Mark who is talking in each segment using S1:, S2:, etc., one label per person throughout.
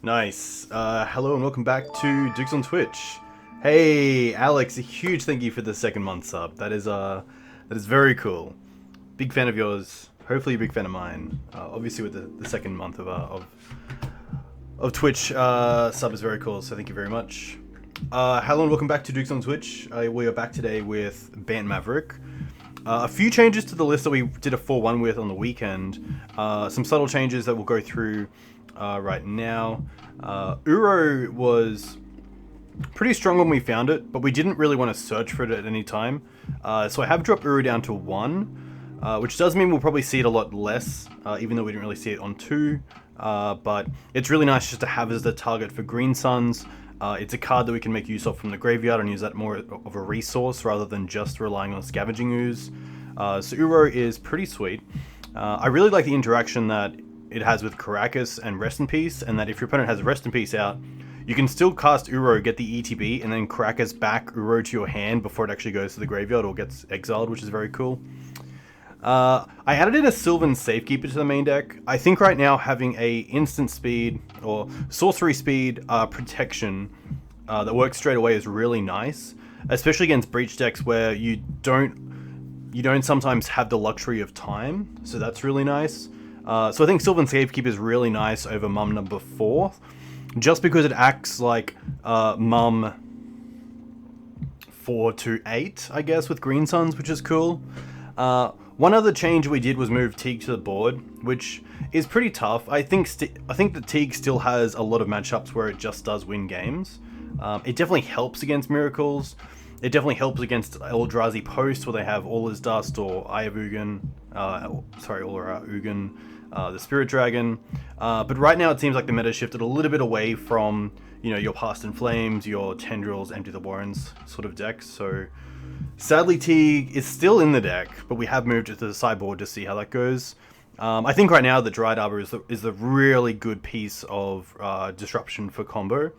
S1: Nice. Hello and welcome back to Dukes on Twitch. Hey, Alex, a huge thank you for the second month sub. That is very cool. Big fan of yours. Hopefully, a big fan of mine. Obviously, with the second month of Twitch sub is very cool. So thank you very much. Hello and welcome back to Dukes on Twitch. We are back today with BANT Maverick. A few changes to the list that we did a 4-1 with on the weekend. Some subtle changes that we'll go through right now. Uro was pretty strong when we found it, but we didn't really want to search for it at any time. So I have dropped Uro down to 1, which does mean we'll probably see it a lot less, even though we didn't really see it on 2. But it's really nice just to have as the target for Green Suns. It's a card that we can make use of from the graveyard and use that more of a resource rather than just relying on Scavenging Ooze. So Uro is pretty sweet. I really like the interaction that it has with Karakas and Rest in Peace, and that if your opponent has Rest in Peace out, you can still cast Uro, get the ETB, and then Karakas back Uro to your hand before it actually goes to the graveyard or gets exiled, which is very cool. I added in a Sylvan Safekeeper to the main deck. I think right now having a instant speed or sorcery speed protection that works straight away is really nice, especially against breach decks where you don't sometimes have the luxury of time. So that's really nice. So I think Sylvan Safekeeper is really nice over Mum number 4, just because it acts like Mum 4 to 8, I guess, with Green Suns, which is cool. One other change we did was move Teague to the board, which is pretty tough. I think that Teague still has a lot of matchups where it just does win games. It definitely helps against Miracles. It definitely helps against Eldrazi Post, where they have Aula's Dust or Eye of Ugin, Aura Ugin, the Spirit Dragon. But right now it seems like the meta shifted a little bit away from, your Past in Flames, your Tendrils, Empty the Warrens sort of decks. So sadly, Teague is still in the deck, but we have moved it to the sideboard to see how that goes. I think right now the Dryad Arbor is the really good piece of disruption for combo,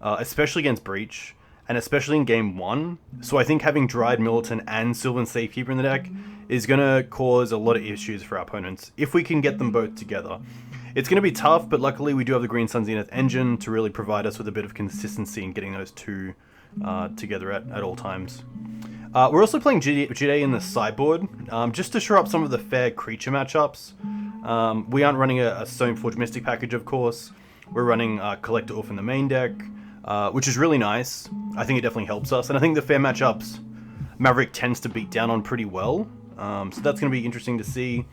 S1: especially against Breach, and especially in game 1. So I think having Dryad Militant and Sylvan Safekeeper in the deck is going to cause a lot of issues for our opponents, if we can get them both together. It's going to be tough, but luckily we do have the Green Sun Zenith engine to really provide us with a bit of consistency in getting those two together at all times. We're also playing Jide in the sideboard, just to shore up some of the fair creature matchups. We aren't running a Stoneforge Mystic package, of course. We're running Collector Ouphe in the main deck, which is really nice. I think it definitely helps us, and I think the fair matchups Maverick tends to beat down on pretty well. So that's going to be interesting to see.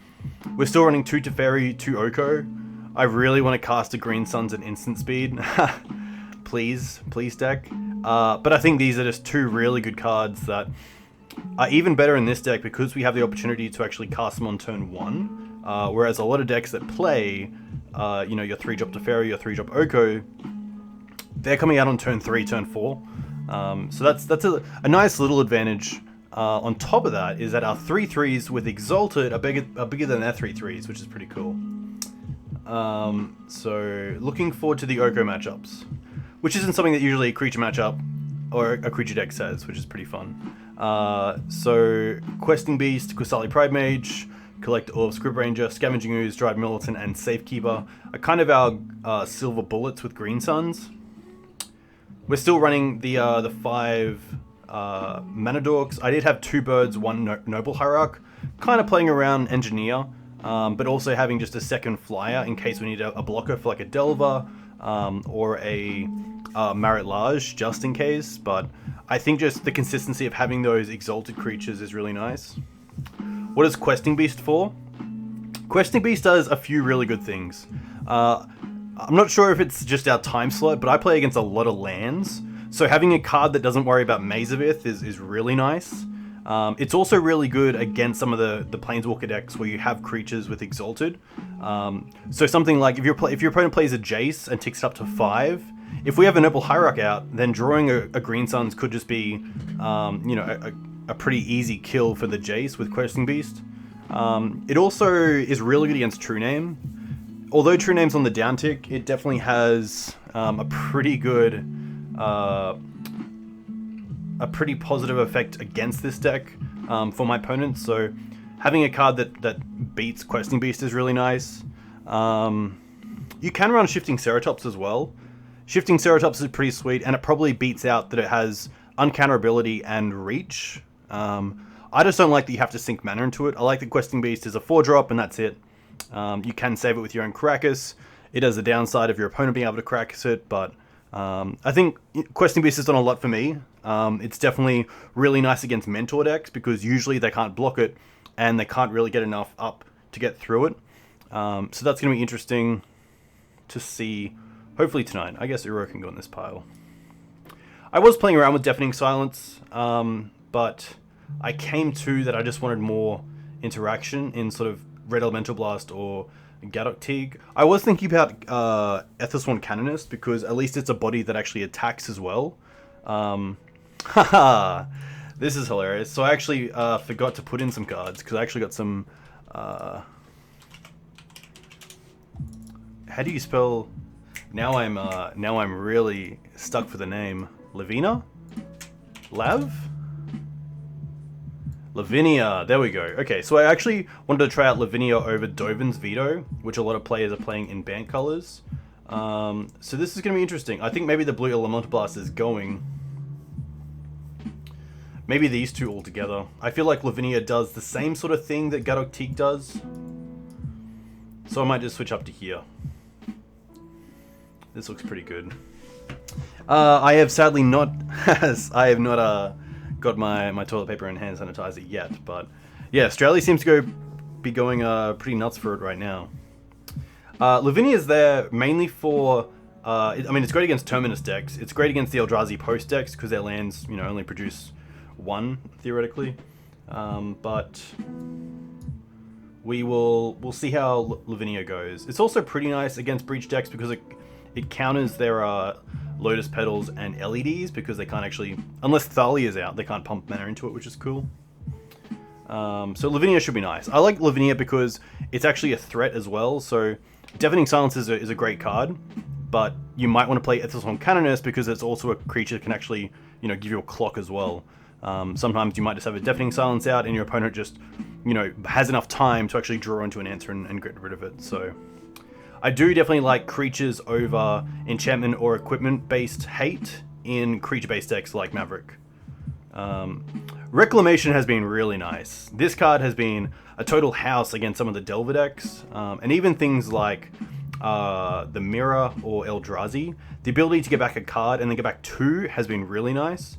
S1: We're still running 2 Teferi, 2 Oko. I really want to cast a Green Suns at instant speed. Please deck. But I think these are just 2 really good cards that are even better in this deck because we have the opportunity to actually cast them on turn 1. Whereas a lot of decks that play, your 3-drop Teferi, your 3-drop Oko, they're coming out on turn 3, turn 4. So that's a nice little advantage. On top of that is that our 3/3s with Exalted are bigger than their 3/3s, which is pretty cool. So looking forward to the Oko matchups, which isn't something that usually a creature matchup or a creature deck says, which is pretty fun. So Questing Beast, Qasali Pridemage, Collector Ouphe, Scryb Ranger, Scavenging Ooze, Dryad Militant, and Safekeeper are kind of our silver bullets with Green Suns. We're still running the 5 Mana Dorks. I did have 2 birds, 1 Noble Hierarch, kind of playing around Engineer, but also having just a second flyer in case we need a blocker for like a Delver or a Marit Large, just in case. But I think just the consistency of having those exalted creatures is really nice. What is Questing Beast for? Questing Beast does a few really good things. I'm not sure if it's just our time slot, but I play against a lot of lands, so having a card that doesn't worry about Maze of Ith is really nice. It's also really good against some of the Planeswalker decks where you have creatures with Exalted. So something like if your opponent plays a Jace and ticks it up to 5, if we have a Noble Hierarch out, then drawing a Green Suns could just be a pretty easy kill for the Jace with Questing Beast. It also is really good against True Name. Although True Name's on the downtick, it definitely has a pretty good, a pretty positive effect against this deck for my opponents. So having a card that beats Questing Beast is really nice. You can run Shifting Ceratops as well. Shifting Ceratops is pretty sweet, and it probably beats out that it has uncounterability and reach. I just don't like that you have to sink mana into it. I like that Questing Beast is a 4-drop, and that's it. You can save it with your own Karakas. It has the downside of your opponent being able to Karakas it, but I think Questing Beast has done a lot for me. It's definitely really nice against Mentor decks, because usually they can't block it, and they can't really get enough up to get through it. So that's going to be interesting to see, hopefully tonight. I guess Uro can go in this pile. I was playing around with Deafening Silence, but I came to that I just wanted more interaction in sort of Red Elemental Blast or Gadok Teague. I was thinking about Ethersworn Canonist, because at least it's a body that actually attacks as well. Haha, this is hilarious. So I actually forgot to put in some cards, because I actually got some... how do you spell... Now I'm really stuck for the name. Lavina? Lav? Lavinia, there we go. Okay, so I actually wanted to try out Lavinia over Dovin's Veto, which a lot of players are playing in BANT colors. So this is going to be interesting. I think maybe the blue Elemental Blast is going. Maybe these two all together. I feel like Lavinia does the same sort of thing that Gadok Teague does. So I might just switch up to here. This looks pretty good. I have sadly not... got my toilet paper and hand sanitizer yet, but yeah, Australia seems to be going pretty nuts for it right now. Lavinia is there mainly for, I mean, it's great against Terminus decks. It's great against the Eldrazi post decks, because their lands, you know, only produce one theoretically. But we'll see how Lavinia goes. It's also pretty nice against Breach decks, because it counters their Lotus Petals and LEDs, because they can't actually, unless Thalia is out, they can't pump mana into it, which is cool. So Lavinia should be nice. I like Lavinia because it's actually a threat as well. So Deafening Silence is a great card, but you might want to play Ethersworn Canonist, because it's also a creature that can actually, you know, give you a clock as well. Sometimes you might just have a Deafening Silence out, and your opponent just, you know, has enough time to actually draw into an answer and get rid of it. So I do definitely like creatures over enchantment or equipment-based hate in creature-based decks like Maverick. Reclamation has been really nice. This card has been a total house against some of the Delver decks, and even things like the Mirror or Eldrazi. The ability to get back a card and then get back two has been really nice.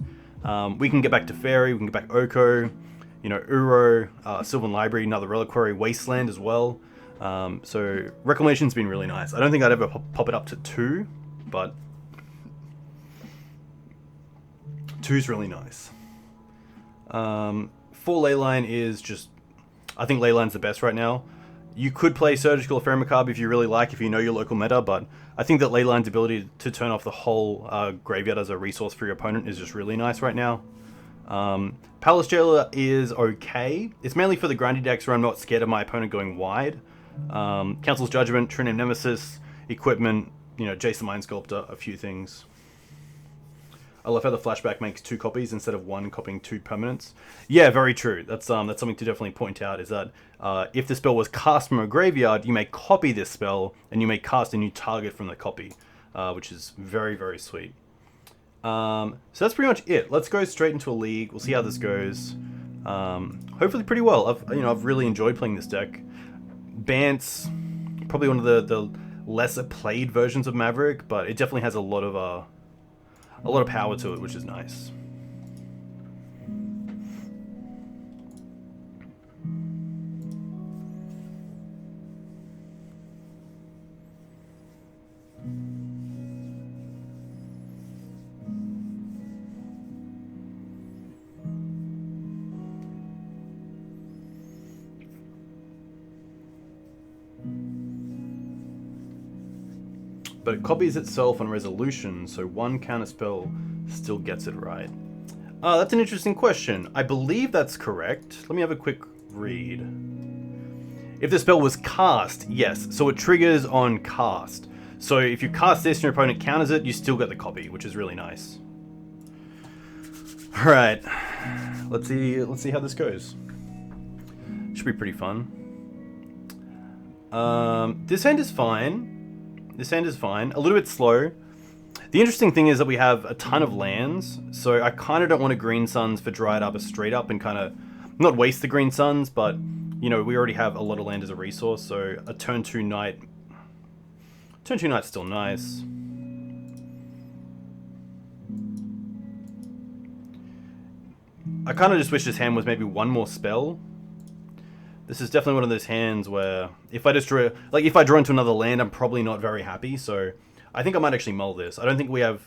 S1: We can get back to Fairy, we can get back Oko, you know, Uro, Sylvan Library, another Reliquary, Wasteland as well. So Reclamation's been really nice. I don't think I'd ever pop it up to 2, but 2's really nice. 4 Leyline is just, I think Leyline's the best right now. You could play Surgical Ephemermacabre if you really like, if you know your local meta, but I think that Leyline's ability to turn off the whole graveyard as a resource for your opponent is just really nice right now. Palace Jailer is okay. It's mainly for the grindy decks where I'm not scared of my opponent going wide. Council's Judgment, Trinity Nemesis, Equipment, you know, Jason Mind Sculptor, a few things. I love how the flashback makes 2 copies instead of 1 copying 2 permanents. Yeah, very true. That's something to definitely point out, is that if the spell was cast from a graveyard, you may copy this spell and you may cast a new target from the copy, which is very, very sweet. So that's pretty much it. Let's go straight into a league. We'll see how this goes. Hopefully pretty well. I've really enjoyed playing this deck. Bant's probably one of the lesser played versions of Maverick, but it definitely has a lot of power to it, which is nice. But it copies itself on resolution, so 1 counterspell still gets it right. That's an interesting question. I believe that's correct. Let me have a quick read. If the spell was cast, yes, so it triggers on cast. So if you cast this and your opponent counters it, you still get the copy, which is really nice. Alright, let's see how this goes. Should be pretty fun. This hand is fine. This hand is fine. A little bit slow. The interesting thing is that we have a ton of lands, so I kind of don't want to Green Suns for Dryad Arbor straight up and kind of not waste the Green Suns, but, you know, we already have a lot of land as a resource, so a turn 2 Knight... Turn 2 Knight's still nice. I kind of just wish this hand was maybe one more spell. This is definitely one of those hands where if I just draw, like if I draw into another land, I'm probably not very happy. So I think I might actually mull this. I don't think we have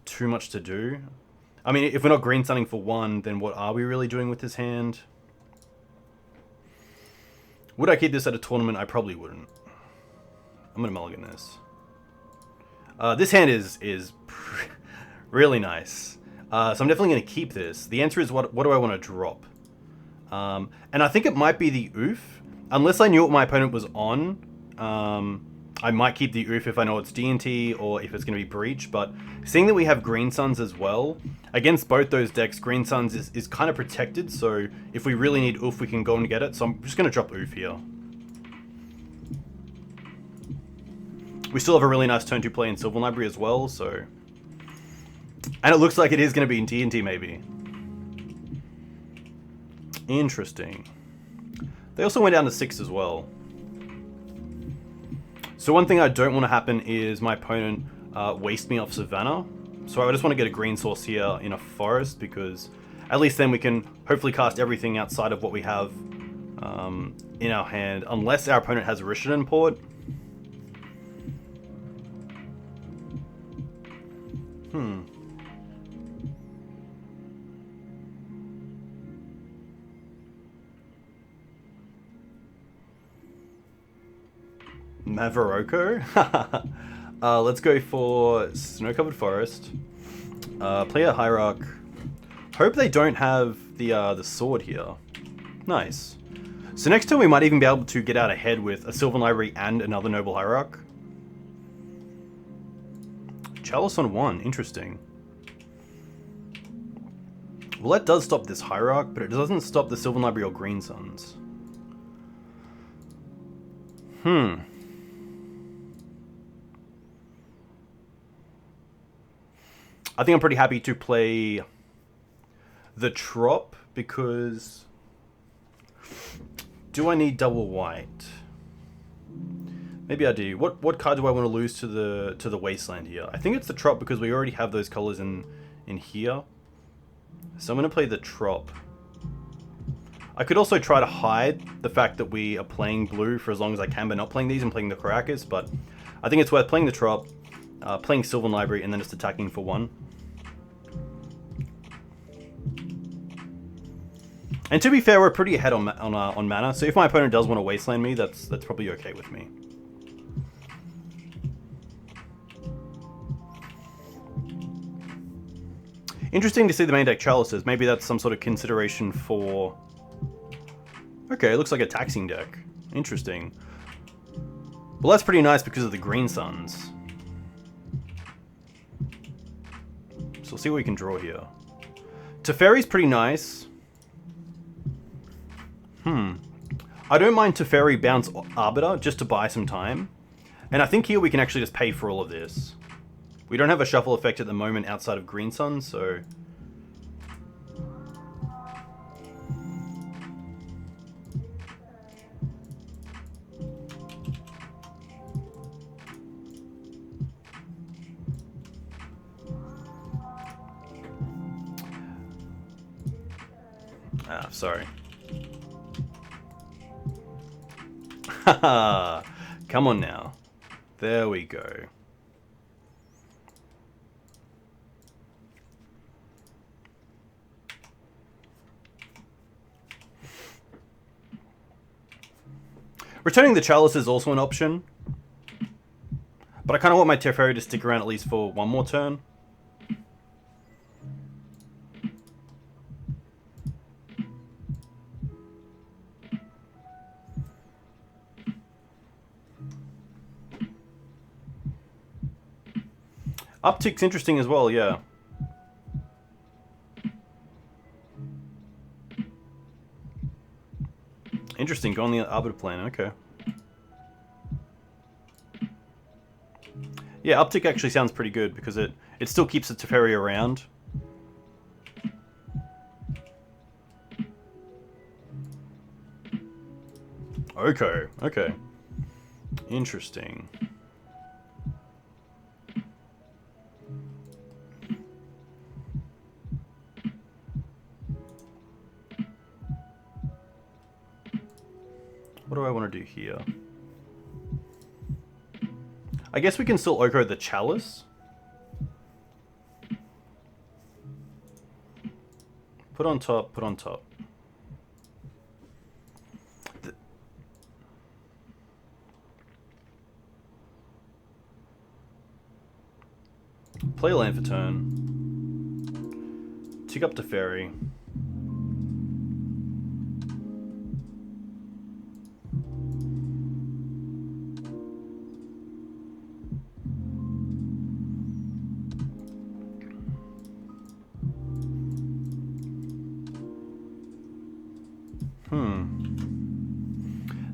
S1: too much to do. I mean, if we're not green sunning for one, then what are we really doing with this hand? Would I keep this at a tournament? I probably wouldn't. I'm gonna mulligan this. This hand is really nice. So I'm definitely going to keep this. The answer is what do I want to drop? And I think it might be the Ouphe. Unless I knew what my opponent was on, I might keep the Ouphe if I know it's D&T or if it's going to be Breach. But seeing that we have Green Suns as well, against both those decks, Green Suns is kind of protected. So if we really need Ouphe, we can go and get it. So I'm just going to drop Ouphe here. We still have a really nice turn 2 play in Sylvan Library as well, so... And it looks like it is going to be in D&T, maybe. Interesting. They also went down to 6 as well. So one thing I don't want to happen is my opponent waste me off Savannah. So I just want to get a green source here in a forest, because at least then we can hopefully cast everything outside of what we have in our hand. Unless our opponent has Rishadan Port. Mavaroko? Let's go for Snow-Covered Forest. Play a Hierarch. Hope they don't have the sword here. Nice. So next turn we might even be able to get out ahead with a Sylvan Library and another Noble Hierarch. Chalice on 1, interesting. Well, that does stop this Hierarch, but it doesn't stop the Sylvan Library or Green Suns. I think I'm pretty happy to play the Trop, because... Do I need double white? Maybe I do. What card do I want to lose to the Wasteland here? I think it's the Trop, because we already have those colors in here. So I'm going to play the Trop. I could also try to hide the fact that we are playing blue for as long as I can, but not playing these and playing the Karakas, but I think it's worth playing the Trop, playing Sylvan Library, and then just attacking for 1. And to be fair, we're pretty ahead on mana, so if my opponent does want to Wasteland me, that's probably okay with me. Interesting to see the main deck Chalices. Maybe that's some sort of consideration for... Okay, it looks like a taxing deck. Interesting. Well, that's pretty nice because of the Green Suns. So we'll see what we can draw here. Teferi's pretty nice. I don't mind Teferi bounce Arbiter just to buy some time. And I think here we can actually just pay for all of this. We don't have a shuffle effect at the moment outside of Green Sun, so... Ah, sorry. Haha, come on now. There we go. Returning the Chalice is also an option. But I kind of want my Teferi to stick around at least for one more turn. Uptick's interesting as well, yeah. Interesting, go on the Arbiter plan, okay. Yeah, uptick actually sounds pretty good because it still keeps the Teferi around. Okay, okay. Interesting. What do I want to do here? I guess we can still Oko the Chalice. Put on top, put on top. Play land for turn. Tick up to Fairy.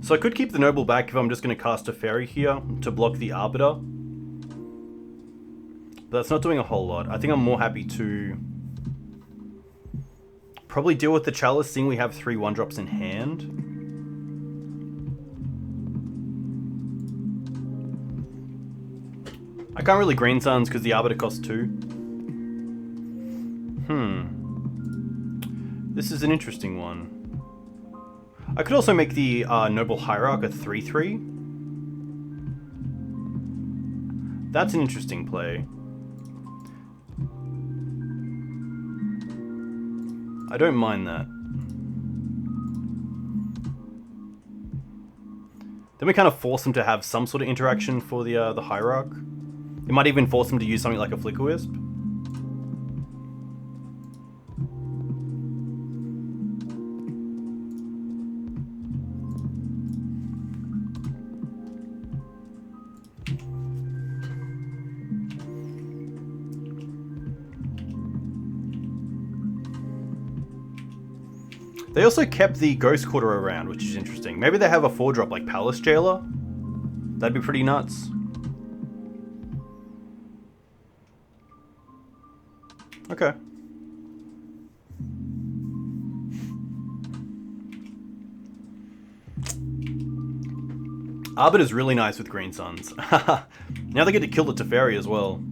S1: So I could keep the Noble back if I'm just going to cast a Fairy here to block the Arbiter. But that's not doing a whole lot. I think I'm more happy to probably deal with the Chalice, seeing we have 3 1-drops in hand. I can't really Green Suns because the Arbiter costs 2. This is an interesting one. I could also make the Noble Hierarch a 3/3. That's an interesting play. I don't mind that. Then we kind of force them to have some sort of interaction for the Hierarch. It might even force them to use something like a Flicker Wisp. They also kept the Ghost Quarter around, which is interesting. Maybe they have a 4-drop like Palace Jailer. That'd be pretty nuts. Okay. Arbiter's really nice with Green Suns. Now they get to kill the Teferi as well.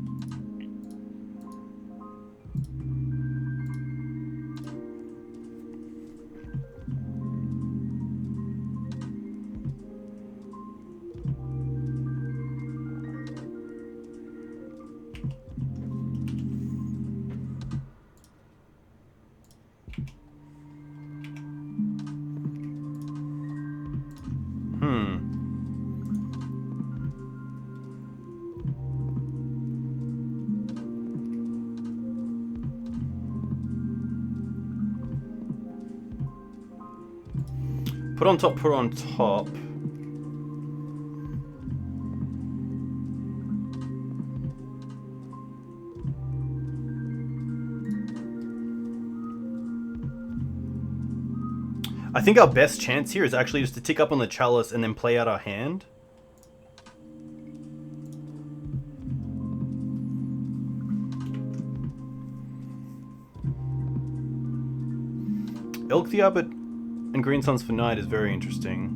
S1: Put on top, put on top. I think our best chance here is actually just to tick up on the Chalice and then play out our hand. Elk the Abbot and Green Suns for Night is very interesting.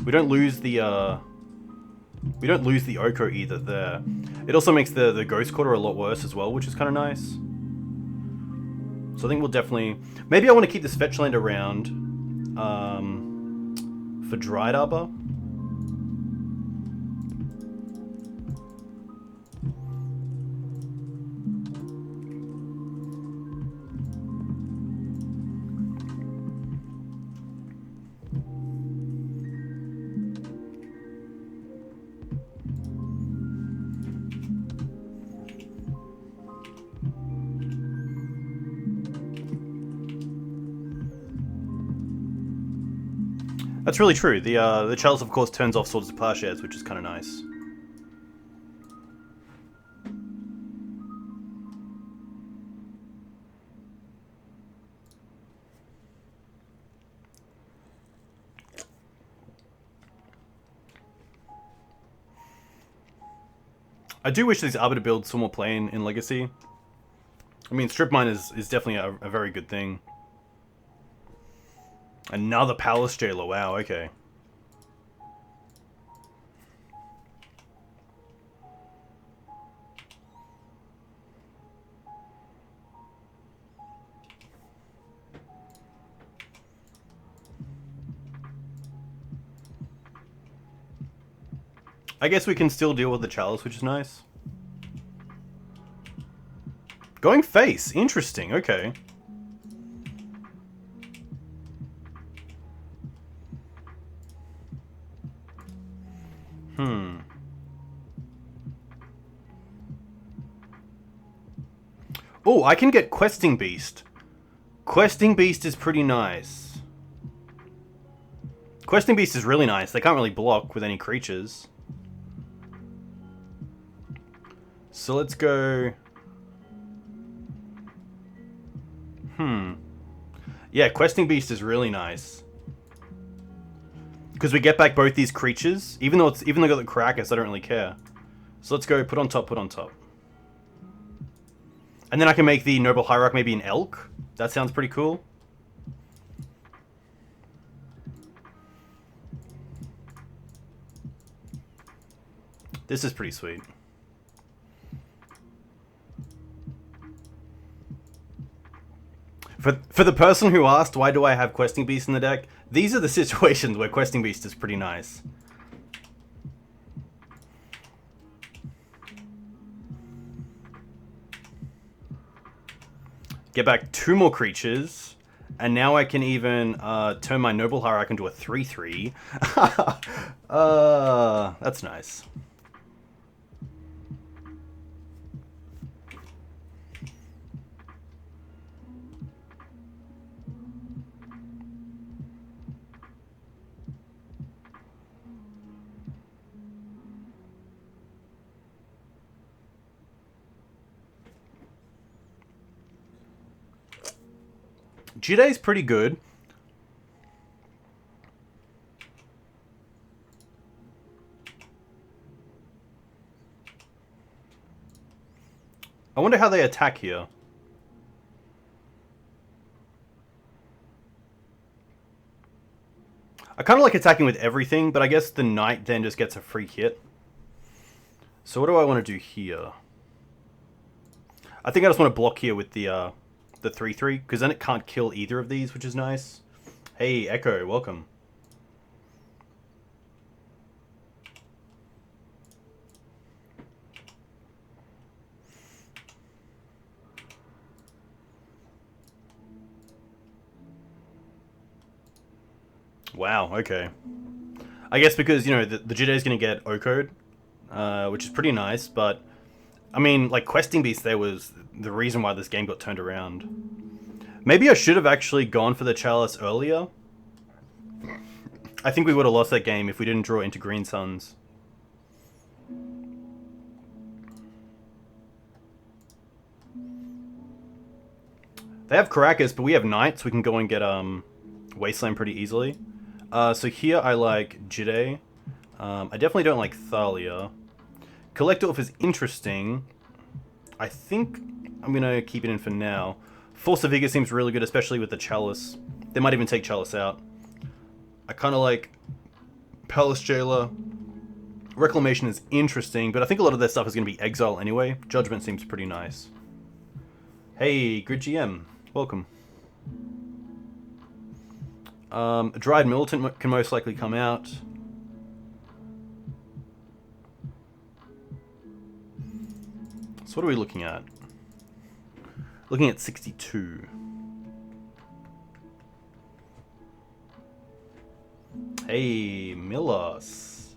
S1: We don't lose the Oko either there. It also makes the Ghost Quarter a lot worse as well, which is kind of nice. So I think we'll definitely... Maybe I want to keep this fetch land around for Dryad Arbor. That's really true. The Chalice, of course, turns off Swords of Plowshares, which is kind of nice. I do wish these Arbiter builds saw more play in Legacy. I mean, Strip Mine is definitely a very good thing. Another Palace Jailer, wow, okay. I guess we can still deal with the Chalice, which is nice. Going face, interesting, okay. Oh, I can get Questing Beast. Questing Beast is pretty nice. Questing Beast is really nice. They can't really block with any creatures. So let's go... Yeah, Questing Beast is really nice. Because we get back both these creatures. Even though I got the Karakas, I don't really care. So let's go put on top, put on top. And then I can make the Noble Hierarch maybe an Elk. That sounds pretty cool. This is pretty sweet. For the person who asked, why do I have Questing Beast in the deck? These are the situations where Questing Beast is pretty nice. Get back 2 more creatures. And now I can even turn my Noble Hierarch into a 3/3. That's nice. Jidai's pretty good. I wonder how they attack here. I kind of like attacking with everything, but I guess the Knight then just gets a free hit. So what do I want to do here? I think I just want to block here with the 3/3, because then it can't kill either of these, which is nice. Hey, Echo, welcome. Wow, okay. I guess because, you know, the Jidai is going to get Okoed, which is pretty nice, but I mean, like, Questing Beast there was the reason why this game got turned around. Maybe I should have actually gone for the Chalice earlier. I think we would have lost that game if we didn't draw into Green Suns. They have Karakas, but we have Knights. We can go and get Wasteland pretty easily. So here I like Jidai. I definitely don't like Thalia. Collector Ouphe is interesting. I think I'm going to keep it in for now. Force of Vigor seems really good, especially with the Chalice. They might even take Chalice out. I kind of like Palace Jailer. Reclamation is interesting, but I think a lot of their stuff is going to be Exile anyway. Judgment seems pretty nice. Hey, Grid GM. Welcome. Dryad Militant can most likely come out. So what are we looking at? Looking at 62. Hey, Milos.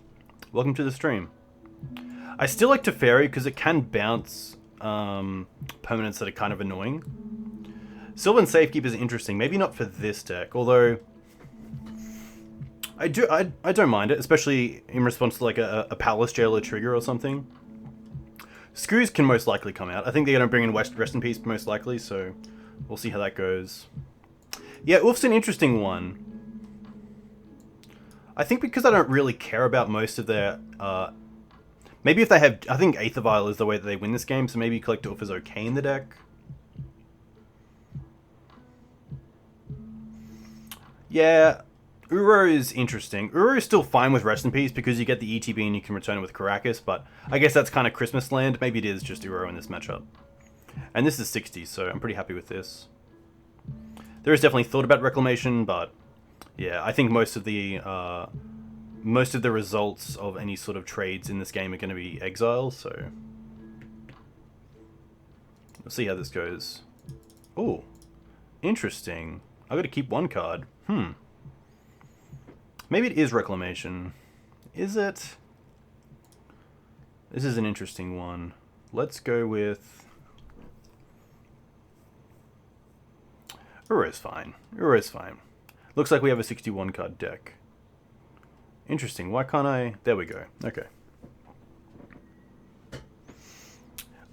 S1: Welcome to the stream. I still like Teferi because it can bounce permanents that are kind of annoying. Sylvan Safekeeper is interesting. Maybe not for this deck, although I don't mind it, especially in response to like a Palace Jailer trigger or something. Screws can most likely come out. I think they're going to bring in Rest in Peace most likely, so we'll see how that goes. Yeah, Ouphe's an interesting one. I think because I don't really care about most of their Maybe if they have... I think Aether Vial is the way that they win this game, so maybe Collector Ouphe is okay in the deck. Yeah, Uro is interesting. Uro is still fine with Rest in Peace because you get the ETB and you can return it with Karakas, but I guess that's kind of Christmas land. Maybe it is just Uro in this matchup. And this is 60, so I'm pretty happy with this. There is definitely thought about Reclamation, but yeah, I think most of the results of any sort of trades in this game are going to be Exile, so we'll see how this goes. Oh, interesting. I got to keep one card. Maybe it is Reclamation. Is it? This is an interesting one. Let's go with... Uro's fine. Uro's fine. Looks like we have a 61 card deck. Interesting. Why can't I... There we go. Okay.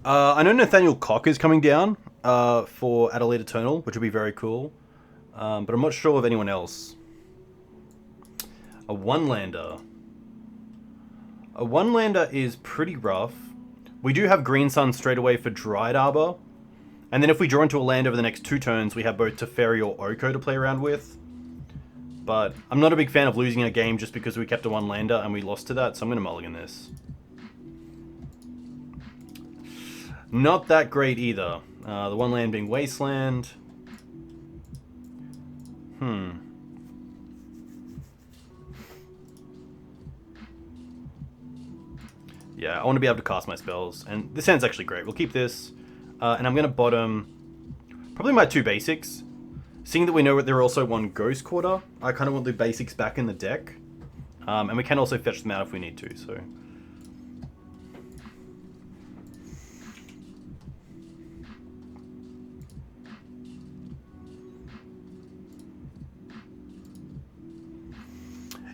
S1: I know Nathaniel Cock is coming down for Adelaide Eternal, which would be very cool. But I'm not sure of anyone else. A one-lander. A one-lander is pretty rough. We do have Green Sun straight away for Dryad Arbor. And then if we draw into a land over the next 2 turns, we have both Teferi or Oko to play around with. But I'm not a big fan of losing a game just because we kept a one-lander and we lost to that, so I'm going to mulligan this. Not that great either. The one land being Wasteland. Yeah, I want to be able to cast my spells. And this hand's actually great. We'll keep this. And I'm going to bottom probably my 2 basics. Seeing that we know that there are also 1 Ghost Quarter, I kind of want the basics back in the deck. And we can also fetch them out if we need to, so...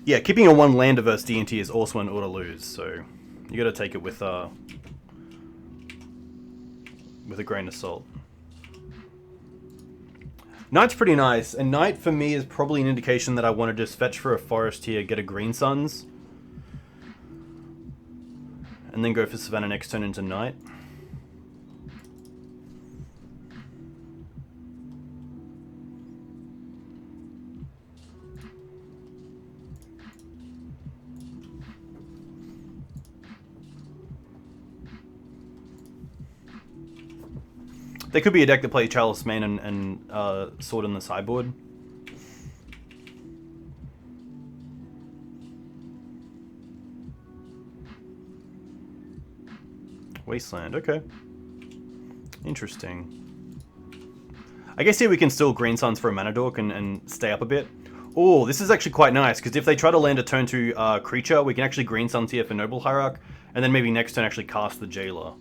S1: Yeah, keeping a 1-lander versus D&T is also an order lose, so you got to take it with a grain of salt. Knight's pretty nice, and Knight for me is probably an indication that I want to just fetch for a forest here, get a Green Suns, and then go for Savannah next turn into Knight. There could be a deck that plays Chalice Main and Sword on the sideboard. Wasteland, okay. Interesting. I guess here we can still Green Suns for a Mana Dork and stay up a bit. Oh, this is actually quite nice, because if they try to land a turn 2 creature, we can actually Green Suns here for Noble Hierarch, and then maybe next turn actually cast the Jailer.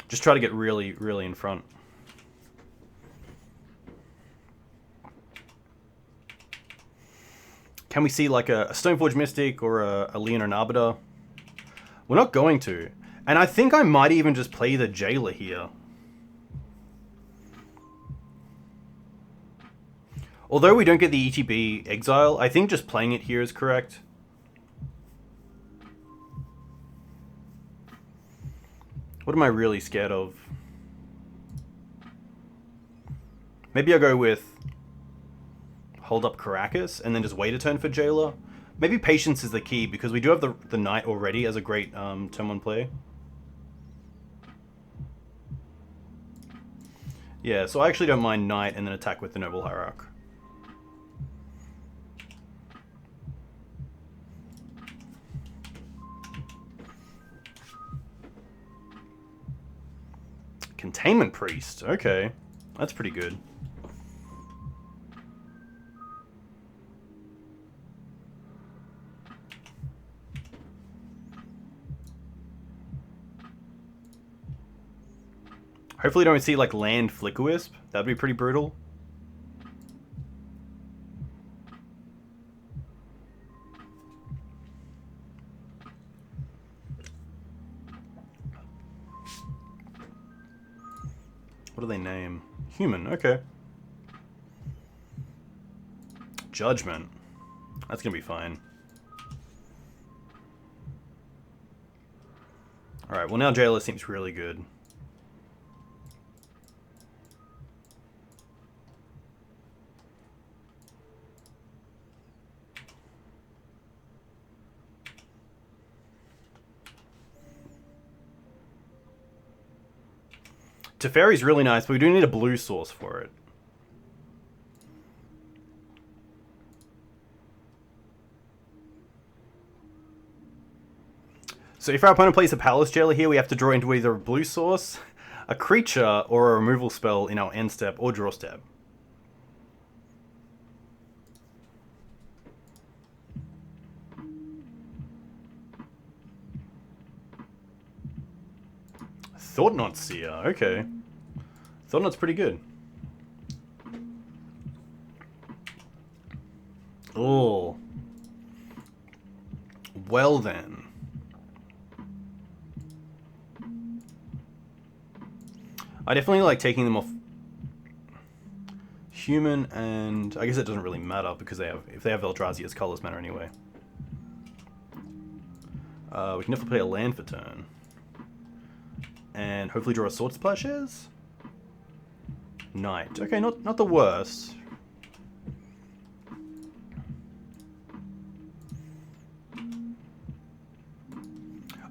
S1: Just try to get really, really in front. Can we see like a Stoneforge Mystic or a Leonine Arbiter? We're not going to. And I think I might even just play the Jailer here. Although we don't get the ETB Exile, I think just playing it here is correct. What am I really scared of? Maybe I'll go with hold up Karakas and then just wait a turn for Jailer. Maybe patience is the key because we do have the Knight already as a great turn 1 play. Yeah, so I actually don't mind Knight and then attack with the Noble Hierarch. Containment Priest, okay. That's pretty good. Hopefully don't see like land Flickerwisp. That'd be pretty brutal. What do they name? Human, okay. Judgment. That's going to be fine. Alright, well now Jailer seems really good. Teferi's really nice, but we do need a blue source for it. So if our opponent plays a Palace Jailer here, we have to draw into either a blue source, a creature, or a removal spell in our end step or draw step. Thought-Knot Seer, okay. Thought-Knot's pretty good. Oh. Well then. I definitely like taking them off human, and I guess it doesn't really matter because if they have Eldrazi, its colors matter anyway. We can definitely play a land for turn. And hopefully draw a Sword to Plowshares? Knight. Okay, not the worst.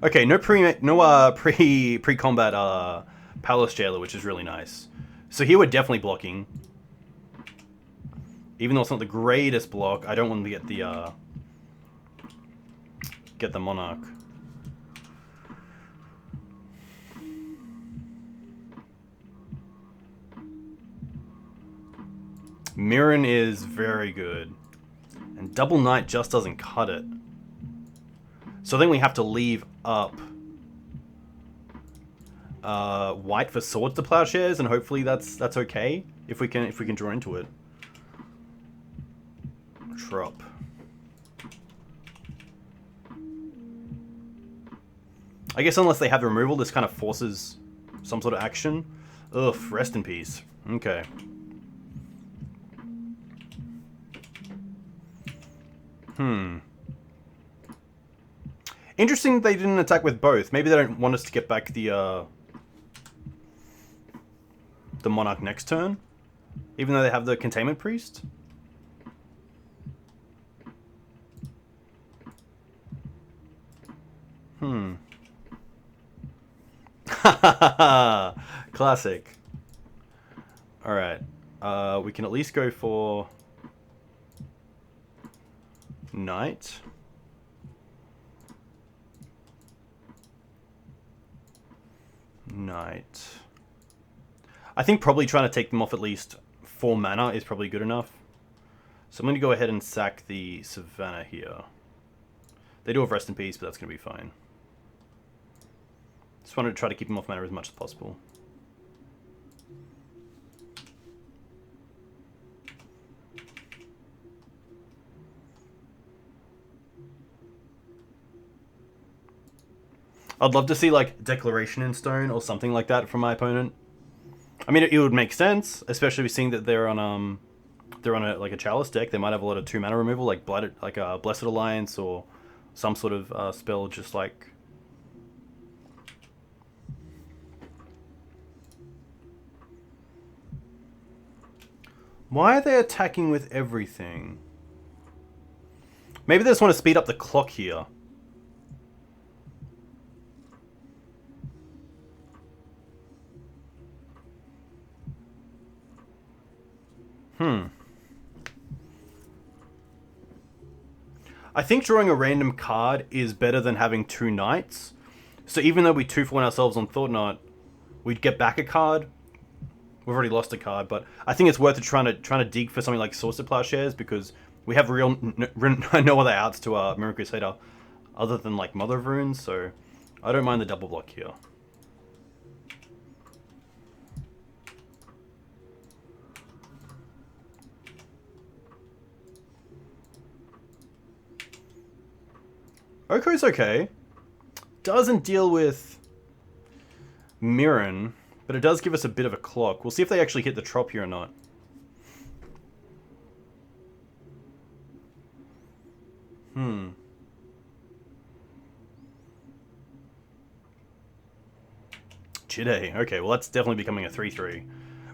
S1: Okay, no pre-combat Palace Jailer, which is really nice. So here we're definitely blocking. Even though it's not the greatest block, I don't want to get the Monarch. Mirren is very good. And Double Knight just doesn't cut it. So I think we have to leave up white for Swords to Plowshares, and hopefully that's okay if we can draw into it. Trop. I guess unless they have the removal, this kind of forces some sort of action. Ugh, rest in peace. Okay. Interesting they didn't attack with both. Maybe they don't want us to get back the Monarch next turn, even though they have the Containment Priest. Classic. Alright. We can at least go for Knight. Knight. I think probably trying to take them off at least 4 mana is probably good enough. So I'm going to go ahead and sack the Savannah here. They do have Rest in Peace, but that's going to be fine. Just wanted to try to keep them off mana as much as possible. I'd love to see like Declaration in Stone or something like that from my opponent. I mean, it would make sense, especially seeing that they're on like a Chalice deck. They might have a lot of 2 mana removal, like Blessed Alliance or some sort of spell, just like. Why are they attacking with everything? Maybe they just want to speed up the clock here. I think drawing a random card is better than having 2 knights. So even though we 2-for-1 ourselves on Thought-Knot, we'd get back a card. We've already lost a card, but I think it's worth it trying to dig for something like Source of Plowshares, because we have no other outs to our Mirror Crusader other than like Mother of Runes, so I don't mind the double block here. Oko's okay. Doesn't deal with Mirren, but it does give us a bit of a clock. We'll see if they actually hit the Trop here or not. Jide. Okay, well that's definitely becoming a 3/3,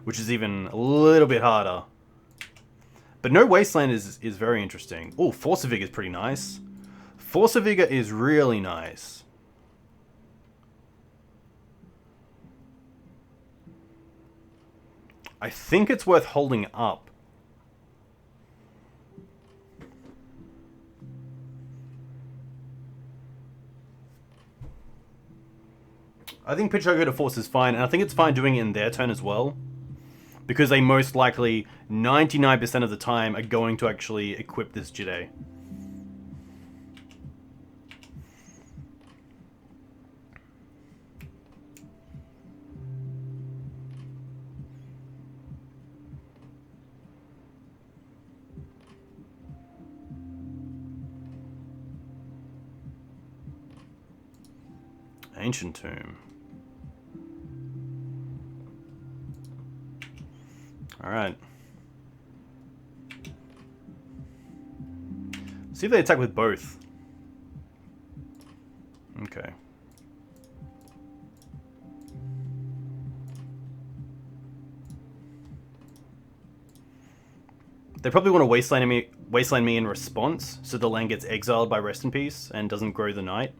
S1: which is even a little bit harder. But no Wasteland is very interesting. Oh, Force of Vigor is pretty nice. Force of Vigor is really nice. I think it's worth holding up. I think pitch go to Force is fine, and I think it's fine doing it in their turn as well. Because they most likely, 99% of the time, are going to actually equip this Jide. Ancient Tomb. Alright. See if they attack with both. Okay. They probably want to wasteland me in response, so the land gets exiled by Rest in Peace and doesn't grow the night.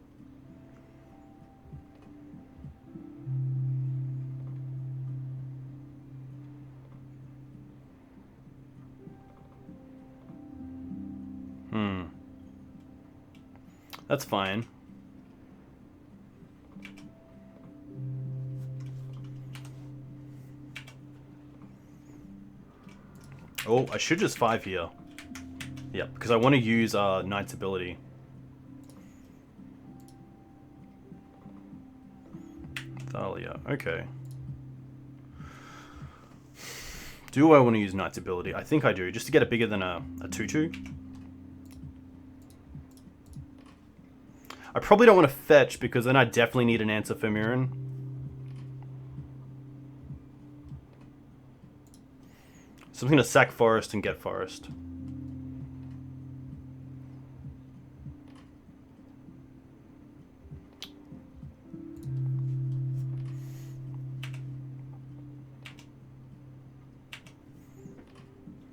S1: That's fine. Oh, I should just 5 here. Yep, because I want to use Knight's ability. Thalia, okay. Do I want to use Knight's ability? I think I do, just to get it bigger than a 2/2. I probably don't want to fetch, because then I definitely need an answer for Mirren. So I'm going to sack Forest and get Forest.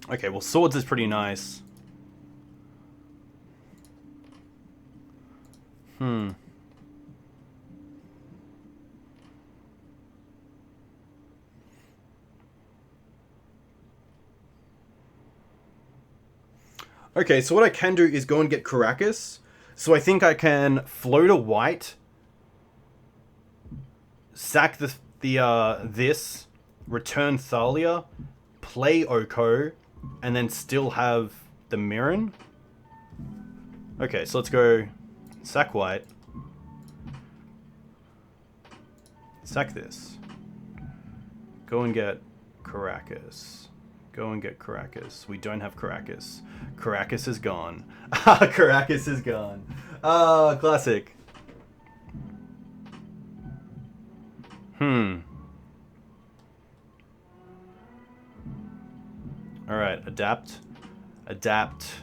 S1: Okay, well Swords is pretty nice. Okay, so what I can do is go and get Karakas. So I think I can float a white, sack this, return Thalia, play Oko, and then still have the Mirren. Okay, so let's go sack white, sack this, go and get Karakas. Go and get Karakas. We don't have Karakas. Karakas is gone. Karakas is gone. Ah, classic. Alright, adapt. Adapt.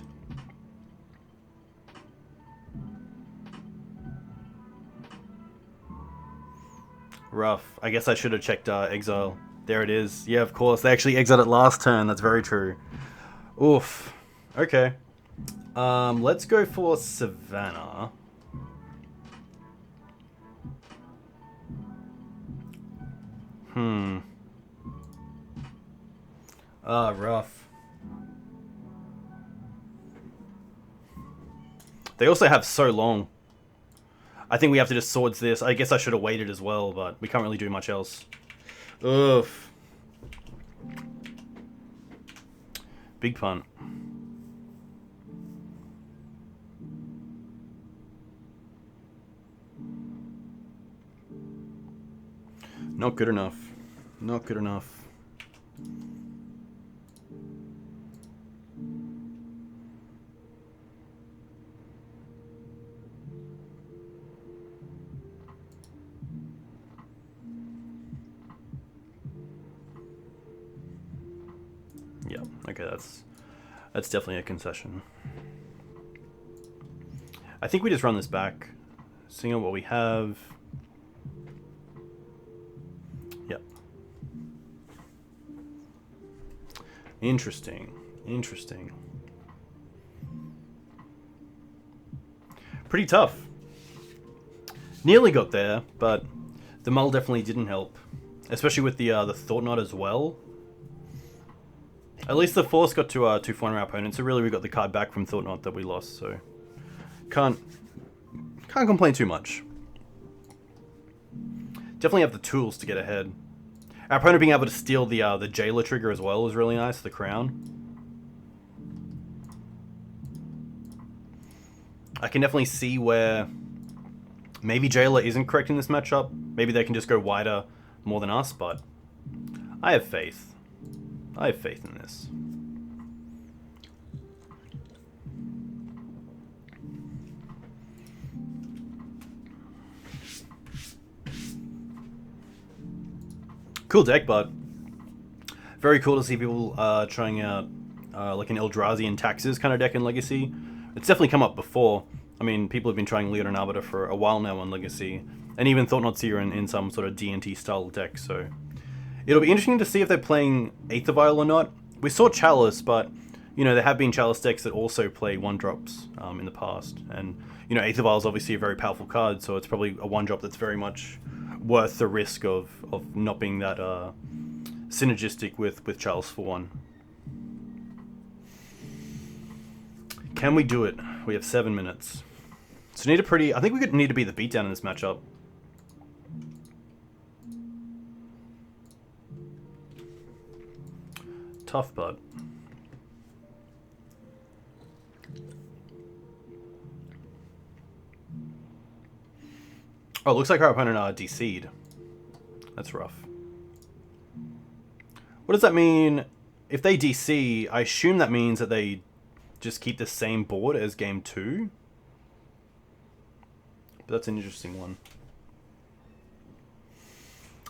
S1: Rough. I guess I should have checked exile. There it is. Yeah, of course. They actually exiled it last turn. That's very true. Oof. Okay. Let's go for Savannah. Rough. They also have so long. I think we have to just swords this. I guess I should have waited as well, but we can't really do much else. Oof. Big punt. Not good enough. Not good enough. Yeah, okay, that's definitely a concession. I think we just run this back, seeing what we have. Interesting. Interesting. Pretty tough. Nearly got there, but the mull definitely didn't help. Especially with the Thought Knot as well. At least the Force got to 2-4 on our opponent, so really we got the card back from Thought Knot that we lost, so... Can't complain too much. Definitely have the tools to get ahead. Our opponent being able to steal the Jailer trigger as well is really nice, the crown. I can definitely see where maybe Jailer isn't correct in this matchup. Maybe they can just go wider more than us, but I have faith. I have faith in this. Cool deck, but very cool to see people trying out like an Eldrazi and Taxes kind of deck in Legacy. It's definitely come up before. I mean, people have been trying Dryad Arbor for a while now on Legacy, and even Thought Knot's here in some sort of D&T style deck, so it'll be interesting to see if they're playing Aether Vial or not. We saw Chalice, but, you know, there have been Chalice decks that also play 1-drops in the past, and, you know, Aether Vial is obviously a very powerful card, so it's probably a 1-drop that's very much worth the risk of not being that synergistic with Chalice for 1. Can we do it? We have 7 minutes. So need a pretty... I think we could need to be the beatdown in this matchup. Tough, bud. Oh, it looks like our opponent DC'd. That's rough. What does that mean? If they DC, I assume that means that they just keep the same board as game 2. But that's an interesting one.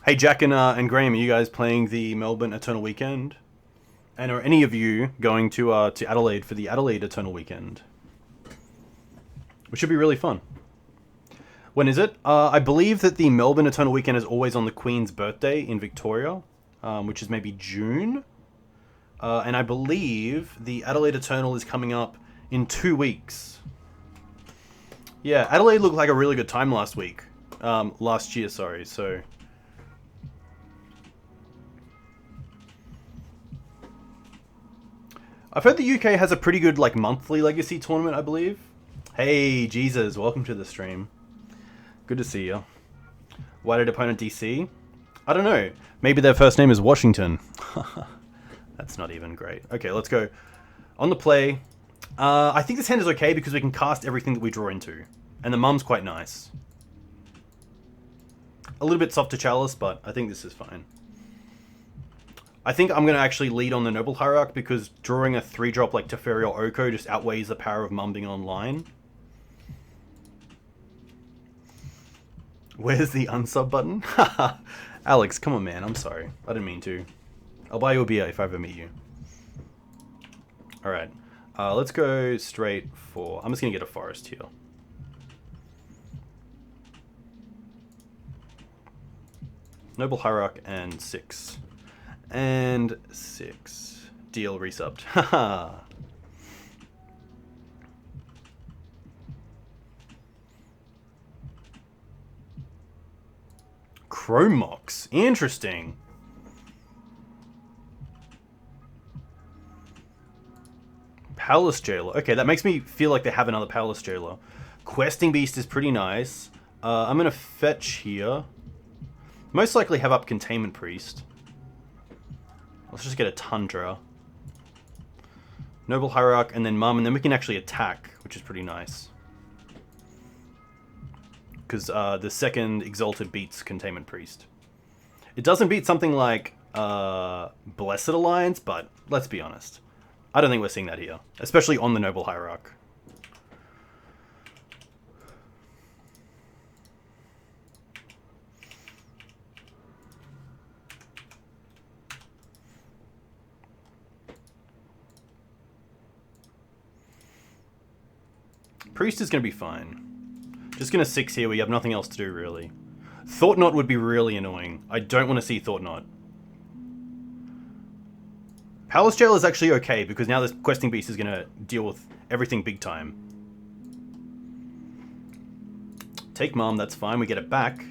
S1: Hey, Jack and Graham, are you guys playing the Melbourne Eternal Weekend? And are any of you going to Adelaide for the Adelaide Eternal Weekend? Which should be really fun. When is it? I believe that the Melbourne Eternal Weekend is always on the Queen's birthday in Victoria, which is maybe June. And I believe the Adelaide Eternal is coming up in 2 weeks. Yeah, Adelaide looked like a really good time last year, sorry, so... I've heard the UK has a pretty good, like, monthly Legacy tournament, I believe. Hey, Jesus, welcome to the stream. Good to see you. Why did opponent DC? I don't know. Maybe their first name is Washington. That's not even great. Okay, let's go. On the play. I think this hand is okay because we can cast everything that we draw into. And the mum's quite nice. A little bit soft to Chalice, but I think this is fine. I think I'm going to actually lead on the Noble Hierarch because drawing a 3-drop like Teferi or Oko just outweighs the power of mum being online. Where's the unsub button? Alex, come on, man. I'm sorry. I didn't mean to. I'll buy you a beer if I ever meet you. Alright. Let's go straight for... I'm just going to get a forest here. Noble Hierarch and 6. And 6. Deal resubbed. Haha. Chrome Mox. Interesting. Palace Jailer. Okay, that makes me feel like they have another Palace Jailer. Questing Beast is pretty nice. I'm going to fetch here. Most likely have up Containment Priest. Let's just get a Tundra. Noble Hierarch and then Mum, and then we can actually attack, which is pretty nice. Because the second Exalted beats Containment Priest. It doesn't beat something like Blessed Alliance, but let's be honest. I don't think we're seeing that here, especially on the Noble Hierarch. Priest is going to be fine. Just going to 6 here, we have nothing else to do, really. Thought Knot would be really annoying. I don't want to see Thought Knot. Palace Jail is actually okay, because now this questing beast is going to deal with everything big time. Take Mom, that's fine, we get it back.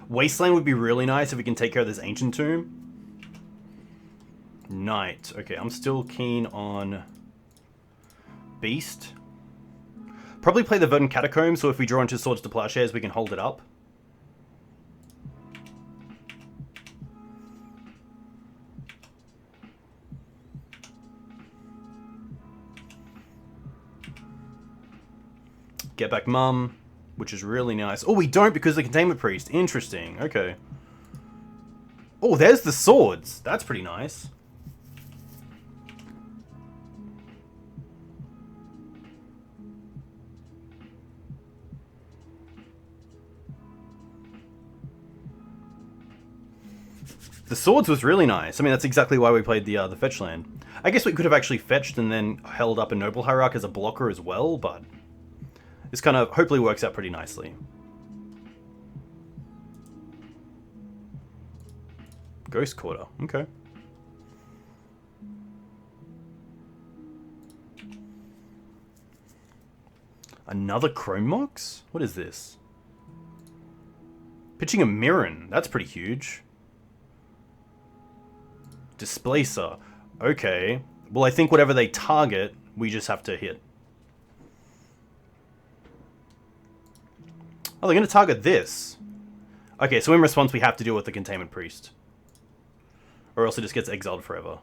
S1: Wasteland would be really nice if we can take care of this Ancient Tomb. Knight. Okay, I'm still keen on Beast. Probably play the Verdant Catacombs, so if we draw into Swords to Plowshares, we can hold it up. Get back Mum, which is really nice. Oh, we don't because of the Containment Priest. Interesting. Okay. Oh, there's the swords. That's pretty nice. The swords was really nice. I mean, that's exactly why we played the fetch land. I guess we could have actually fetched and then held up a Noble Hierarch as a blocker as well, but this kind of hopefully works out pretty nicely. Ghost Quarter, okay. Another Chrome Mox? What is this? Pitching a Mirren, that's pretty huge. Displacer, okay. Well, I think whatever they target, we just have to hit. Oh, they're going to target this. Okay, so in response, we have to deal with the Containment Priest. Or else it just gets exiled forever.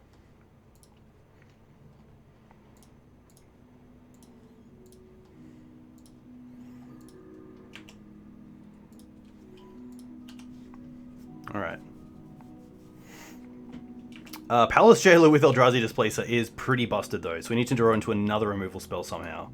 S1: Alright. Palace Jailer with Eldrazi Displacer is pretty busted though, so we need to draw into another removal spell somehow.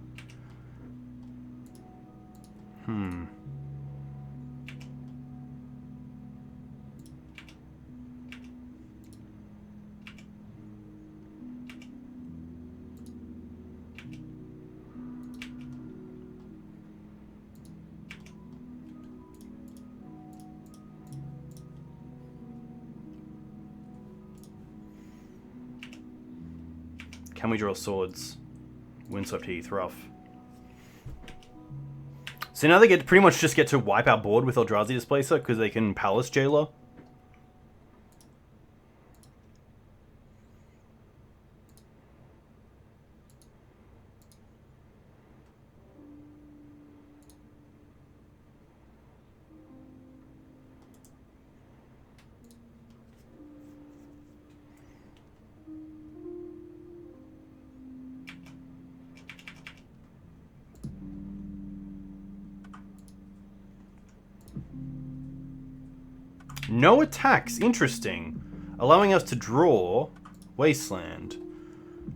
S1: Can we draw swords? Windswept Heath, rough. So now they get pretty much just get to wipe our board with Eldrazi Displacer because they can Palace Jailer. No attacks, interesting. Allowing us to draw Wasteland.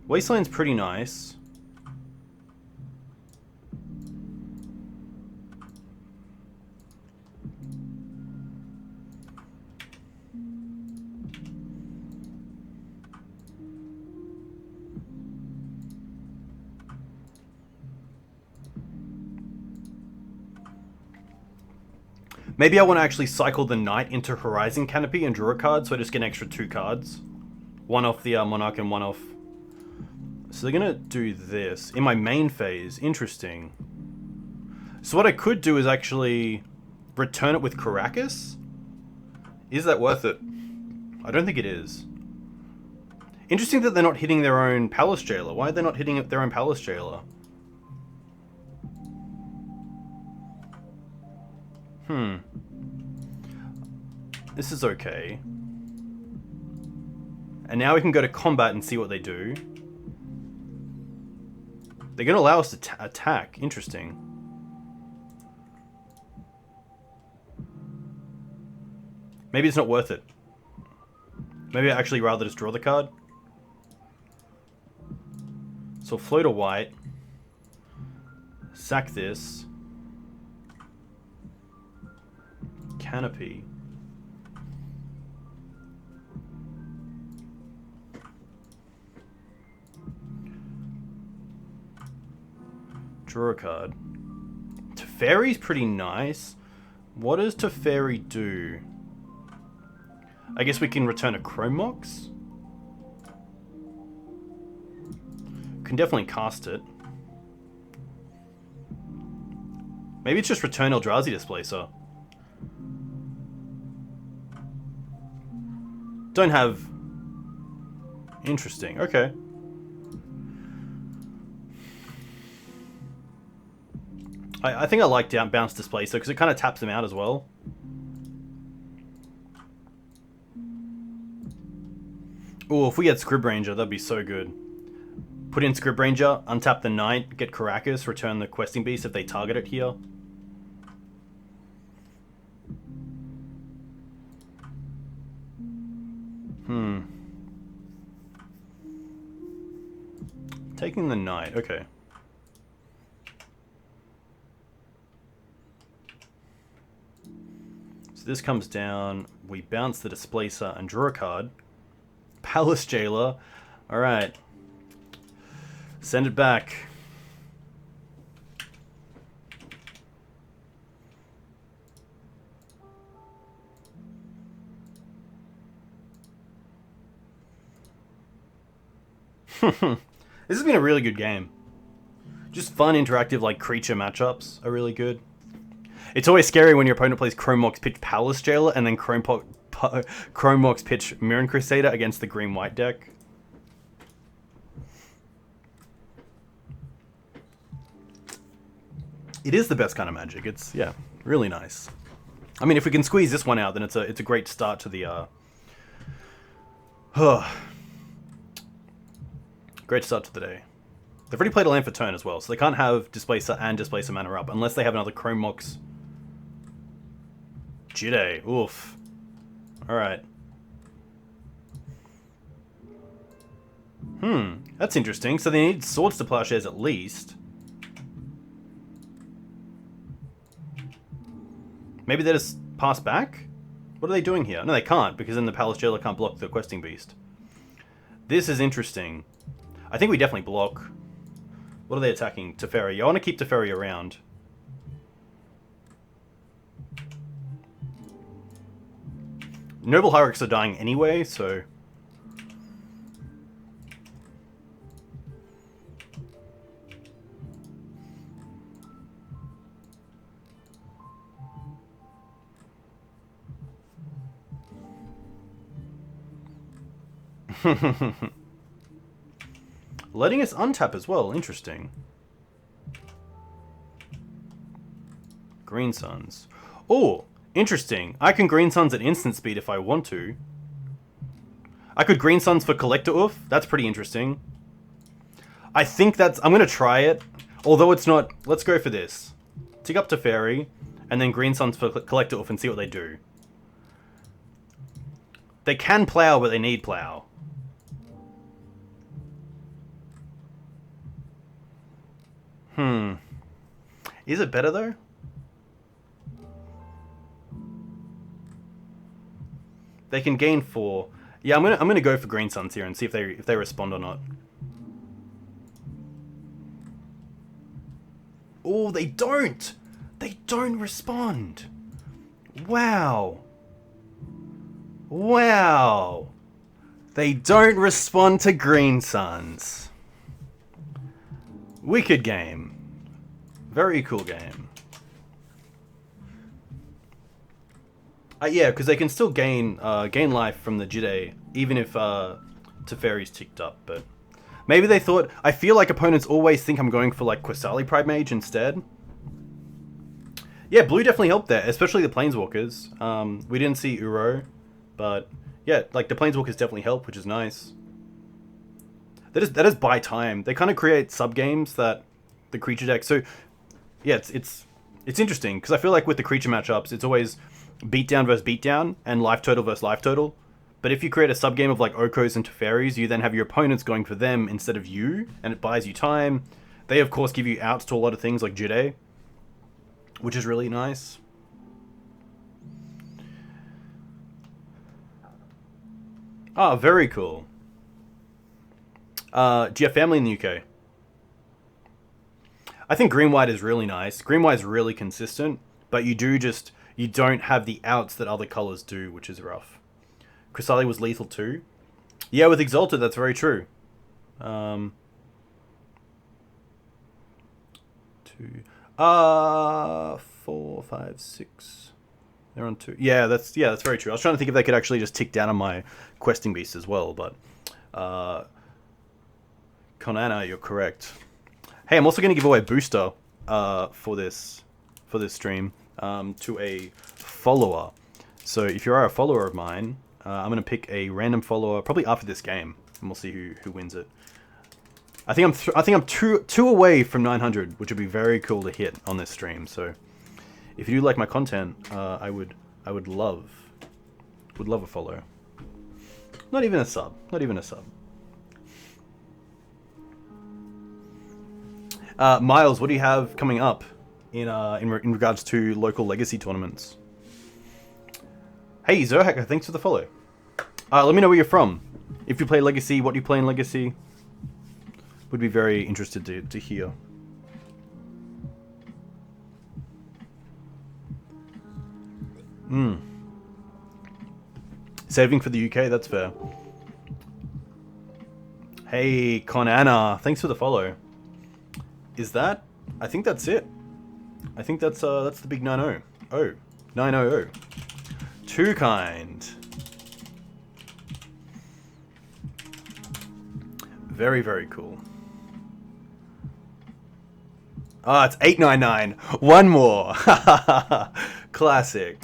S1: Wasteland's pretty nice. Maybe I want to actually cycle the Knight into Horizon Canopy and draw a card, so I just get an extra 2 cards. One off the Monarch and one off... So they're going to do this. In my main phase. Interesting. So what I could do is actually return it with Karakas. Is that worth it? I don't think it is. Interesting that they're not hitting their own Palace Jailer. Why are they not hitting their own Palace Jailer? This is okay. And now we can go to combat and see what they do. They're going to allow us to attack. Interesting. Maybe it's not worth it. Maybe I'd actually rather just draw the card. So float a white. Sack this. Canopy. Draw a card. Teferi's pretty nice. What does Teferi do? I guess we can return a Chrome Mox. can definitely cast it. Maybe it's just Return Eldrazi Displacer. Don't have... Interesting, okay. I think I like Bounce Displacer because it kind of taps them out as well. Oh, if we get Scryb Ranger, that'd be so good. Put in Scryb Ranger, untap the Knight, get Karakas, return the Questing Beast if they target it here. Taking the Knight, okay. So this comes down, we bounce the Displacer and draw a card. Palace Jailer, alright. Send it back. This has been a really good game. Just fun, interactive, like, creature matchups are really good. It's always scary when your opponent plays Chrome pitch Palace Jailer and then Chrome pitch Mirren Crusader against the green-white deck. It is the best kind of Magic. It's, yeah, really nice. I mean, if we can squeeze this one out, then it's a great start to the, great start to the day. They've already played a land for turn as well, so they can't have Displacer and Displacer mana up unless they have another Chrome Mox Jide. Oof. Alright. That's interesting. So they need Swords to Plowshares at least. Maybe they just pass back? What are they doing here? No, they can't, because then the Palace Jailer can't block the Questing Beast. This is interesting. I think we definitely block. What are they attacking? Teferi. I want to keep Teferi around. Noble Hierarchs are dying anyway, so... Letting us untap as well. Interesting. Green Suns. Oh, interesting. I can Green Suns at instant speed if I want to. I could Green Suns for Collector Ouphe. That's pretty interesting. I think that's... I'm going to try it. Although it's not... Let's go for this. Tick up to Fairy, and then Green Suns for Collector Ouphe and see what they do. They can plow, but they need plow. Is it better though? They can gain 4. Yeah, I'm gonna go for Green Suns here and see if they respond or not. Oh, they don't! They don't respond! Wow! Wow! They don't respond to Green Suns. Wicked game. Very cool game. Yeah, because they can still gain life from the Jide, even if Teferi's ticked up, but... Maybe they thought... I feel like opponents always think I'm going for, like, Qasali Pridemage instead. Yeah, blue definitely helped there, especially the Planeswalkers. We didn't see Uro, but... Yeah, like, the Planeswalkers definitely help, which is nice. That is buy time. They kind of create sub-games that the creature deck... So, yeah, it's interesting, because I feel like with the creature matchups, it's always beatdown versus beatdown, and life total versus life total. But if you create a sub-game of, like, Okos and Teferis, you then have your opponents going for them instead of you, and it buys you time. They, of course, give you outs to a lot of things, like Jide, which is really nice. Ah, very cool. Do you have family in the UK? I think green-white is really nice. Green-white is really consistent, but you don't have the outs that other colors do, which is rough. Qasali was lethal too. Yeah, with Exalted, that's very true. 2. 4, 5, 6. They're on 2. Yeah, that's very true. I was trying to think if they could actually just tick down on my questing beast as well, but Konana, you're correct. Hey, I'm also going to give away a booster for this stream to a follower. So if you are a follower of mine, I'm going to pick a random follower probably after this game, and we'll see who wins it. I think I'm two away from 900, which would be very cool to hit on this stream. So if you do like my content, I would love a follow. Not even a sub. Not even a sub. Miles, what do you have coming up in regards to local legacy tournaments? Hey Zohacker, thanks for the follow. Let me know where you're from. If you play Legacy, what do you play in Legacy? Would be very interested to hear. Saving for the UK, that's fair. Hey Konana, thanks for the follow. Is that? I think that's it. I think that's the big 9-0. Oh, 900. Too kind. Very, very cool. Ah, it's 899. One more. Classic.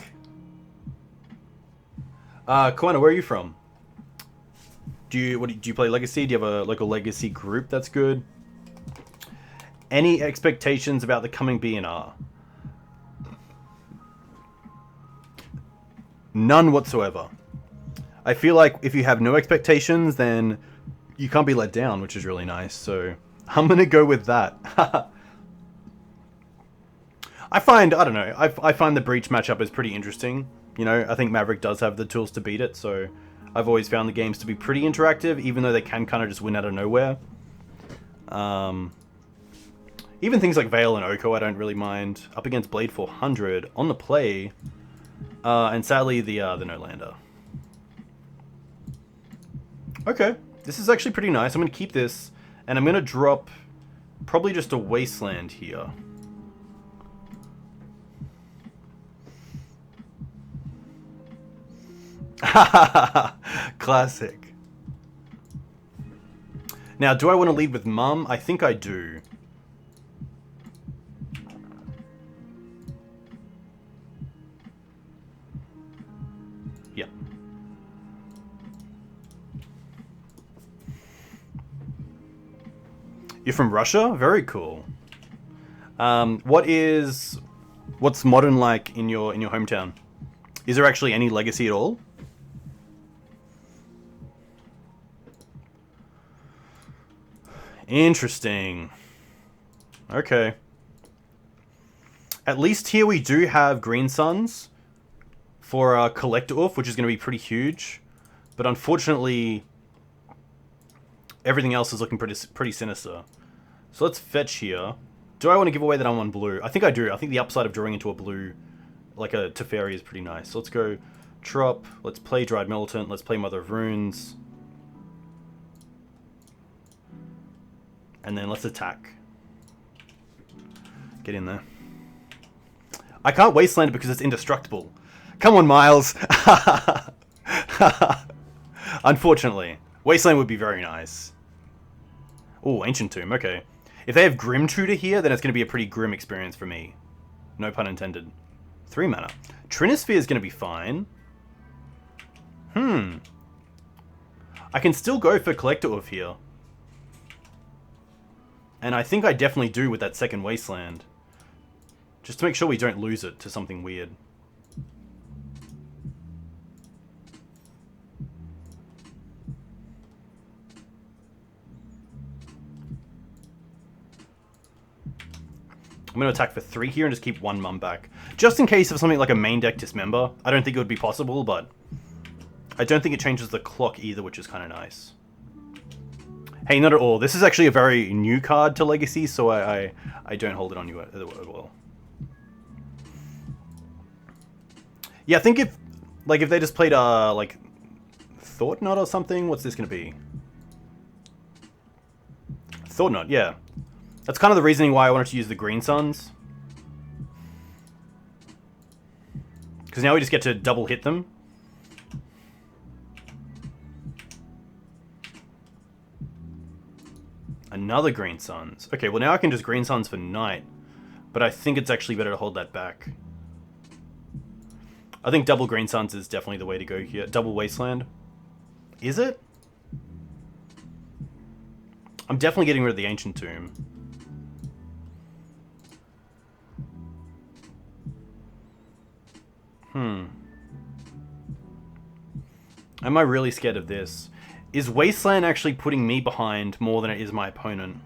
S1: Koana, where are you from? Do you play Legacy? Do you have a local Legacy group that's good? Any expectations about the coming BNR? None whatsoever. I feel like if you have no expectations, then you can't be let down, which is really nice. So I'm gonna go with that. I find the Breach matchup is pretty interesting. You know, I think Maverick does have the tools to beat it, so I've always found the games to be pretty interactive, even though they can kind of just win out of nowhere. Even things like Veil and Oko I don't really mind. Up against Blade 400 on the play, and sadly the no-lander. Okay, this is actually pretty nice. I'm going to keep this, and I'm going to drop probably just a Wasteland here. Classic. Now, do I want to lead with Mum? I think I do. Yep. You're from Russia? Very cool. What's modern like in your hometown? Is there actually any legacy at all? Interesting. Okay. At least here we do have Green Suns for Collector Ouphe, which is going to be pretty huge. But unfortunately, everything else is looking pretty sinister. So let's fetch here. Do I want to give away that I'm on blue? I think I do. I think the upside of drawing into a blue, like a Teferi, is pretty nice. So let's go Trop. Let's play Dryad Militant. Let's play Mother of Runes. And then let's attack. Get in there. I can't Wasteland it because it's indestructible. Come on, Miles. Unfortunately. Wasteland would be very nice. Oh, Ancient Tomb. Okay. If they have Grim Tutor here, then it's going to be a pretty grim experience for me. No pun intended. 3 mana. Trinisphere is going to be fine. I can still go for Collector Ouphe here. And I think I definitely do with that second Wasteland. Just to make sure we don't lose it to something weird. I'm going to attack for 3 here and just keep 1 Mum back. Just in case of something like a main deck Dismember. I don't think it would be possible, but I don't think it changes the clock either, which is kind of nice. Hey, not at all. This is actually a very new card to Legacy, so I don't hold it on you at well. Yeah, I think if they just played like Thought Knot or something, what's this gonna be? Thought Knot, yeah. That's kind of the reasoning why I wanted to use the Green Suns. Because now we just get to double hit them. Another Green Suns. Okay, well now I can just Green Suns for Night. But I think it's actually better to hold that back. I think double Green Suns is definitely the way to go here. Double Wasteland. Is it? I'm definitely getting rid of the Ancient Tomb. Am I really scared of this? Is Wasteland actually putting me behind more than it is my opponent?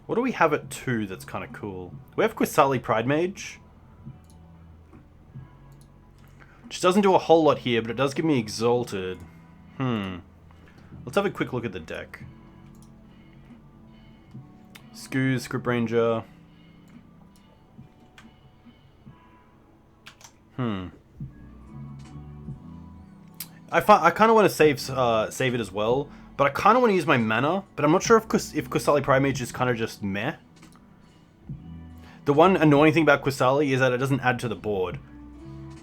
S1: What do we have at 2 that's kind of cool? We have Qasali Pridemage. Which doesn't do a whole lot here, but it does give me Exalted. Let's have a quick look at the deck. Scryb Ranger. I kind of want to save it as well, but I kind of want to use my mana, but I'm not sure if Qasali Pridemage is kind of just meh. The one annoying thing about Qasali is that it doesn't add to the board,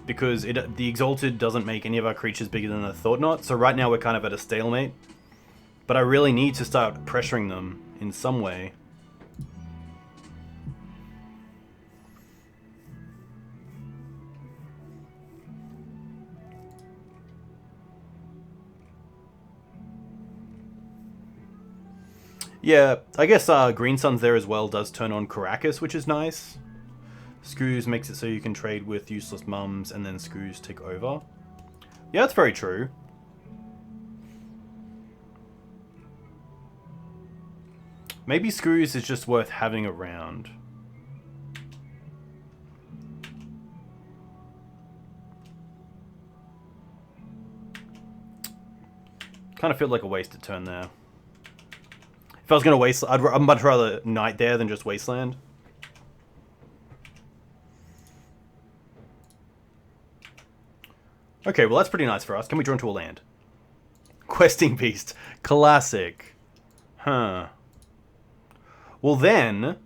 S1: because the Exalted doesn't make any of our creatures bigger than the Thought Knot, so right now we're kind of at a stalemate. But I really need to start pressuring them in some way. Yeah, I guess Green Suns there as well does turn on Karakas, which is nice. Screws makes it so you can trade with useless mums, and then Screws take over. Yeah, that's very true. Maybe Screws is just worth having around. Kind of feel like a wasted turn there. If I was going to waste, I'd much rather Night there than just Wasteland. Okay, well that's pretty nice for us. Can we draw into a land? Questing Beast. Classic. Huh. Well then,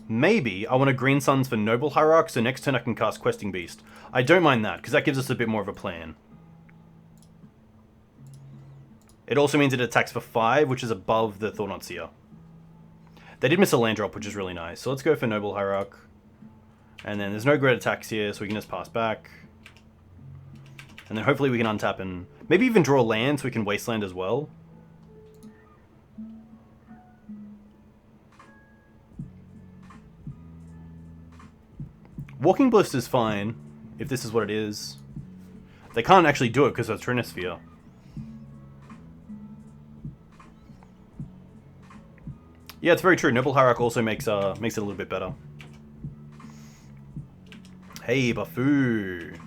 S1: maybe I want to Green Suns for Noble Hierarch, so next turn I can cast Questing Beast. I don't mind that, because that gives us a bit more of a plan. It also means it attacks for 5, which is above the Thought Knot Seer. They did miss a land drop, which is really nice. So let's go for Noble Hierarch. And then there's no great attacks here, so we can just pass back. And then hopefully we can untap and maybe even draw land so we can Wasteland as well. Walking Blister is fine, if this is what it is. They can't actually do it because of Trinisphere. Yeah, it's very true. Noble Hierarch also makes it a little bit better. Hey, Bafoo.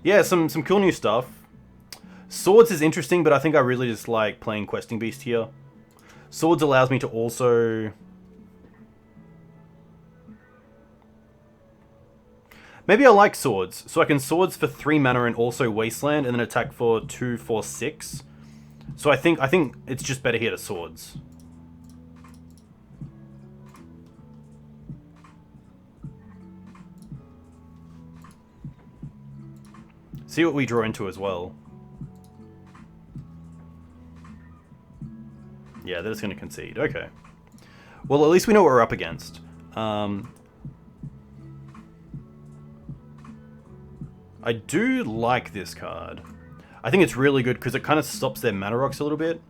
S1: Yeah, some cool new stuff. Swords is interesting, but I think I really just like playing Questing Beast here. Swords allows me to also... Maybe I like Swords, so I can Swords for 3 mana and also Wasteland, and then attack for 2, 4, 6. So I think it's just better here to Swords. See what we draw into as well. Yeah, they're just going to concede. Okay. Well, at least we know what we're up against. I do like this card. I think it's really good because it kind of stops their mana rocks a little bit.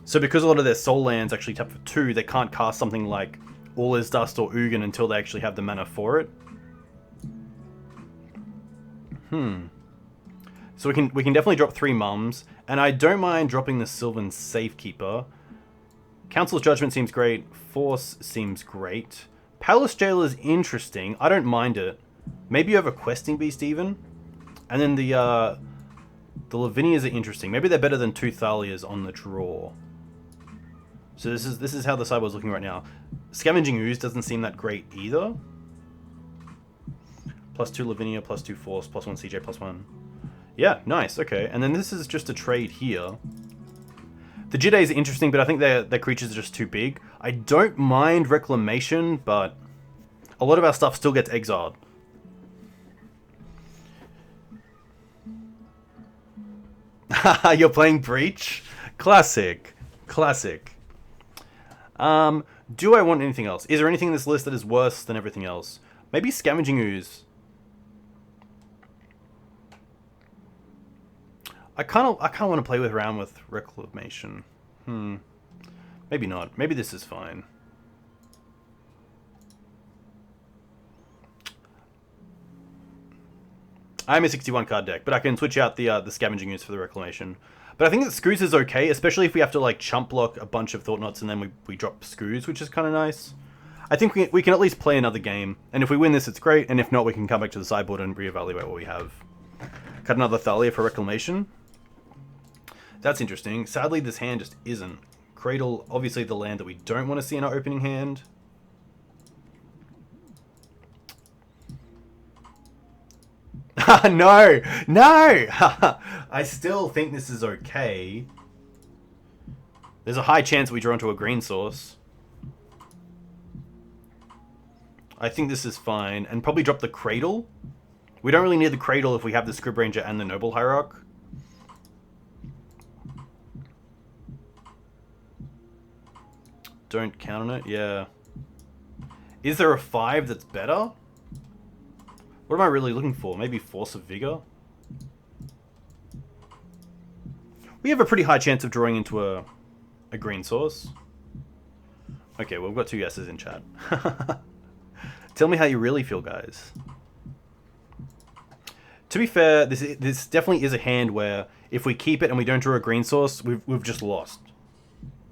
S1: So because a lot of their soul lands actually tap for 2, they can't cast something like All Is Dust or Ugin until they actually have the mana for it. So we can definitely drop 3 mums, and I don't mind dropping the Sylvan Safekeeper. Council's Judgment seems great. Force seems great. Palace Jailer is interesting. I don't mind it. Maybe you have a Questing Beast even, and then the Lavinias are interesting. Maybe they're better than 2 Thalias on the draw. So this is how the sideboard's looking right now. Scavenging Ooze doesn't seem that great either. +2 Lavinia, +2 Force, +1 CJ, +1. Yeah, nice, okay. And then this is just a trade here. The Jide is interesting, but I think their creatures are just too big. I don't mind Reclamation, but a lot of our stuff still gets exiled. You're playing Breach? Classic. Classic. Do I want anything else? Is there anything in this list that is worse than everything else? Maybe Scavenging Ooze. I kind of want to play around with Reclamation. Maybe not. Maybe this is fine. I'm a 61 card deck, but I can switch out the Scavenging Ooze for the Reclamation. But I think that Scooze is okay, especially if we have to like chump block a bunch of Thought Knots and then we drop Scooze, which is kind of nice. I think we can at least play another game, and if we win this, it's great, and if not, we can come back to the sideboard and reevaluate what we have. Cut another Thalia for Reclamation. That's interesting. Sadly, this hand just isn't. Cradle, obviously the land that we don't want to see in our opening hand. No! No! I still think this is okay. There's a high chance we draw into a green source. I think this is fine. And probably drop the Cradle. We don't really need the Cradle if we have the Scryb Ranger and the Noble Hierarch. Don't count on it, yeah. Is there a 5 that's better? What am I really looking for? Maybe Force of Vigor? We have a pretty high chance of drawing into a green source. Okay, well, we've got 2 yeses in chat. Tell me how you really feel, guys. To be fair, this definitely is a hand where if we keep it and we don't draw a green source, we've just lost.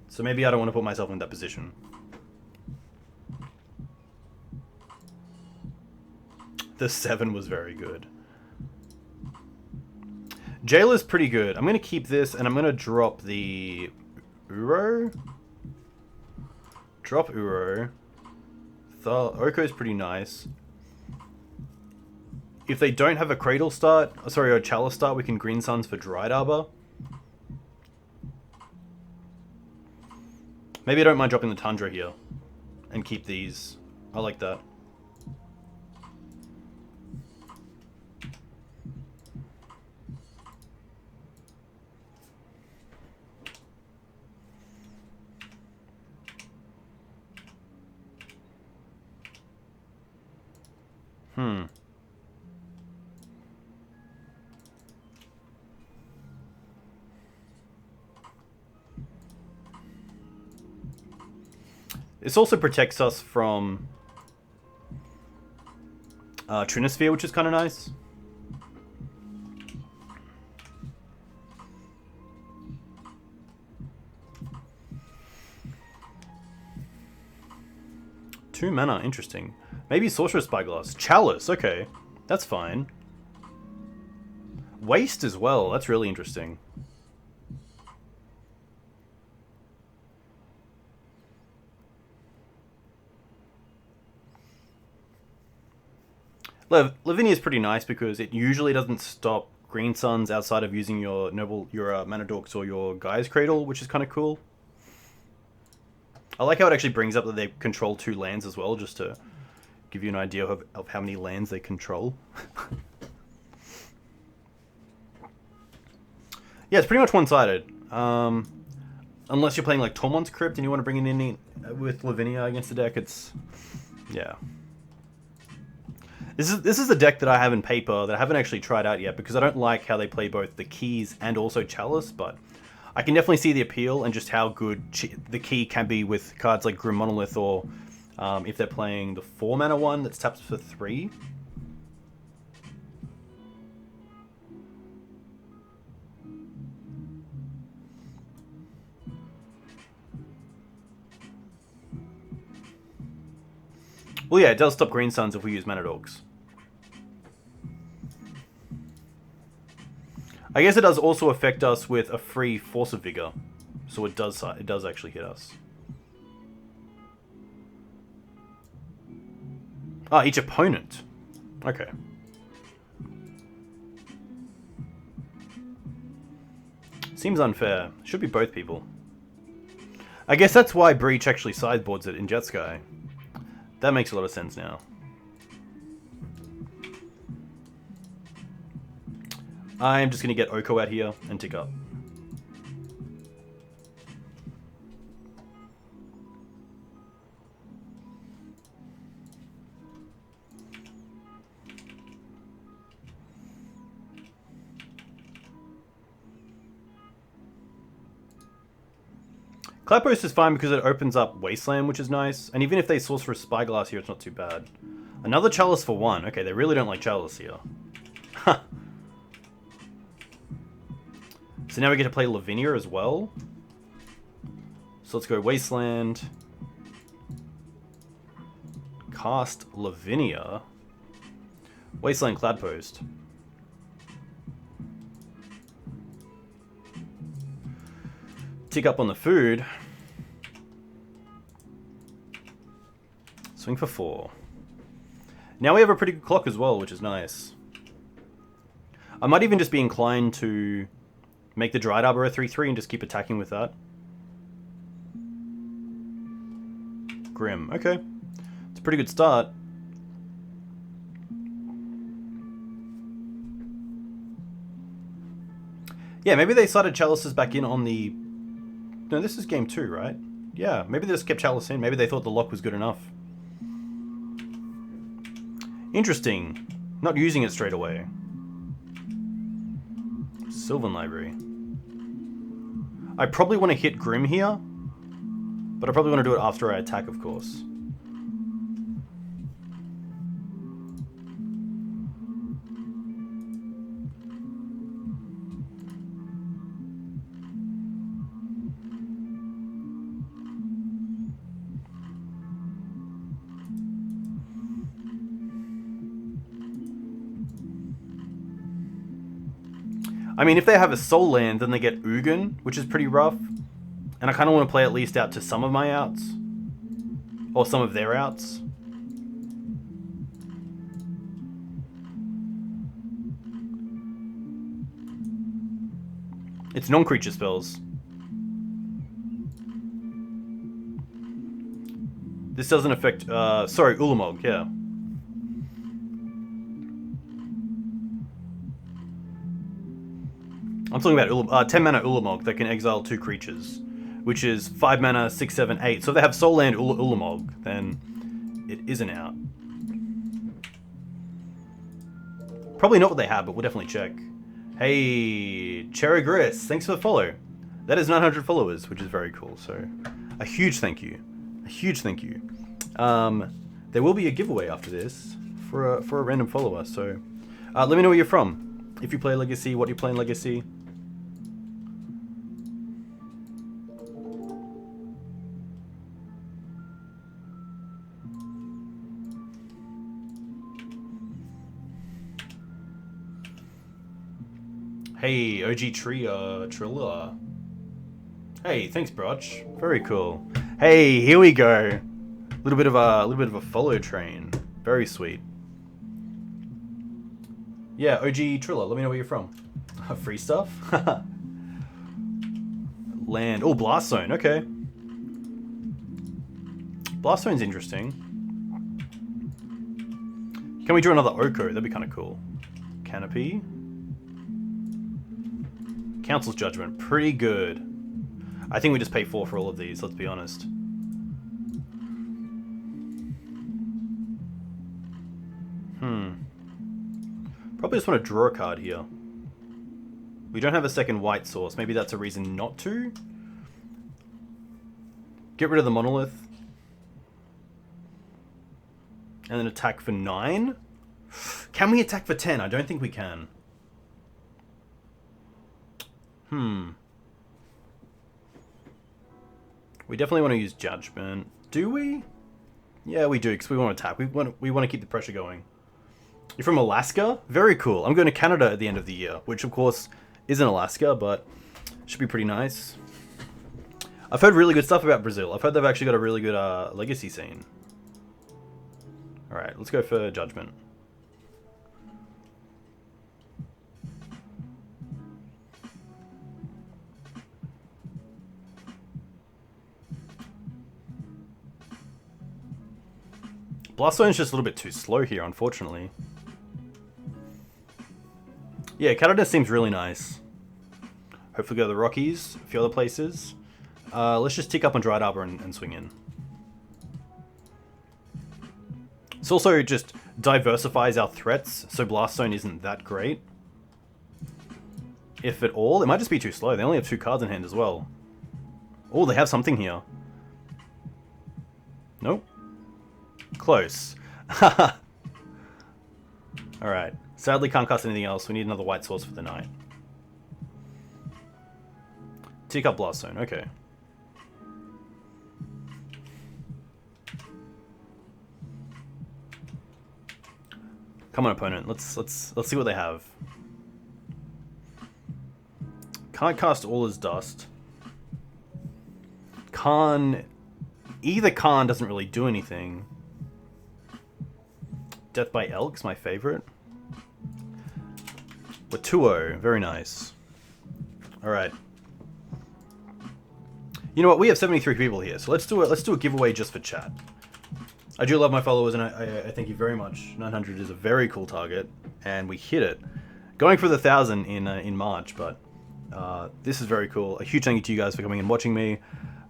S1: So maybe I don't want to put myself in that position. The 7 was very good. Jailer's pretty good. I'm going to keep this, and I'm going to drop the Uro. Drop Uro. Oko's pretty nice. If they don't have a Cradle start, sorry, or a Chalice start, we can Green Suns for Dryad Arbor. Maybe I don't mind dropping the Tundra here and keep these. I like that. This also protects us from Trinisphere, which is kind of nice. Two mana, interesting. Maybe Sorcerer's Spyglass. Chalice, okay. That's fine. Waste as well, that's really interesting. Lavinia is pretty nice because it usually doesn't stop Green Suns outside of using your Mana Dorks or your Gaia's Cradle, which is kind of cool. I like how it actually brings up that they control 2 lands as well, just to give you an idea of how many lands they control. Yeah, it's pretty much one-sided. Unless you're playing like Tormod's Crypt and you want to bring it in with Lavinia against the deck, it's... yeah. This is a deck that I have in paper that I haven't actually tried out yet because I don't like how they play both the keys and also Chalice, but I can definitely see the appeal and just how good the key can be with cards like Grim Monolith or if they're playing the 4 mana one that's tapped for 3. Well, yeah, it does stop Green Suns if we use Mana Dorks. I guess it does also affect us with a free Force of Vigor, so it does actually hit us. Ah, each opponent. Okay. Seems unfair. Should be both people. I guess that's why Breach actually sideboards it in Jeskai. That makes a lot of sense now. I'm just going to get Oko out here and tick up. Clappost is fine because it opens up Wasteland, which is nice. And even if they source for a Spyglass here, it's not too bad. Another Chalice for 1. Okay, they really don't like Chalice here. So now we get to play Lavinia as well. So let's go Wasteland. Cast Lavinia. Wasteland Cloudpost. Tick up on the food. Swing for 4. Now we have a pretty good clock as well, which is nice. I might even just be inclined to make the Dryad Arbor a 3/3 and just keep attacking with that. Grim. Okay. It's a pretty good start. Yeah, maybe they started Chalices back in on the... No, this is game 2, right? Yeah, maybe they just kept Chalice in. Maybe they thought the lock was good enough. Interesting. Not using it straight away. Sylvan Library. I probably want to hit Grim here, but I probably want to do it after I attack, of course. I mean, if they have a Soul Land, then they get Ugin, which is pretty rough. And I kind of want to play at least out to some of my outs. Or some of their outs. It's non-creature spells. This doesn't affect... sorry, Ulamog, yeah. I'm talking about 10 mana Ulamog that can exile 2 creatures, which is 5 mana, 6, 7, 8. So if they have Soul Land Ulamog, then it isn't out. Probably not what they have, but we'll definitely check. Hey, Cherry Gris, thanks for the follow. That is 900 followers, which is very cool. So a huge thank you. A huge thank you. There will be a giveaway after this for a random follower. So let me know where you're from. If you play Legacy, what do you play in Legacy? Hey, OG Trilla. Hey, thanks, Broch. Very cool. Hey, here we go. A little bit of a follow train. Very sweet. Yeah, OG Trilla. Let me know where you're from. Free stuff. Land. Oh, Blast Zone. Okay. Blast Zone's interesting. Can we draw another Oko? That'd be kind of cool. Canopy. Council's Judgment, pretty good. I think we just pay 4 for all of these, let's be honest. Probably just want to draw a card here. We don't have a second white source, maybe that's a reason not to. Get rid of the Monolith. And then attack for 9? Can we attack for 10? I don't think we can. We definitely want to use Judgment. Do we? Yeah, we do, because we want to attack. We want to keep the pressure going. You're from Alaska? Very cool. I'm going to Canada at the end of the year, which of course isn't Alaska, but should be pretty nice. I've heard really good stuff about Brazil. I've heard they've actually got a really good legacy scene. Alright, let's go for Judgment. Blastzone's just a little bit too slow here, unfortunately. Yeah, Karakas seems really nice. Hopefully go to the Rockies, a few other places. Let's just tick up on Dryad Arbor and swing in. This also just diversifies our threats, so Blastzone isn't that great. If at all. It might just be too slow. They only have 2 cards in hand as well. Oh, they have something here. Nope. Close. Alright. Sadly can't cast anything else. We need another white source for the night. Tick up Blastzone. Okay. Come on, opponent. Let's see what they have. Can't cast all his dust. Either Khan doesn't really do anything. Death by Elk's my favorite. Watuo, very nice. Alright. You know what, we have 73 people here, so let's do a giveaway just for chat. I do love my followers, and I thank you very much. 900 is a very cool target, and we hit it. Going for the 1,000 in March, but this is very cool. A huge thank you to you guys for coming and watching me.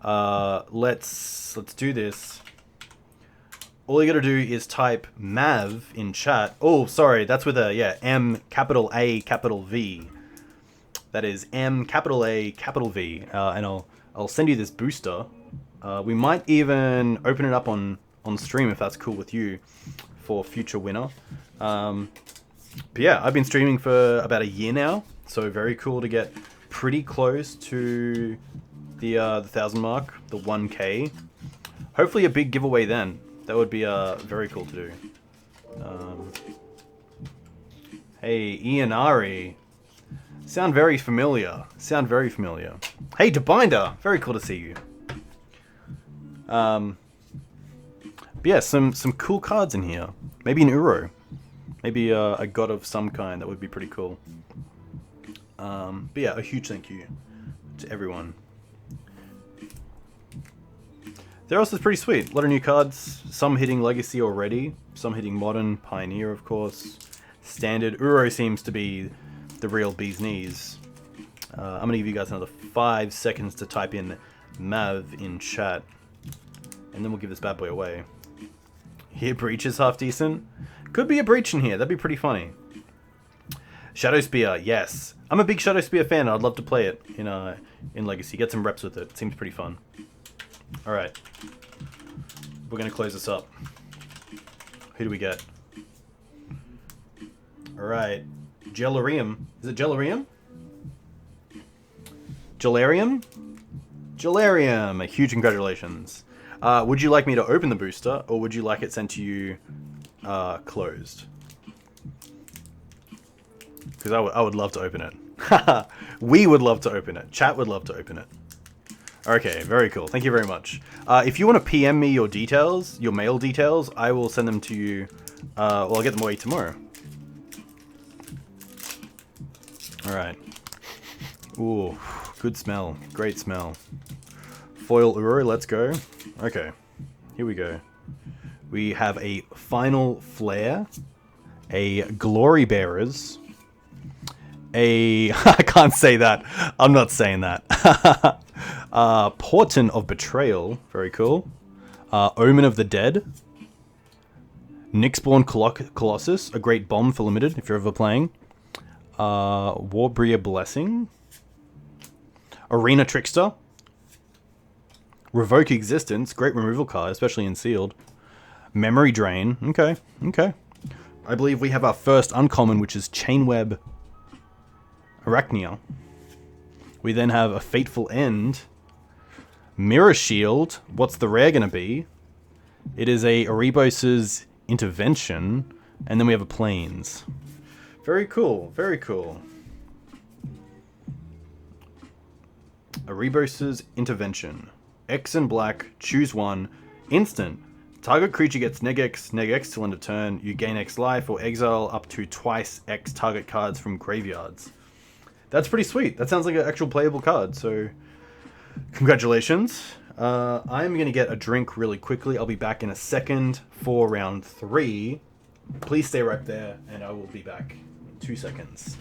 S1: Let's do this. All you gotta do is type Mav in chat. Oh, sorry, that's with a, yeah, M capital A capital V. That is M capital A capital V. And I'll send you this booster. We might even open it up on stream if that's cool with you for future winner. But yeah, I've been streaming for about a year now, so very cool to get pretty close to the 1,000 mark, the 1K. Hopefully a big giveaway then. That would be very cool to do. Hey, Ianari. Sound very familiar. Hey, Debinder. Very cool to see you. But yeah, some cool cards in here. Maybe an Uro. Maybe a god of some kind. That would be pretty cool. But yeah, a huge thank you to everyone. Theros is pretty sweet. A lot of new cards. Some hitting Legacy already. Some hitting Modern. Pioneer, of course. Standard. Uro seems to be the real bee's knees. I'm going to give you guys another 5 seconds to type in Mav in chat. And then we'll give this bad boy away. Here, Breach is half decent. Could be a Breach in here. That'd be pretty funny. Shadow Spear, yes. I'm a big Shadow Spear fan. I'd love to play it in Legacy. Get some reps with it. Seems pretty fun. Alright. We're going to close this up. Who do we get? Alright. Gelarium. Is it Gelarium? Gelarium? Gelarium! A huge congratulations. Would you like me to open the booster, or would you like it sent to you closed? Because I would love to open it. We would love to open it. Chat would love to open it. Okay, very cool. Thank you very much. If you want to PM me your details, your mail details, I will send them to you. Well, I'll get them away tomorrow. Alright. Ooh, good smell. Great smell. Foil Uro, let's go. Okay, here we go. We have a Final Flare, a Glory Bearers, a... I can't say that. I'm not saying that. Portent of Betrayal, very cool. Omen of the Dead. Nyxborn Colossus, a great bomb for limited, if you're ever playing. Warbringer Blessing. Arena Trickster. Revoke Existence, great removal card, especially in sealed. Memory Drain, okay. I believe we have our first uncommon, which is Chainweb Arachnia. We then have a Fateful End. Mirror Shield, what's the rare gonna be? It is a Erebos' Intervention, and then we have a Plains. Very cool, very cool. Erebos' Intervention. X and black, choose one, instant. Target creature gets neg X till end of turn. You gain X life or exile up to twice X target cards from graveyards. That's pretty sweet. That sounds like an actual playable card, so congratulations. I'm going to get a drink really quickly. I'll be back in a second for round 3. Please stay right there, and I will be back in 2 seconds.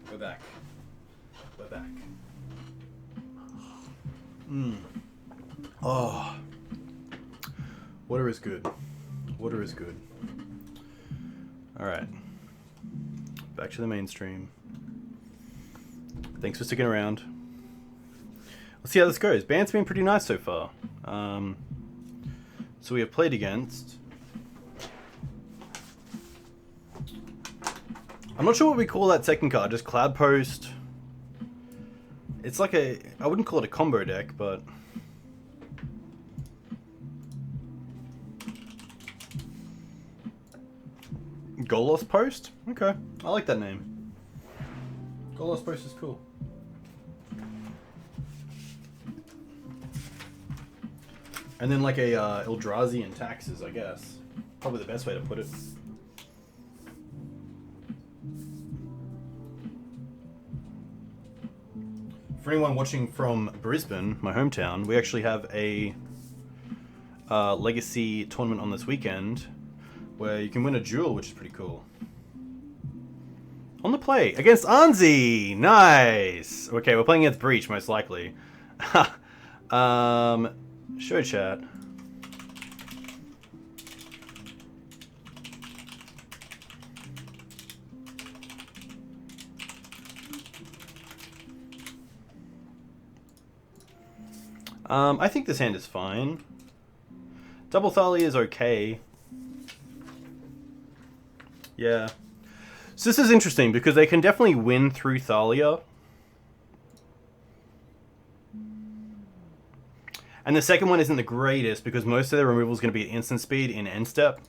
S1: We're back. Oh. Water is good. Water is good. Alright. Back to the mainstream. Thanks for sticking around. Let's see how this goes. BANT's been pretty nice so far. So we have played against... I'm not sure what we call that second card, just Cloud Post. It's like a... I wouldn't call it a combo deck, but... Golos Post? Okay, I like that name. Golos Post is cool. And then like a Eldrazi and taxes, I guess. Probably the best way to put it. For anyone watching from Brisbane, my hometown, we actually have a Legacy tournament on this weekend where you can win a duel, which is pretty cool. On the play against Anzi! Nice! Okay, we're playing against Breach, most likely. Show chat. I think this hand is fine. Double Thalia is okay. Yeah. So this is interesting because they can definitely win through Thalia. And the second one isn't the greatest because most of their removal is going to be at instant speed in end step.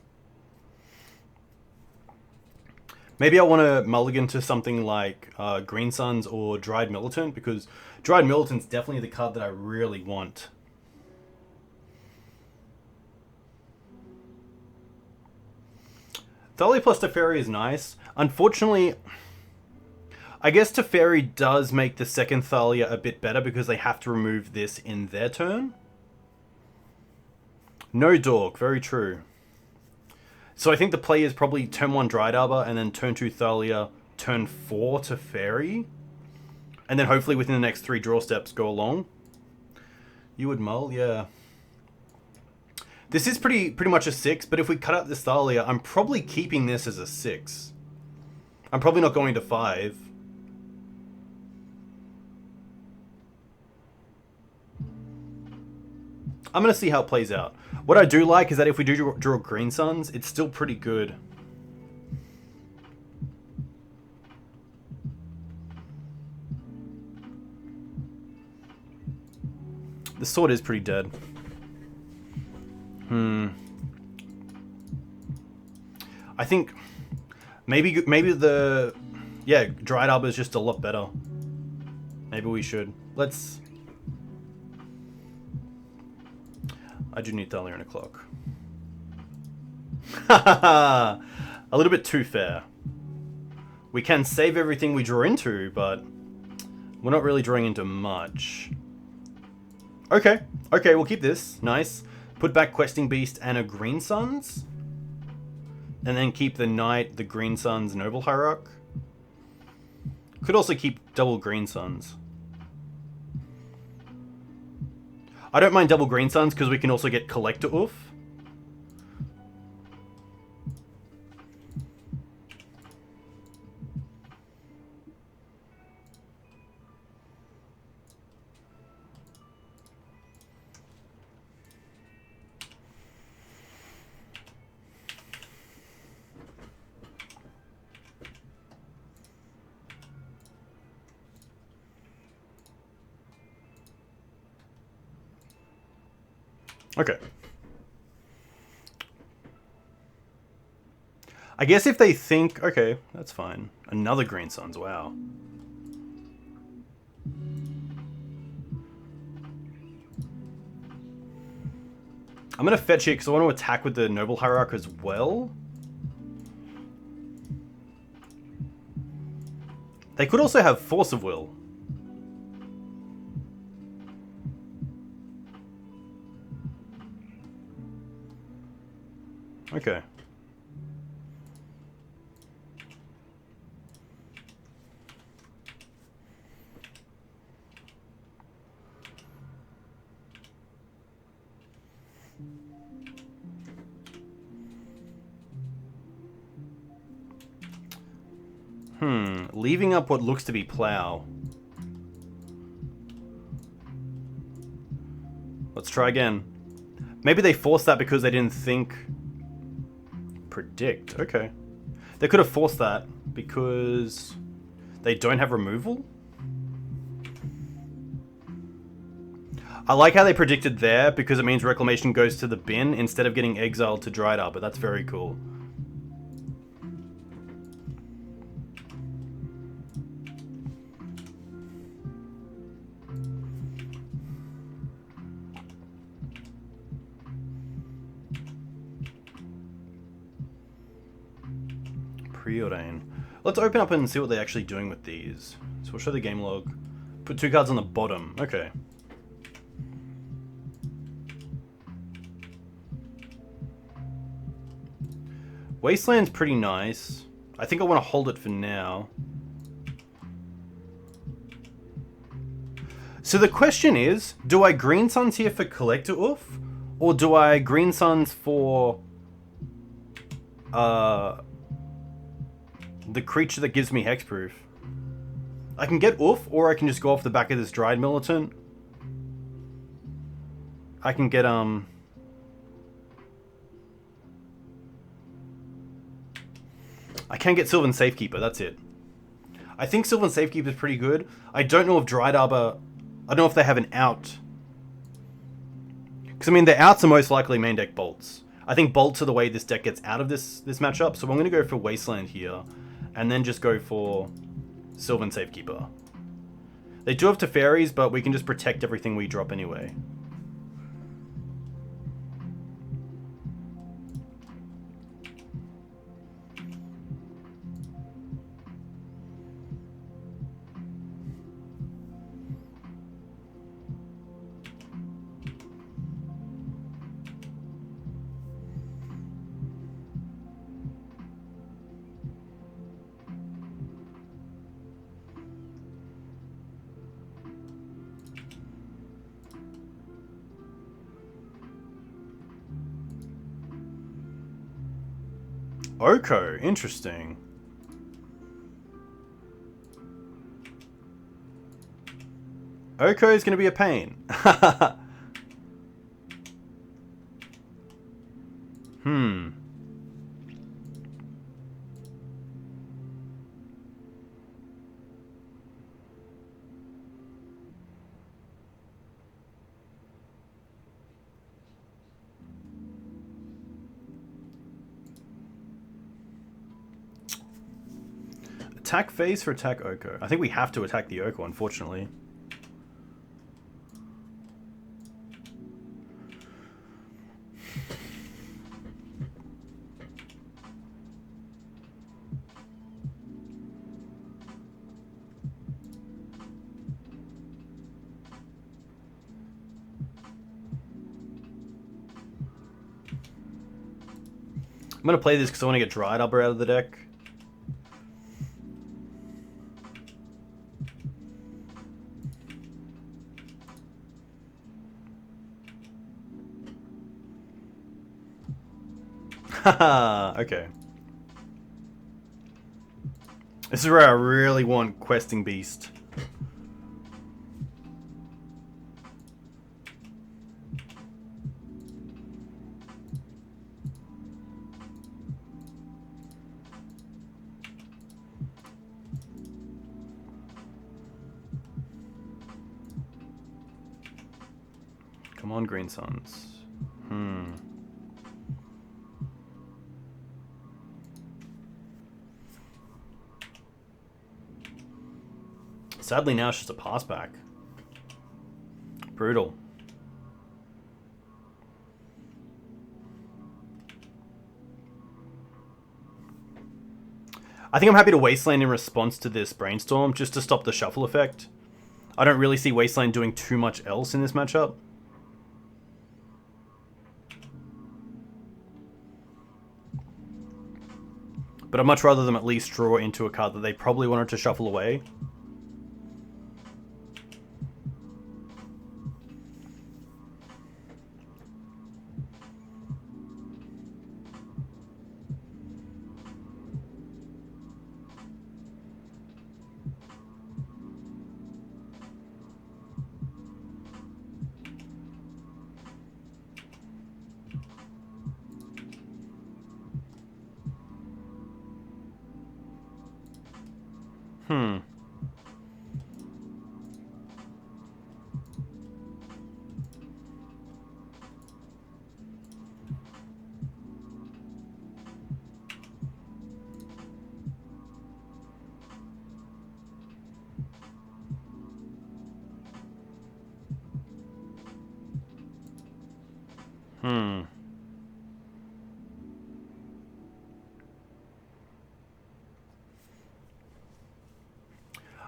S1: Maybe I want to mulligan to something like Green Suns or Dryad Militant because Dryad Militant's definitely the card that I really want. Thalia plus Teferi is nice. Unfortunately, I guess Teferi does make the second Thalia a bit better because they have to remove this in their turn. No Dork, very true. So I think the play is probably turn 1 Dryad Arbor and then turn 2 Thalia, turn 4 Teferi. And then hopefully within the next 3 draw steps go along. You would mull, yeah. This is pretty much a 6, but if we cut out this Thalia, I'm probably keeping this as a 6. I'm probably not going to 5. I'm going to see how it plays out. What I do like is that if we do draw Green Suns, it's still pretty good. The sword is pretty dead. I think maybe the Dryad Arbor is just a lot better. Maybe we should. Let's. I do need Thalia in a clock. A little bit too fair. We can save everything we draw into, but we're not really drawing into much. Okay, we'll keep this. Nice. Put back Questing Beast and a Green Suns. And then keep the Knight, the Green Suns, Noble Hierarch. Could also keep double Green Suns. I don't mind double Green Suns because we can also get Collector Ouphe. Okay. I guess if they think... Okay, that's fine. Another Green Suns, wow. I'm going to fetch it because I want to attack with the Noble Hierarch as well. They could also have Force of Will. Okay. Leaving up what looks to be Plow. Let's try again. Maybe they forced that because they didn't think... Predict, okay. They could have forced that because they don't have removal. I like how they predicted there because it means Reclamation goes to the bin instead of getting exiled to Dryad Arbor. That's very cool. Preordain. Let's open up and see what they're actually doing with these. So we'll show the game log. Put 2 cards on the bottom. Okay. Wasteland's pretty nice. I think I want to hold it for now. So the question is, do I Green Suns here for Collector Ouphe? Or do I Green Suns for... the creature that gives me hexproof? I can get Ouphe, or I can just go off the back of this Dryad Militant. I can get, I can get Sylvan Safekeeper, that's it. I think Sylvan Safekeeper is pretty good. I don't know if Dryad Arbor... I don't know if they have an out. Because, I mean, the outs are most likely main deck bolts. I think bolts are the way this deck gets out of this matchup, so I'm going to go for Wasteland here. And then just go for Sylvan Safekeeper. They do have Teferis, but we can just protect everything we drop anyway. Oko, interesting. Oko is going to be a pain. attack face or attack Oko? I think we have to attack the Oko, unfortunately. I'm going to play this because I want to get Dryad Arbor out of the deck. Haha, okay. This is where I really want Questing Beast. Come on, Green Suns. Sadly, now it's just a pass back. Brutal. I think I'm happy to Wasteland in response to this Brainstorm, just to stop the shuffle effect. I don't really see Wasteland doing too much else in this matchup. But I'd much rather them at least draw into a card that they probably wanted to shuffle away.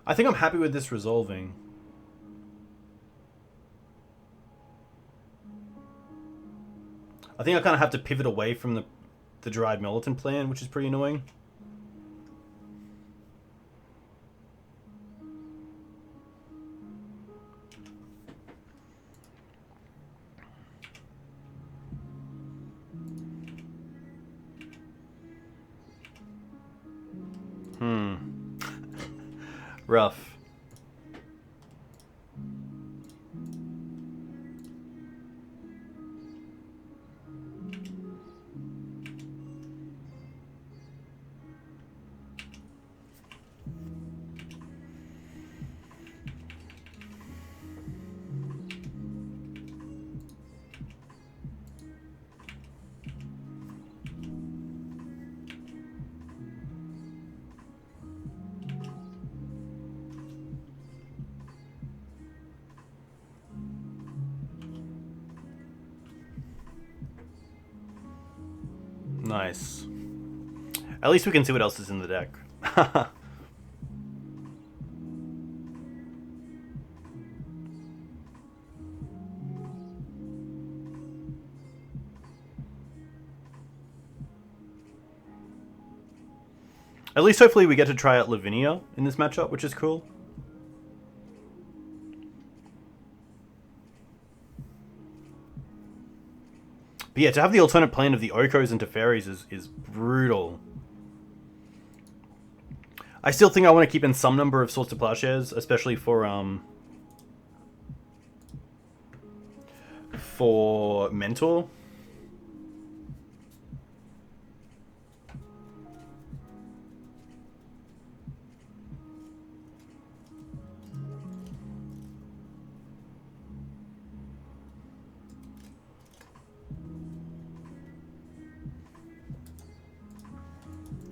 S1: I think I'm happy with this resolving. I think I kind of have to pivot away from the Dryad Militant plan, which is pretty annoying. Rough. Nice. At least we can see what else is in the deck. At least hopefully we get to try out Lavinia in this matchup, which is cool. But yeah, to have the alternate plan of the Okos into Fairies is brutal. I still think I want to keep in some number of Swords to Plowshares, especially for Mentor.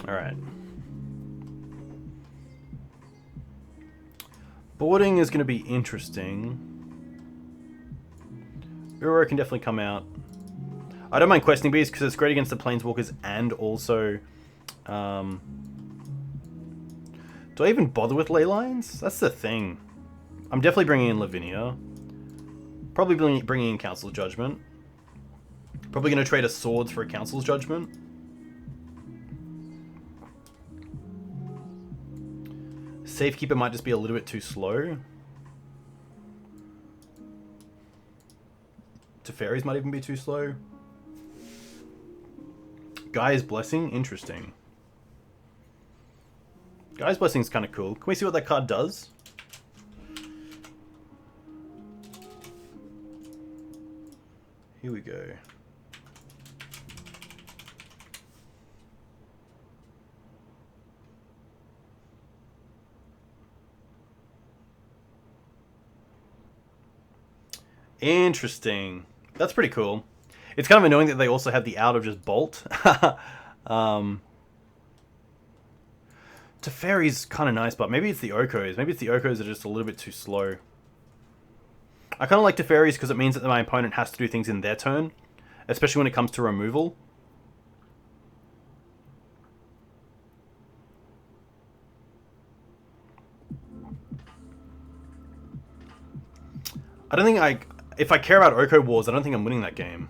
S1: All right. Boarding is going to be interesting. Uro can definitely come out. I don't mind Questing Beast because it's great against the Planeswalkers and also... do I even bother with Ley Lines? That's the thing. I'm definitely bringing in Lavinia. Probably bringing in Council's Judgment. Probably going to trade a Swords for a Council's Judgment. Safekeeper might just be a little bit too slow. Teferis might even be too slow. Gaia's Blessing? Interesting. Gaia's Blessing is kind of cool. Can we see what that card does? Here we go. Interesting. That's pretty cool. It's kind of annoying that they also have the out of just bolt. Teferi's kind of nice, but maybe it's the Okos. Maybe it's the Okos that are just a little bit too slow. I kind of like Teferi's because it means that my opponent has to do things in their turn, especially when it comes to removal. I don't think if I care about Oko Wars, I don't think I'm winning that game.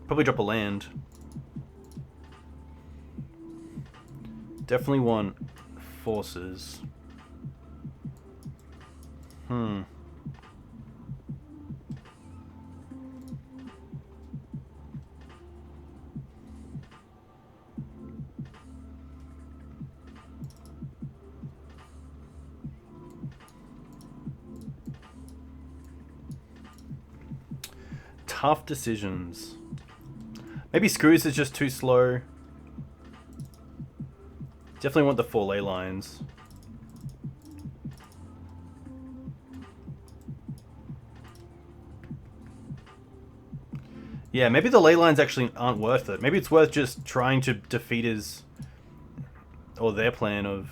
S1: Probably drop a land. Definitely want forces. Tough decisions. Maybe Screws is just too slow. Definitely want the 4 ley lines. Yeah, maybe the ley lines actually aren't worth it. Maybe it's worth just trying to defeat his... or their plan of...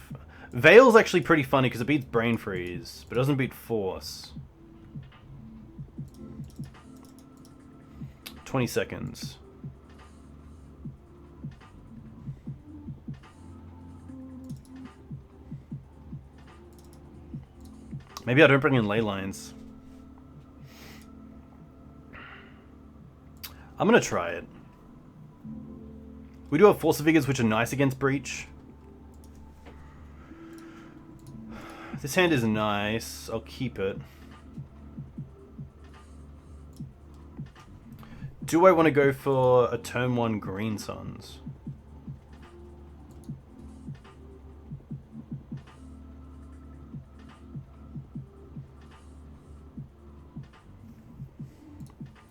S1: Veil's actually pretty funny because it beats Brain Freeze, but it doesn't beat Force. 20 seconds. Maybe I don't bring in ley lines. I'm gonna try it. We do have Force of Vigors, which are nice against Breach. This hand is nice. I'll keep it. Do I want to go for a turn 1 Green Suns?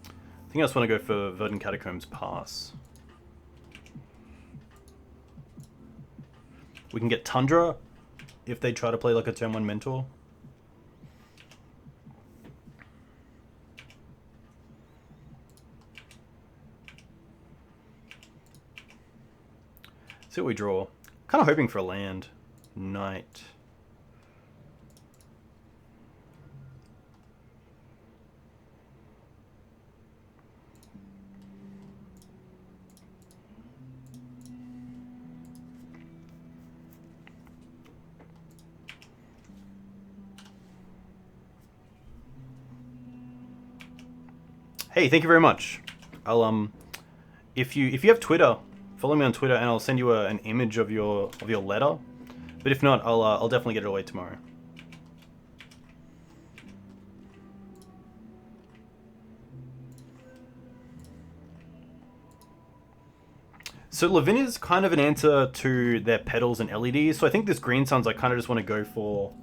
S1: I think I just want to go for Verdant Catacombs pass. We can get Tundra if they try to play like a turn 1 Mentor. See what we draw. Kind of hoping for a land. Knight. Hey, thank you very much. I'll if you have Twitter, follow me on Twitter and I'll send you an image of your letter. But if not, I'll definitely get it away tomorrow. So Lavinia's kind of an answer to their petals and LEDs. So I think this Green Suns I kind of just want to go for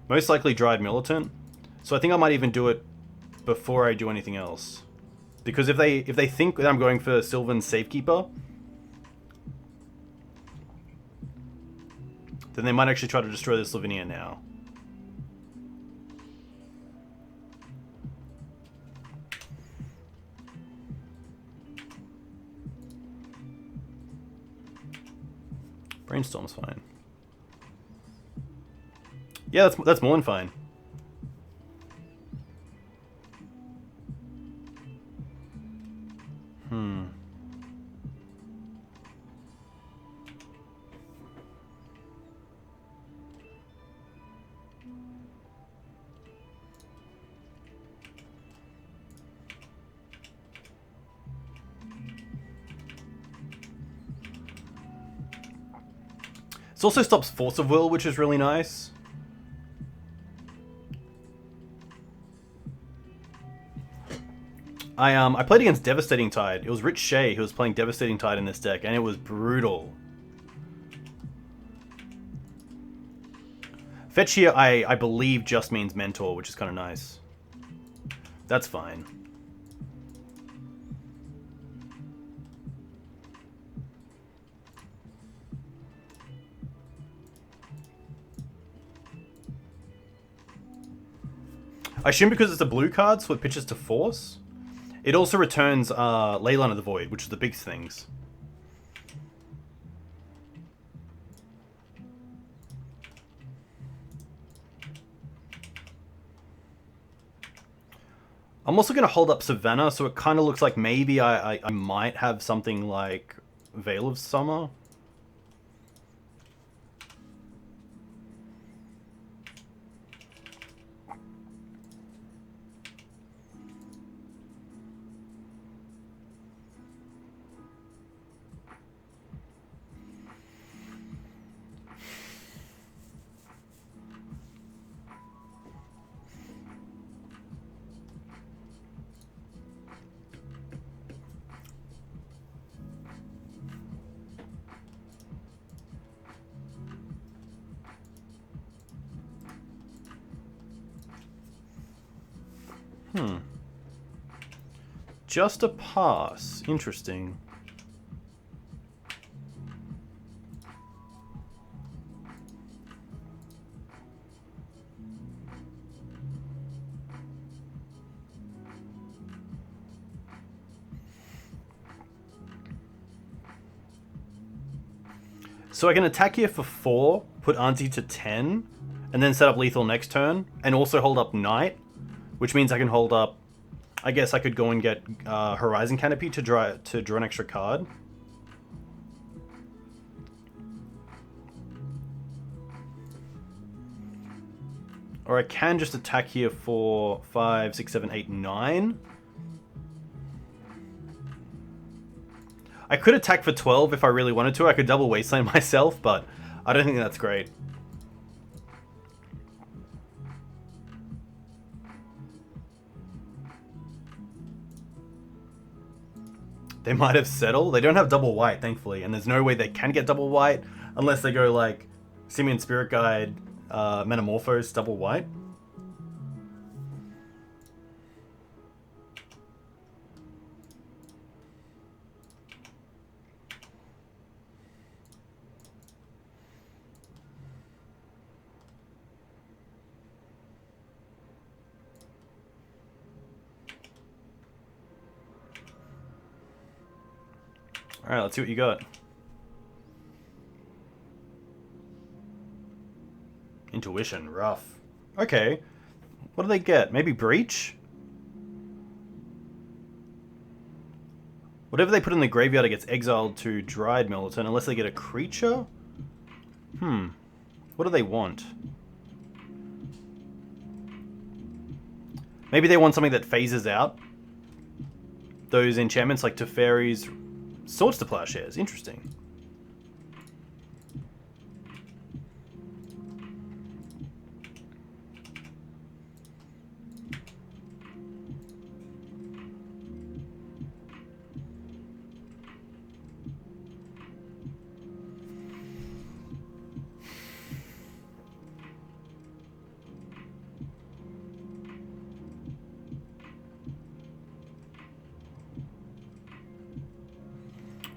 S1: most likely Dryad Militant. So I think I might even do it before I do anything else. Because if they think that I'm going for Sylvan Safekeeper, then they might actually try to destroy this Lavinia now. Brainstorm's fine. Yeah, that's more than fine. This also stops Force of Will, which is really nice. I played against Devastating Tide. It was Rich Shea who was playing Devastating Tide in this deck, and it was brutal. Fetch here, I believe, just means Mentor, which is kind of nice. That's fine. I assume because it's a blue card, so it pitches to Force. It also returns Leyline of the Void, which is the big things. I'm also going to hold up Savannah, so it kind of looks like maybe I might have something like Veil of Summer. Just a pass. Interesting. So I can attack here for 4, put Anzi to 10, and then set up lethal next turn, and also hold up Knight, which means I can hold up... I guess I could go and get Horizon Canopy to draw an extra card. Or I can just attack here for 5, 6, 7, 8, 9. I could attack for 12 if I really wanted to. I could double Wasteland myself, but I don't think that's great. They might have settled. They don't have double white, thankfully, and there's no way they can get double white unless they go like Simian Spirit Guide, Metamorphose, double white. Alright, let's see what you got. Intuition, rough. Okay. What do they get? Maybe Breach? Whatever they put in the graveyard, it gets exiled to Dryad Militant, unless they get a creature? What do they want? Maybe they want something that phases out those enchantments like Teferi's Swords to Plowshares. Interesting.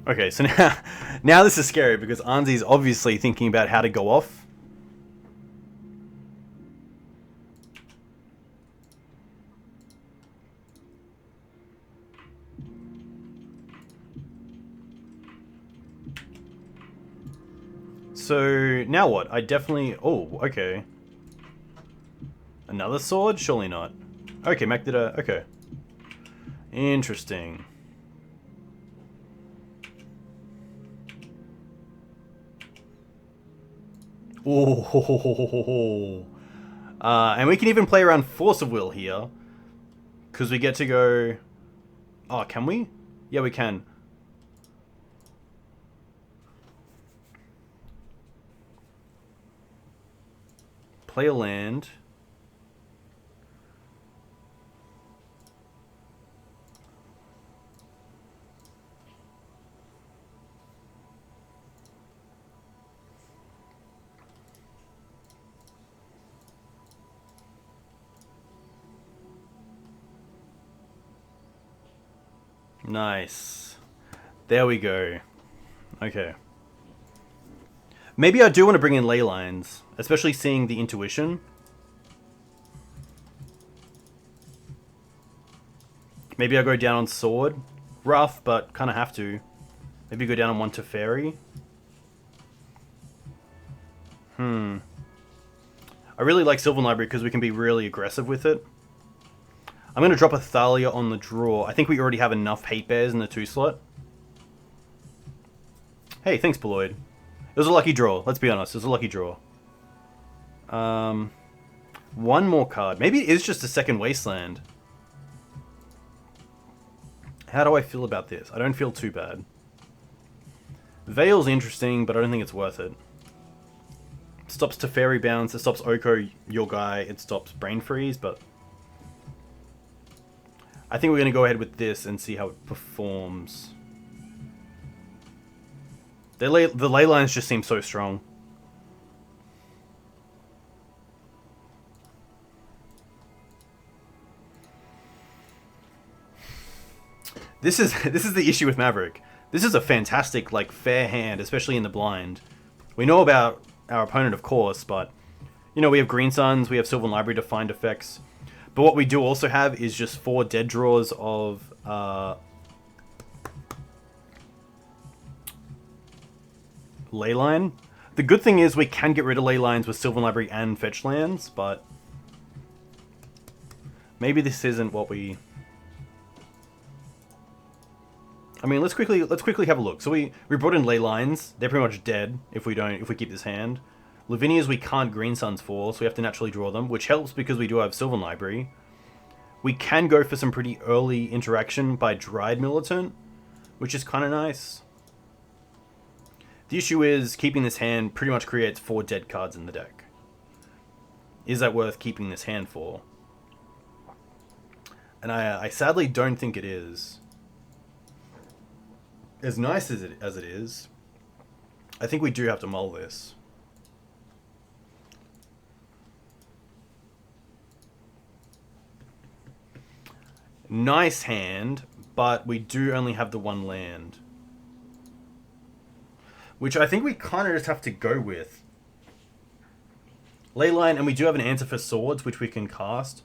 S1: Okay, so now this is scary because Anzi's obviously thinking about how to go off. So now what? I definitely... Oh, okay. Another sword? Surely not. Okay, Mech did a... Okay. Interesting. Oh, and we can even play around Force of Will here. Because we get to go... Oh, can we? Yeah, we can. Play a land. Nice. There we go. Okay. Maybe I do want to bring in ley lines, especially seeing the intuition. Maybe I go down on sword. Rough, but kind of have to. Maybe go down on one Teferi. I really like Sylvan Library because we can be really aggressive with it. I'm going to drop a Thalia on the draw. I think we already have enough hate bears in the 2 slot. Hey, thanks, Beloyd. It was a lucky draw. Let's be honest. It was a lucky draw. One more card. Maybe it is just a second Wasteland. How do I feel about this? I don't feel too bad. Veil's interesting, but I don't think it's worth it. It stops Teferi bounce. It stops Oko, your guy. It stops Brain Freeze, but... I think we're going to go ahead with this and see how it performs. The ley lines just seem so strong. This is the issue with Maverick. This is a fantastic, like, fair hand, especially in the blind. We know about our opponent, of course, but... You know, we have Green Suns, we have Sylvan Library to find effects. But what we do also have is just 4 dead draws of... Leyline. The good thing is we can get rid of ley lines with Sylvan Library and fetch lands, but... Maybe this isn't what we... I mean, let's quickly have a look. So we brought in ley lines. They're pretty much dead if we keep this hand. Lavinias we can't Green Suns for, so we have to naturally draw them, which helps because we do have Sylvan Library. We can go for some pretty early interaction by Dryad Militant, which is kind of nice. The issue is keeping this hand pretty much creates 4 dead cards in the deck. Is that worth keeping this hand for? And I sadly don't think it is. As nice as it is, I think we do have to mull this. Nice hand, but we do only have the 1 land. Which I think we kind of just have to go with. Leyline, and we do have an answer for swords, which we can cast.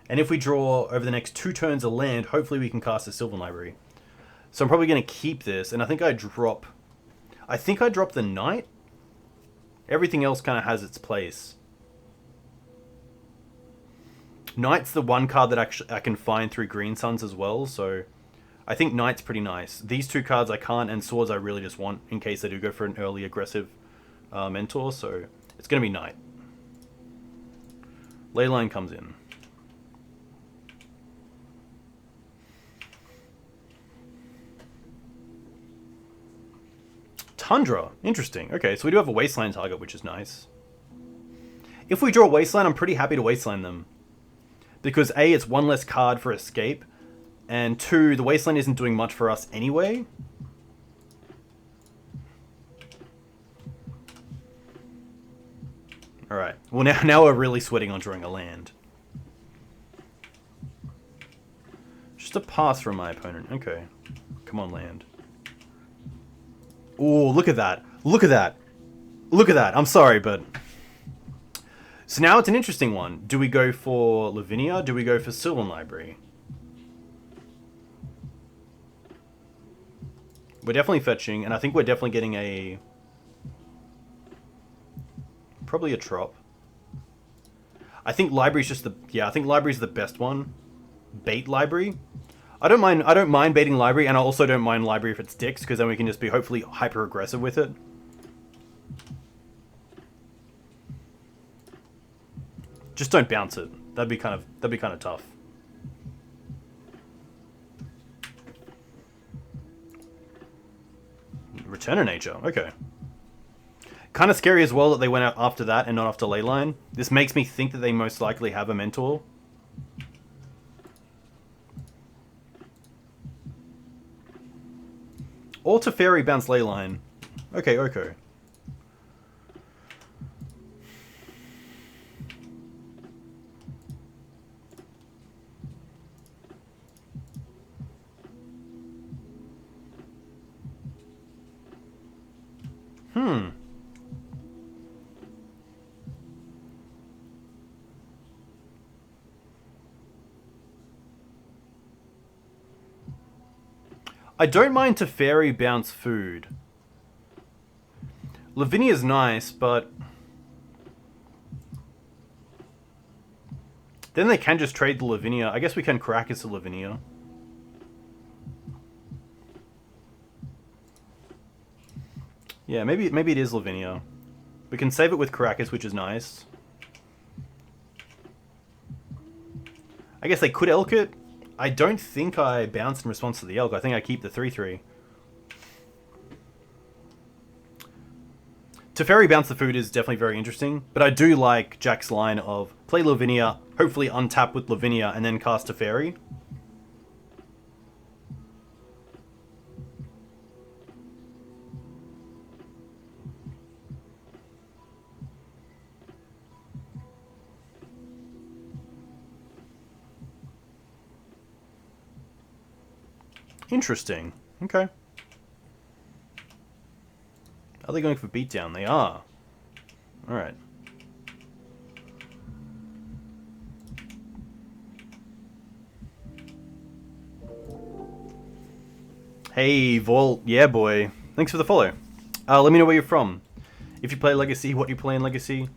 S1: And if we draw over the next 2 turns a land, hopefully we can cast a Sylvan Library. So I'm probably going to keep this, and I think I drop the Knight. Everything else kind of has its place. Knight's the one card that actually I can find through Green Suns as well, so I think Knight's pretty nice. These 2 cards I can't, and Swords I really just want in case I do go for an early aggressive mentor, so it's going to be Knight. Leyline comes in. Tundra. Interesting. Okay, so we do have a Wasteland target, which is nice. If we draw a Wasteland, I'm pretty happy to Wasteland them. Because A, it's 1 less card for escape, and 2, the Wasteland isn't doing much for us anyway. Alright, well now we're really sweating on drawing a land. Just a pass from my opponent. Okay. Come on, land. Oh, look at that. Look at that. Look at that. I'm sorry, but... So now it's an interesting one. Do we go for Lavinia? Do we go for Sylvan Library? We're definitely fetching, and I think we're definitely getting probably a Trop. I think library's just the I think library's the best one. Bait library. I don't mind baiting library, and I also don't mind library if it's dicks, because then we can just be hopefully hyper aggressive with it. Just don't bounce it. That'd be kind of tough. Return of Nature. Okay. Kind of scary as well that they went out after that and not after Leyline. This makes me think that they most likely have a mentor. Or Teferi bounce Leyline. Okay, okay. I don't mind Teferi bounce food. Lavinia's nice, but then they can just trade the Lavinia. I guess we can Karakas to Lavinia. Yeah, maybe it is Lavinia. We can save it with Karakas, which is nice. I guess they could Elk it. I don't think I bounce in response to the Elk. I think I keep the 3/3. Teferi bounce the food is definitely very interesting, but I do like Jack's line of play Lavinia, hopefully untap with Lavinia, and then cast Teferi. Interesting. Okay. Are they going for beatdown? They are. Alright. Hey, Vol. Yeah, boy. Thanks for the follow. Let me know where you're from. If you play Legacy, what you play in Legacy.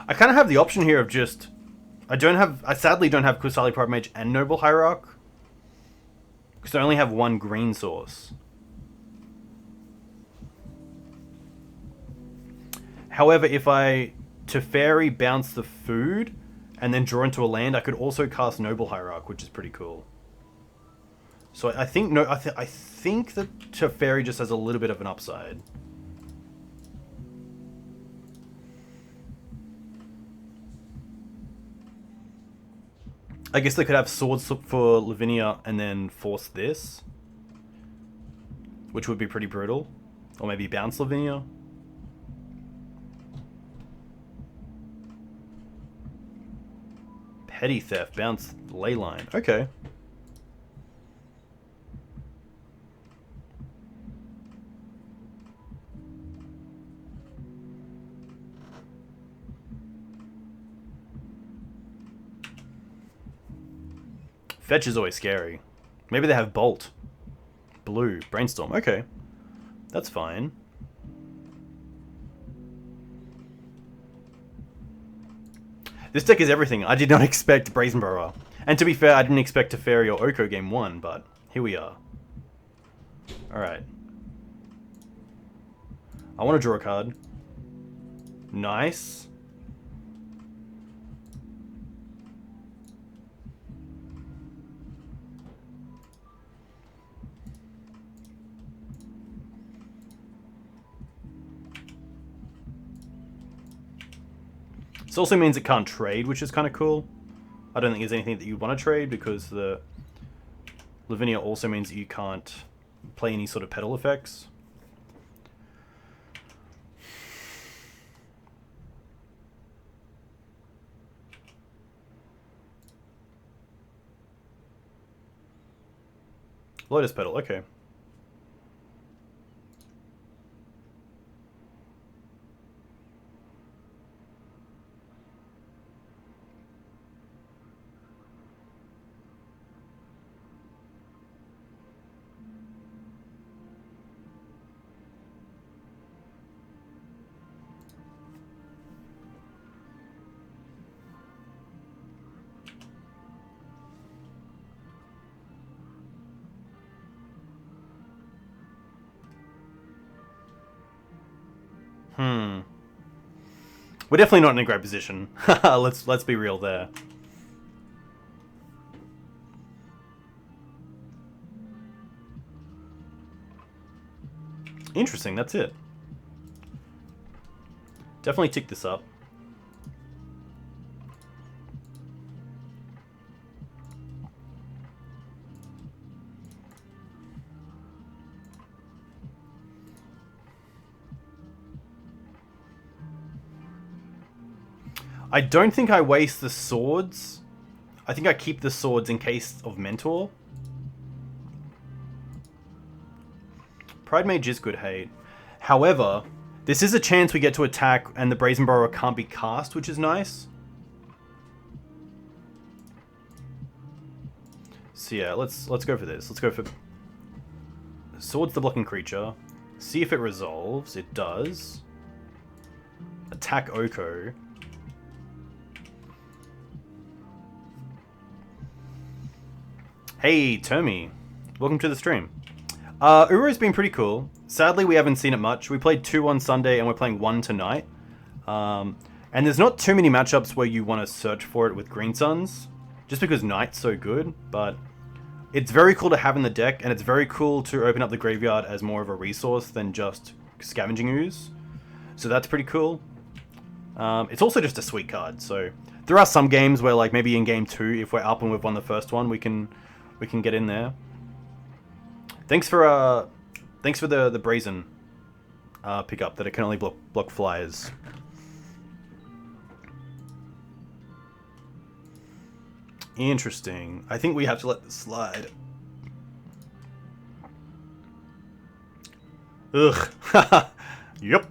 S1: I kind of have the option here of just... I sadly don't have Qasali Pridemage and Noble Hierarch. Because I only have one green source. However, if I Teferi bounce the food and then draw into a land, I could also cast Noble Hierarch, which is pretty cool. So I think I think that Teferi just has a little bit of an upside. I guess they could have swords for Lavinia and then force this, which would be pretty brutal. Or maybe bounce Lavinia. Petty Theft, bounce Leyline. Okay. Fetch is always scary. Maybe they have Bolt. Blue. Brainstorm. Okay. That's fine. This deck is everything. I did not expect Brazen Burrower. And to be fair, I didn't expect Teferi or Oko game 1, but here we are. Alright. I want to draw a card. Nice. This also means it can't trade, which is kind of cool. I don't think there's anything that you want to trade because the Lavinia also means that you can't play any sort of pedal effects. Lotus Petal, okay. We're definitely not in a great position. Let's be real there. Interesting, that's it. Definitely tick this up. I don't think I waste the swords. I think I keep the swords in case of Mentor. Pridemage is good hate. However, this is a chance we get to attack and the Brazen Borrower can't be cast, which is nice. So yeah, let's go for this. Let's go for Swords the blocking creature. See if it resolves. It does. Attack Oko. Hey, Termi. Welcome to the stream. Uru's been pretty cool. Sadly, we haven't seen it much. We played 2 on Sunday and we're playing 1 tonight. And there's not too many matchups where you want to search for it with Green Suns, just because Knight's so good, but it's very cool to have in the deck, and it's very cool to open up the graveyard as more of a resource than just Scavenging Ooze. So that's pretty cool. It's also just a sweet card, so there are some games where, like, maybe in game 2, if we're up and we've won the first one, we can get in there. Thanks for the Brazen pickup that it can only block flyers. Interesting. I think we have to let this slide. Ugh. Yep.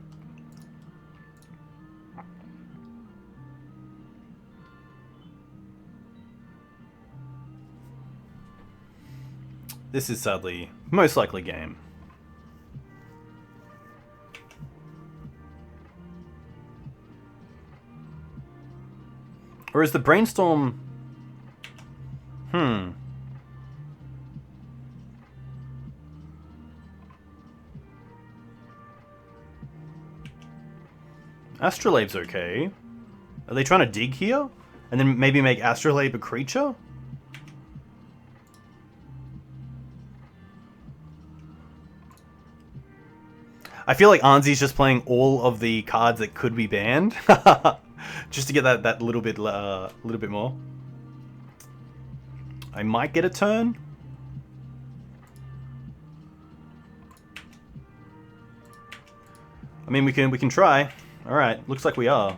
S1: This is sadly most likely game. Or is the brainstorm... Astrolabe's okay. Are they trying to dig here? And then maybe make Astrolabe a creature? I feel like Anzi's just playing all of the cards that could be banned. Just to get that little bit more. I might get a turn. I mean, we can try. All right, looks like we are.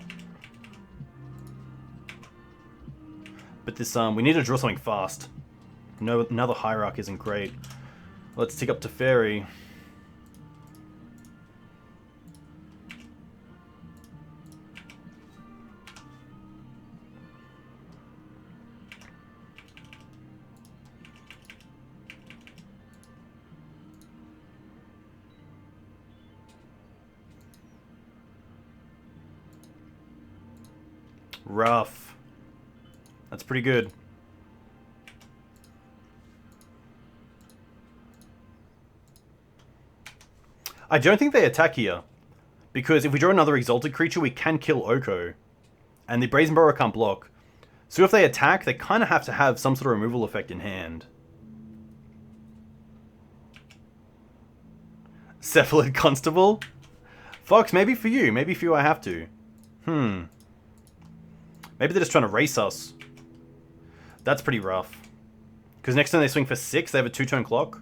S1: But this we need to draw something fast. No, another Hierarch isn't great. Let's tick up to Fairy. Rough. That's pretty good. I don't think they attack here, because if we draw another Exalted creature, we can kill Oko, and the Brazen Borrower can't block. So if they attack, they kind of have to have some sort of removal effect in hand. Cephalid Constable? Fox, maybe for you. Maybe for you I have to. Maybe they're just trying to race us. That's pretty rough. Because next time they swing for 6, they have a 2-turn clock.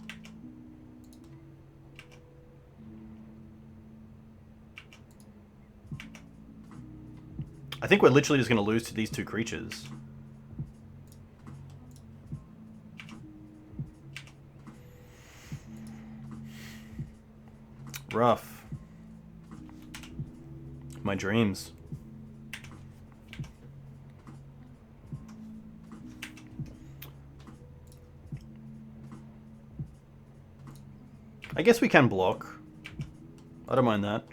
S1: I think we're literally just going to lose to these 2 creatures. Rough. My dreams. I guess we can block. I don't mind that.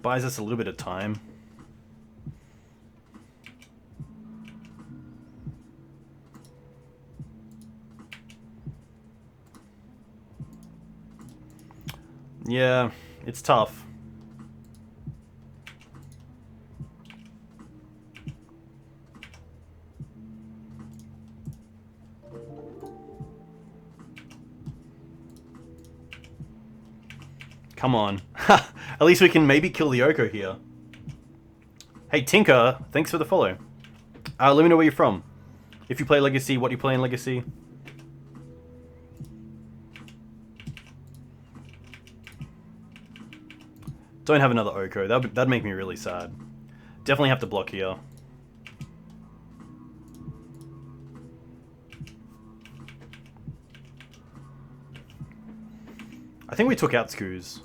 S1: Buys us a little bit of time. Yeah, it's tough. Come on. At least we can maybe kill the Oko here. Hey, Tinker, thanks for the follow. Let me know where you're from. If you play Legacy, what you play in Legacy. Don't have another Oko. That'd make me really sad. Definitely have to block here. I think we took out Scooze.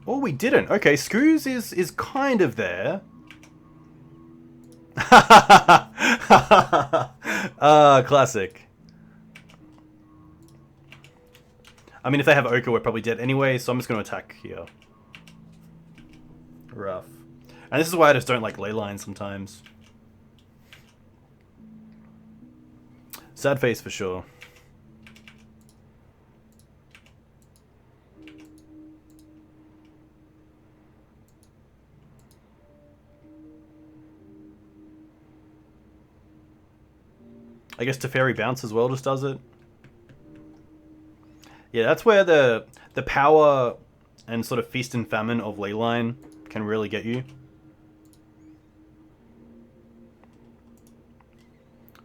S1: Oh, we didn't. Okay, Scooze is kind of there. Classic. I mean, if they have Oko, we're probably dead anyway, so I'm just going to attack here. Rough. And this is why I just don't like Leyline sometimes. Sad face for sure. I guess Teferi Bounce as well just does it. Yeah, that's where the power and sort of feast and famine of Leyline can really get you.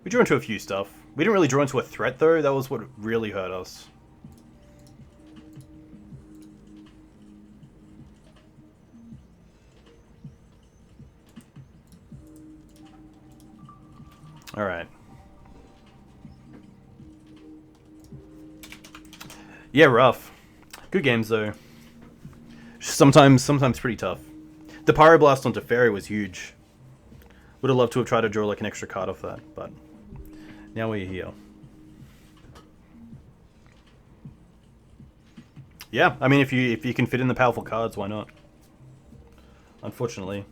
S1: We drew into a few stuff. We didn't really draw into a threat though, that was what really hurt us. Alright. Yeah, rough. Good games though. Sometimes pretty tough. The Pyroblast on Teferi was huge. Would have loved to have tried to draw like an extra card off that, but now we're here. Yeah, I mean if you can fit in the powerful cards, why not? Unfortunately.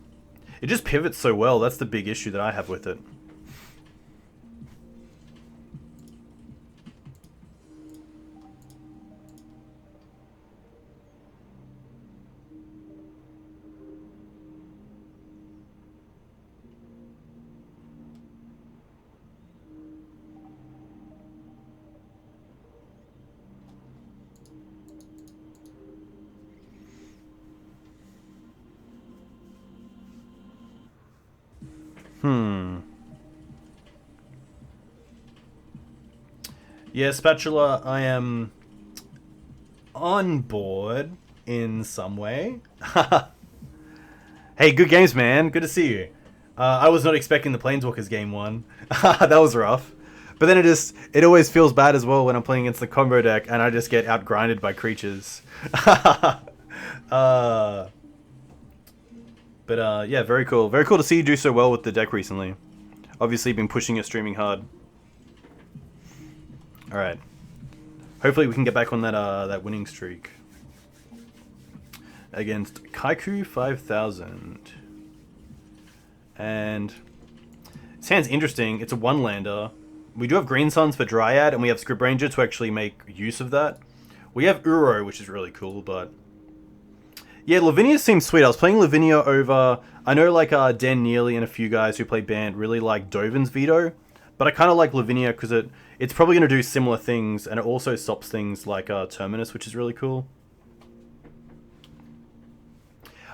S1: It just pivots so well, that's the big issue that I have with it. Yeah, Spatula, I am on board in some way. Hey, good games, man. Good to see you. I was not expecting the Planeswalkers game one. That was rough. But then it always feels bad as well when I'm playing against the combo deck and I just get outgrinded by creatures. But yeah, very cool. Very cool to see you do so well with the deck recently. Obviously, been pushing your streaming hard. All right. Hopefully, we can get back on that winning streak against Kaiku 5000. And this hand's interesting. It's a one-lander. We do have Green Suns for Dryad, and we have Scryb Ranger to actually make use of that. We have Uro, which is really cool, but yeah, Lavinia seems sweet. I was playing Lavinia over... I know like Dan Neely and a few guys who play BANT really like Dovin's Veto, but I kind of like Lavinia because it's probably going to do similar things, and it also stops things like Terminus, which is really cool.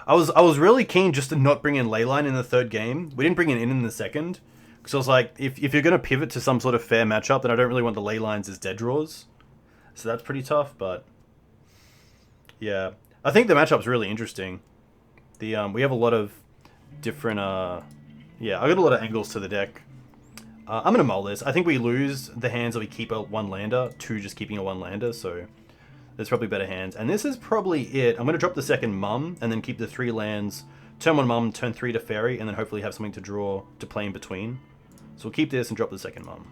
S1: I was really keen just to not bring in Leyline in the third game. We didn't bring it in the second, because I was like, if you're going to pivot to some sort of fair matchup, then I don't really want the Leylines as dead draws. So that's pretty tough, but yeah. I think the matchup's really interesting. We have a lot of different... yeah, I got a lot of angles to the deck. I'm going to mull this. I think we lose the hands that we keep a one-lander to just keeping a one-lander, so there's probably better hands. And this is probably it. I'm going to drop the second Mum, and then keep the 3 lands. Turn 1 Mum, turn 3 to Fairy, and then hopefully have something to draw to play in between. So we'll keep this and drop the second Mum.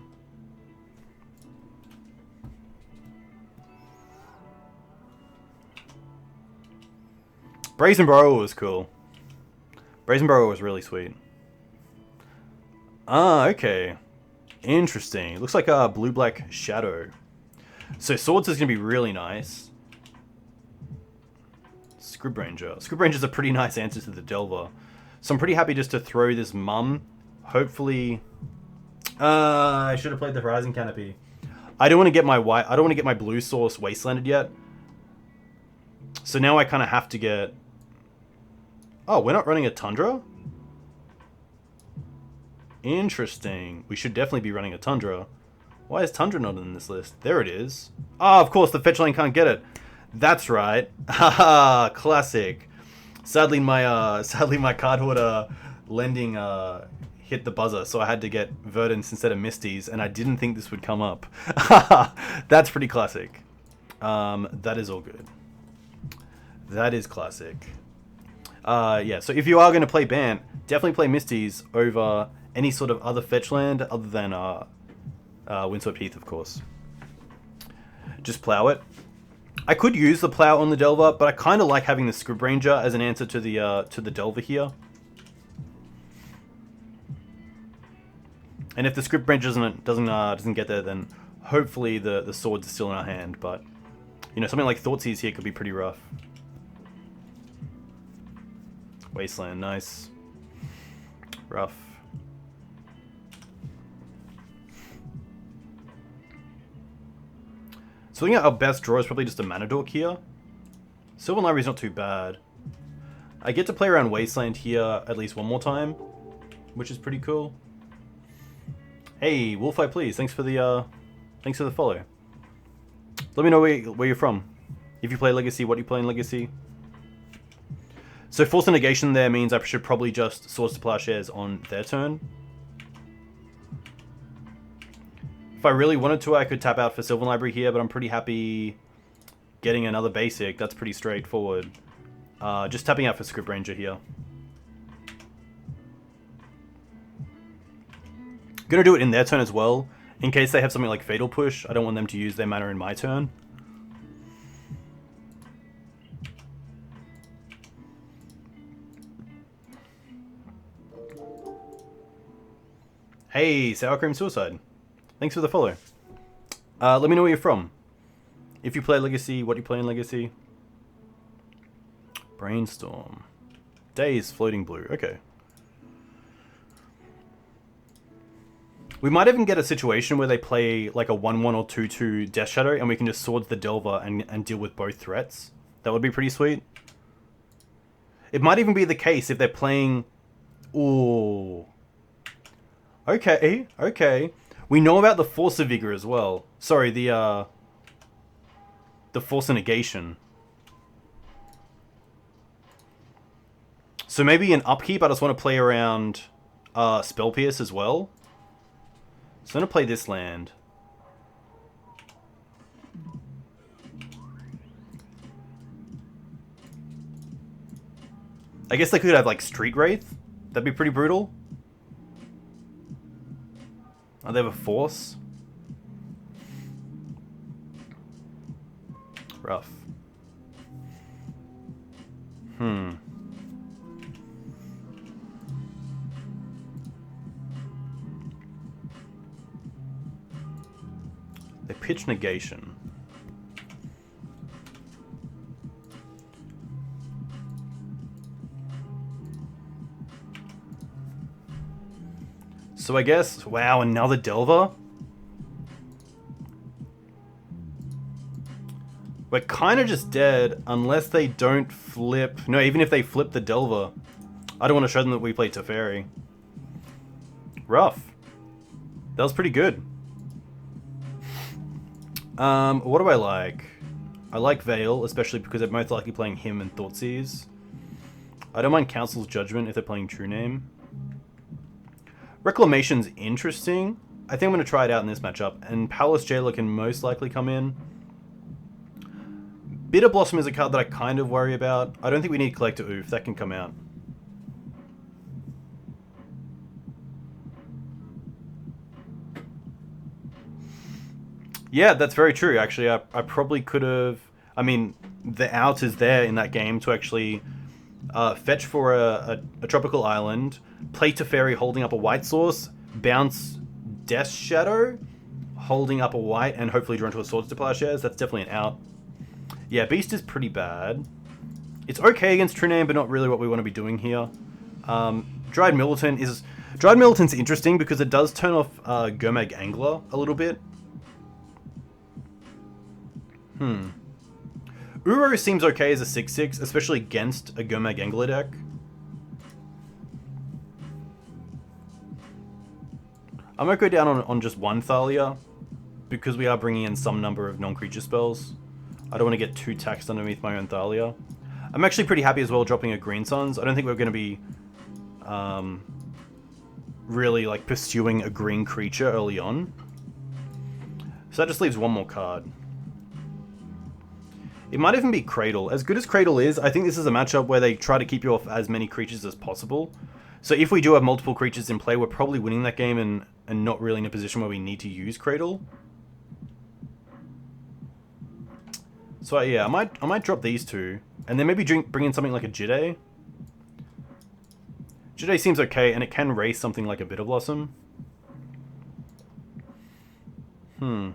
S1: Brazen Burrower was cool. Brazen Burrower was really sweet. Ah, okay. Interesting. It looks like a blue-black shadow. So Swords is going to be really nice. Scryb Ranger. Scryb Ranger's a pretty nice answer to the Delver. So I'm pretty happy just to throw this Mum. Hopefully... I should have played the Horizon Canopy. I don't want to get my white... I don't want to get my blue source wastelanded yet. So now I kind of have to get... Oh, we're not running a Tundra? Interesting. We should definitely be running a Tundra. Why is Tundra not in this list? There it is. Ah, of course, the fetch lane can't get it. That's right. Haha, classic. Sadly, my card hoarder lending hit the buzzer, so I had to get Verdants instead of Misties, and I didn't think this would come up. That's pretty classic. That is all good. That is classic. Yeah, so if you are going to play BANT, definitely play Misties over any sort of other fetch land other than Windswept Heath, of course. Just plow it. I could use the plow on the Delver, but I kind of like having the Scryb Ranger as an answer to the Delver here. And if the Scryb Ranger doesn't get there, then hopefully the swords are still in our hand. But you know, something like Thoughtseize here could be pretty rough. Wasteland, nice. Rough. So I think our best draw is probably just a Mana Dork here. Sylvan Library is not too bad. I get to play around Wasteland here at least one more time, which is pretty cool. Hey, Wolfeye, please. Thanks for the follow. Let me know where you're from. If you play Legacy, what do you play in Legacy? So Force of Negation there means I should probably just Swords to Plowshares on their turn. If I really wanted to, I could tap out for Sylvan Library here, but I'm pretty happy getting another basic. That's pretty straightforward. Just tapping out for Scryb Ranger here. Gonna do it in their turn as well, in case they have something like Fatal Push. I don't want them to use their mana in my turn. Hey, Sour Cream Suicide. Thanks for the follow. Let me know where you're from. If you play Legacy, what do you play in Legacy? Brainstorm. Days, Floating Blue. Okay. We might even get a situation where they play like a 1/1 or 2/2 Death Shadow and we can just Swords the Delver and deal with both threats. That would be pretty sweet. It might even be the case if they're playing... Ooh. Okay, okay. We know about the Force of Vigor as well. Sorry, the Force of Negation. So maybe in upkeep, I just want to play around Spell Pierce as well. So I'm going to play this land. I guess they could have like Street Wraith. That'd be pretty brutal. Oh, they have a Force. Rough. They pitch Negation. So I guess, wow, another Delver? We're kind of just dead unless they don't flip. No, even if they flip the Delver. I don't want to show them that we play Teferi. Rough. That was pretty good. What do I like? I like Veil, especially because they're most likely playing him and Thoughtseize. I don't mind Council's Judgment if they're playing True Name. Reclamation's interesting. I think I'm going to try it out in this matchup. And Palace Jailer can most likely come in. Bitter Blossom is a card that I kind of worry about. I don't think we need Collector Ouphe. That can come out. Yeah, that's very true, actually. I probably could have... I mean, the out is there in that game to actually fetch for a tropical island, play Teferi holding up a white source, bounce Death Shadow holding up a white, and hopefully draw into a Swords to Plowshares. That's definitely an out. Yeah, Beast is pretty bad. It's okay against True Name, but not really what we want to be doing here. Dryad Militant is... Dryad Militant's interesting because it does turn off Gomag Angler a little bit. Uro seems okay as a 6/6, especially against a Gomag Angler deck. I might go down on just one Thalia, because we are bringing in some number of non-creature spells. I don't want to get too taxed underneath my own Thalia. I'm actually pretty happy as well dropping a Green Suns. I don't think we're going to be really like pursuing a green creature early on. So that just leaves one more card. It might even be Cradle. As good as Cradle is, I think this is a matchup where they try to keep you off as many creatures as possible. So if we do have multiple creatures in play, we're probably winning that game and not really in a position where we need to use Cradle. So yeah, I might drop these two, and then maybe bring in something like a Jide. Jide seems okay, and it can race something like a Bitter Blossom. I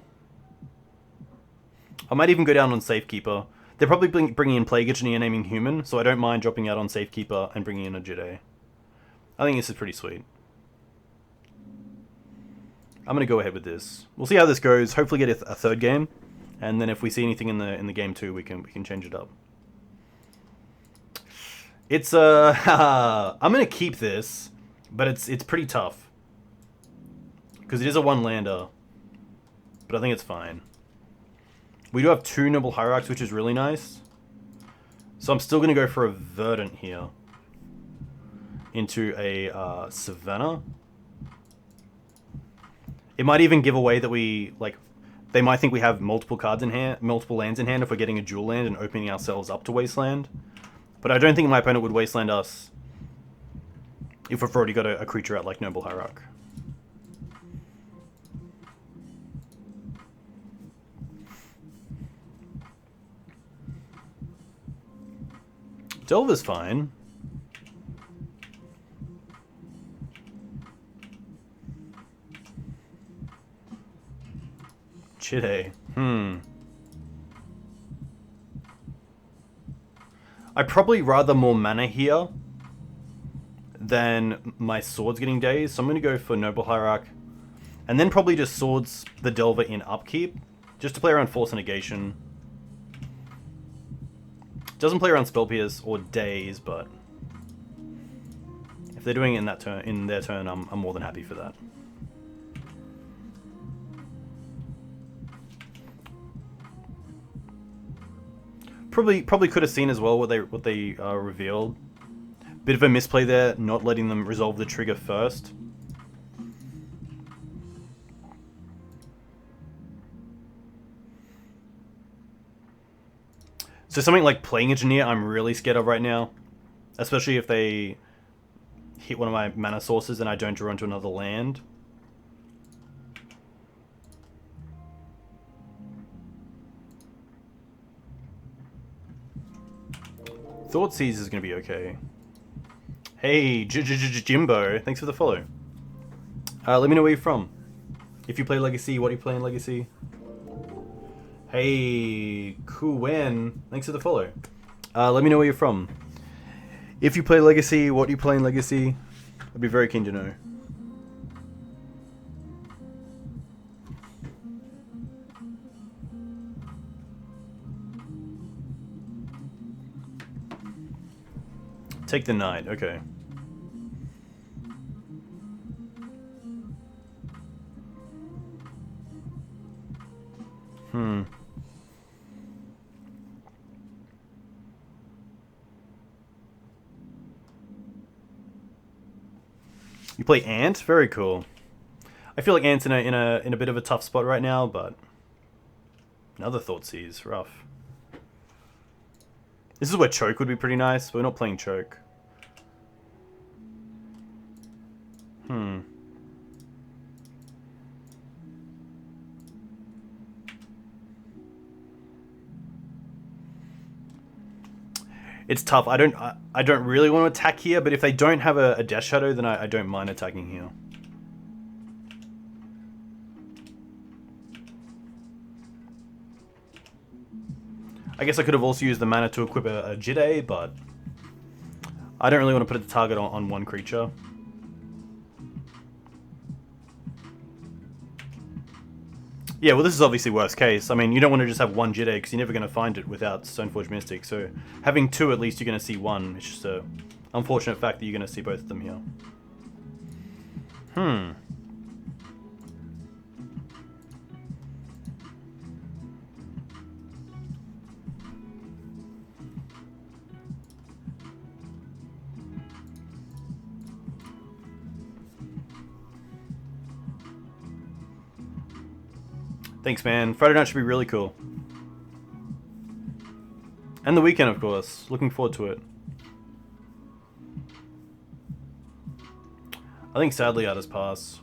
S1: might even go down on Safekeeper. They're probably bringing in Plague Agony and naming Human, so I don't mind dropping out on Safekeeper and bringing in a Jide. I think this is pretty sweet. I'm going to go ahead with this. We'll see how this goes. Hopefully get a third game. And then if we see anything in the game too, we can change it up. It's I'm going to keep this, but it's pretty tough. Because it is a one-lander. But I think it's fine. We do have 2 Noble Hierarchs, which is really nice. So I'm still going to go for a Verdant here. Into a Savannah. It might even give away that we, like, they might think we have multiple cards in hand, multiple lands in hand if we're getting a dual land and opening ourselves up to Wasteland. But I don't think my opponent would Wasteland us if we've already got a creature out like Noble Hierarch. Delver's fine. Jide. I'd probably rather more mana here than my swords getting dazed, so I'm going to go for Noble Hierarch. And then probably just swords the Delver in upkeep, just to play around Force Negation. Doesn't play around Spell Pierce or Daze, but if they're doing it in their turn, I'm more than happy for that. Probably could have seen as well what they revealed. Bit of a misplay there, not letting them resolve the trigger first. So something like Plague Engineer I'm really scared of right now. Especially if they hit one of my mana sources and I don't draw into another land. Thoughtseize is going to be okay. Hey, Jimbo, thanks for the follow. Let me know where you're from. If you play Legacy, what do you play in Legacy? Hey, Kuwen, thanks for the follow. Let me know where you're from. If you play Legacy, what do you play in Legacy? I'd be very keen to know. Take the knight, okay. You play Ant? Very cool. I feel like Ant's in a bit of a tough spot right now, but another Thoughtseize, rough. This is where Choke would be pretty nice, but we're not playing Choke. It's tough. I don't really want to attack here, but if they don't have a Death Shadow, then I don't mind attacking here. I guess I could have also used the mana to equip a Jide, but I don't really want to put the target on one creature. Yeah, well, this is obviously worst case. I mean, you don't want to just have one Jide because you're never going to find it without Stoneforge Mystic. So having two, at least you're going to see one. It's just a unfortunate fact that you're going to see both of them here. Thanks, man. Friday night should be really cool. And the weekend, of course. Looking forward to it. I think sadly I'll just pass.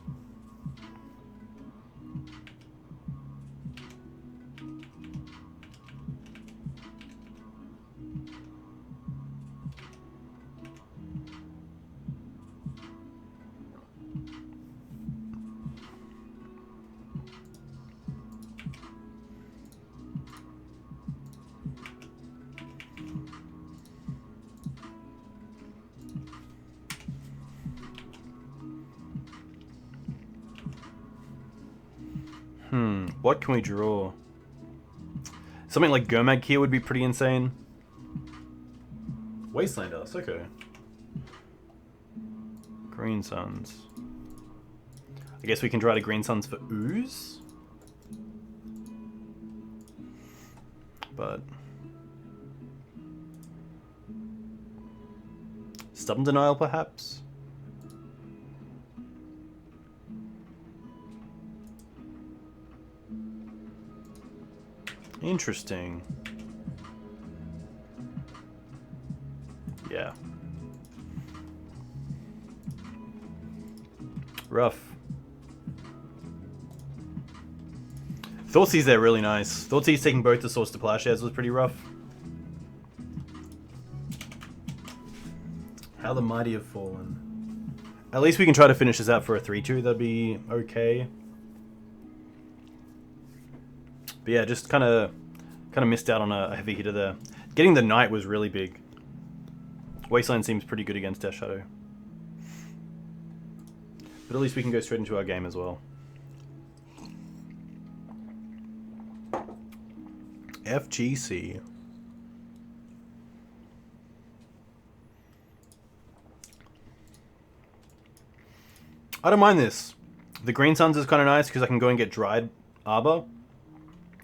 S1: What can we draw? Something like Gurmag here would be pretty insane. Wasteland Dust, okay. Green Suns. I guess we can draw to Green Suns for Ooze? But... Stubborn Denial, perhaps? Interesting. Yeah. Rough. Thoughtseize there really nice. Thoughtseize taking both the swords to Plowshares was pretty rough. How the mighty have fallen. At least we can try to finish this out for a 3-2. That'd be okay. But yeah, just kind of missed out on a heavy hitter there. Getting the Knight was really big. Wasteland seems pretty good against Death Shadow. But at least we can go straight into our game as well. FGC. I don't mind this. The Green Suns is kind of nice because I can go and get Dryad Arbor.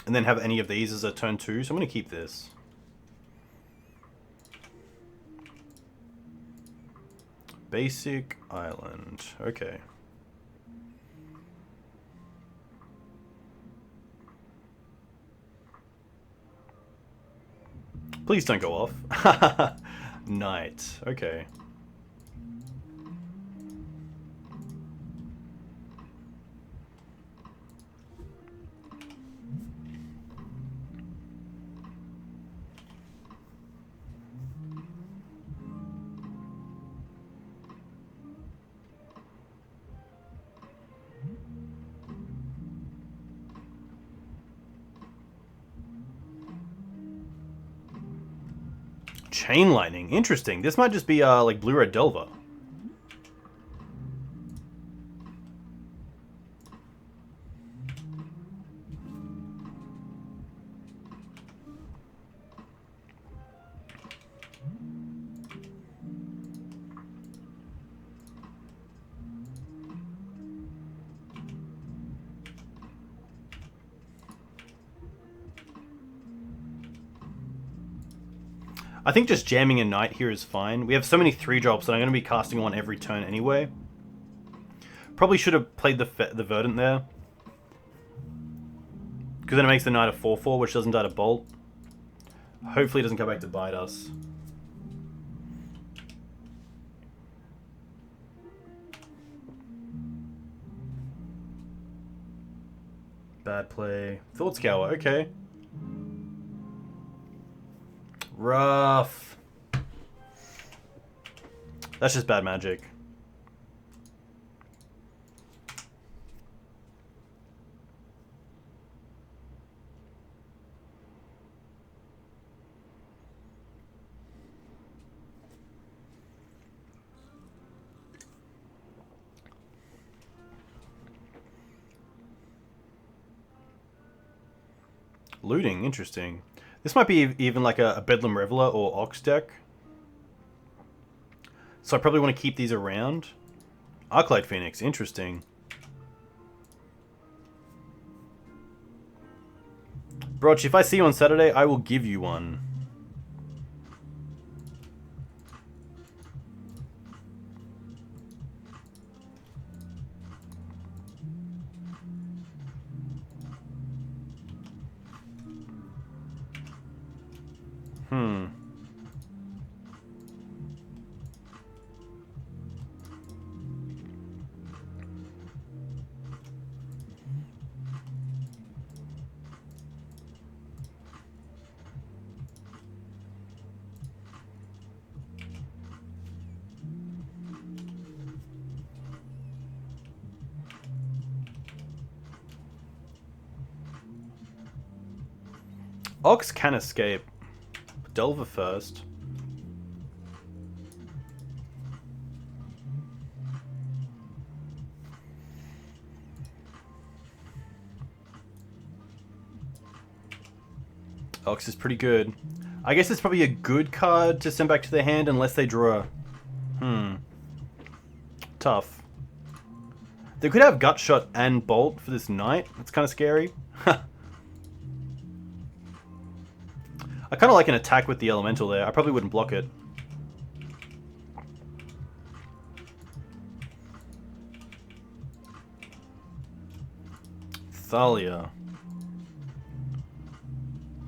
S1: And then have any of these as a turn 2. So I'm going to keep this. Basic Island. Okay. Please don't go off. Knight. Okay. Chain Lightning. Interesting. This might just be like Blue-Red Delver. I think just jamming a Knight here is fine. We have so many 3-drops that I'm going to be casting on every turn anyway. Probably should have played the Verdant there. Because then it makes the Knight a 4-4, which doesn't die to Bolt. Hopefully it doesn't come back to bite us. Bad play. Thought Scour, okay. Rough. That's just bad magic. Looting, interesting. This might be even like a Bedlam Reveler or Ox deck. So I probably want to keep these around. Arclight Pheonix, interesting. Broch, if I see you on Saturday, I will give you one. Ox can escape. Delver first. Ox is pretty good. I guess it's probably a good card to send back to their hand unless they draw. Tough. They could have Gut Shot and Bolt for this night. That's kind of scary. I kind of like an attack with the Elemental there. I probably wouldn't block it. Thalia.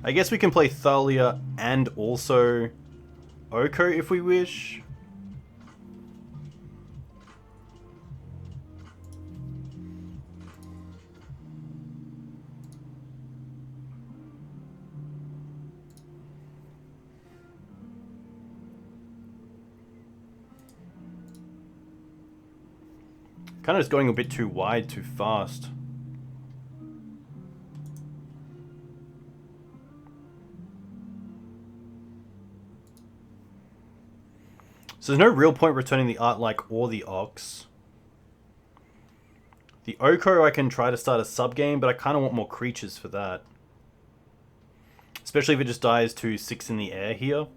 S1: I guess we can play Thalia and also Oko if we wish. Kind of just going a bit too wide, too fast. So there's no real point returning the Art-like or the Ox. The Oko I can try to start a sub-game, but I kind of want more creatures for that. Especially if it just dies to 6 in the air here.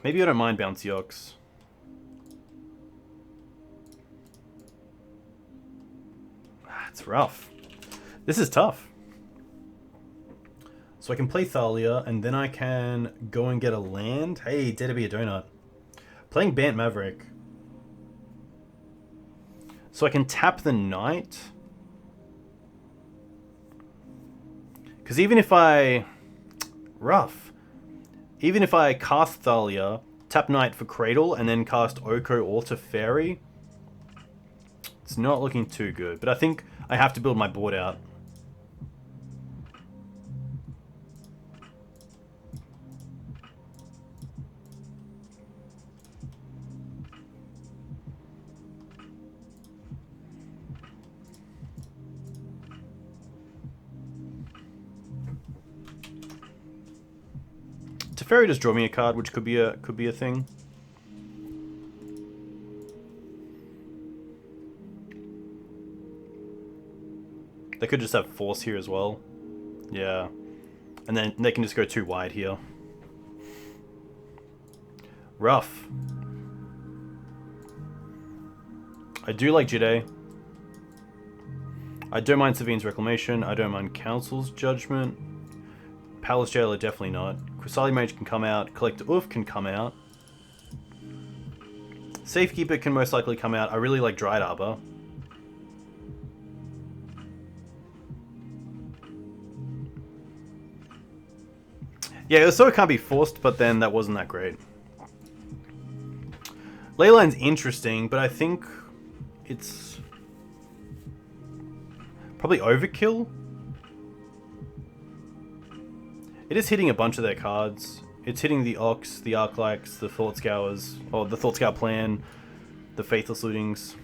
S1: Maybe I don't mind Bouncy Ox. It's rough. This is tough. So I can play Thalia, and then I can go and get a land. Hey, dare to be a donut. Playing BANT Maverick. So I can tap the Knight. Because even if I... Rough. Even if I cast Thalia, tap Knight for Cradle, and then cast Oko or Teferi, it's not looking too good. But I think I have to build my board out. Teferi just draw me a card, which could be a thing. They could just have Force here as well. Yeah. And then they can just go too wide here. Rough. I do like Jide. I don't mind Savine's Reclamation. I don't mind Council's Judgment. Palace Jailer, definitely not. Qasali Mage can come out. Collector Ouphe can come out. Safekeeper can most likely come out. I really like Dryad Arbor. Yeah, so it can't be forced, but then that wasn't that great. Leyline's interesting, but I think it's probably overkill. It is hitting a bunch of their cards. It's hitting the Ox, the Arclights, the Thought Scours, or the Thought Scour Plan, the Faithless Lootings.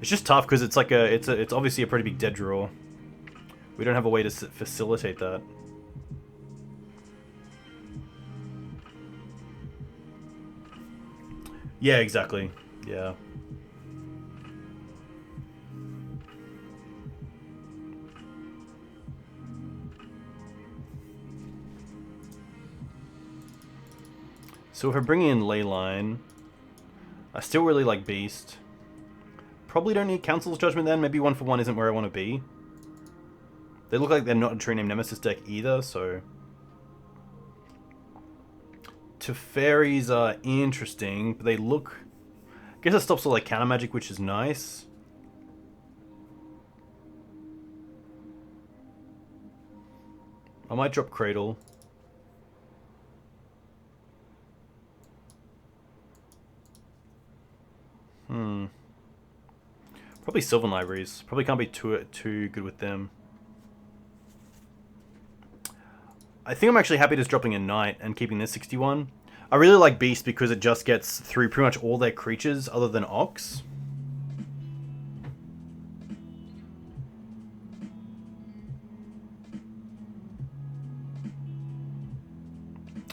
S1: It's just tough because it's like it's obviously a pretty big dead draw. We don't have a way to facilitate that. Yeah, exactly. Yeah. So if I bring in Leyline, I still really like Beast. Probably don't need Council's Judgment then. Maybe 1-for-1 isn't where I want to be. They look like they're not a True Name Nemesis deck either, so... Teferis are interesting, but they look... I guess it stops all like counter magic, which is nice. I might drop Cradle. Probably Sylvan Libraries. Probably can't be too good with them. I think I'm actually happy just dropping a Knight and keeping this 61. I really like Beast because it just gets through pretty much all their creatures other than Ox.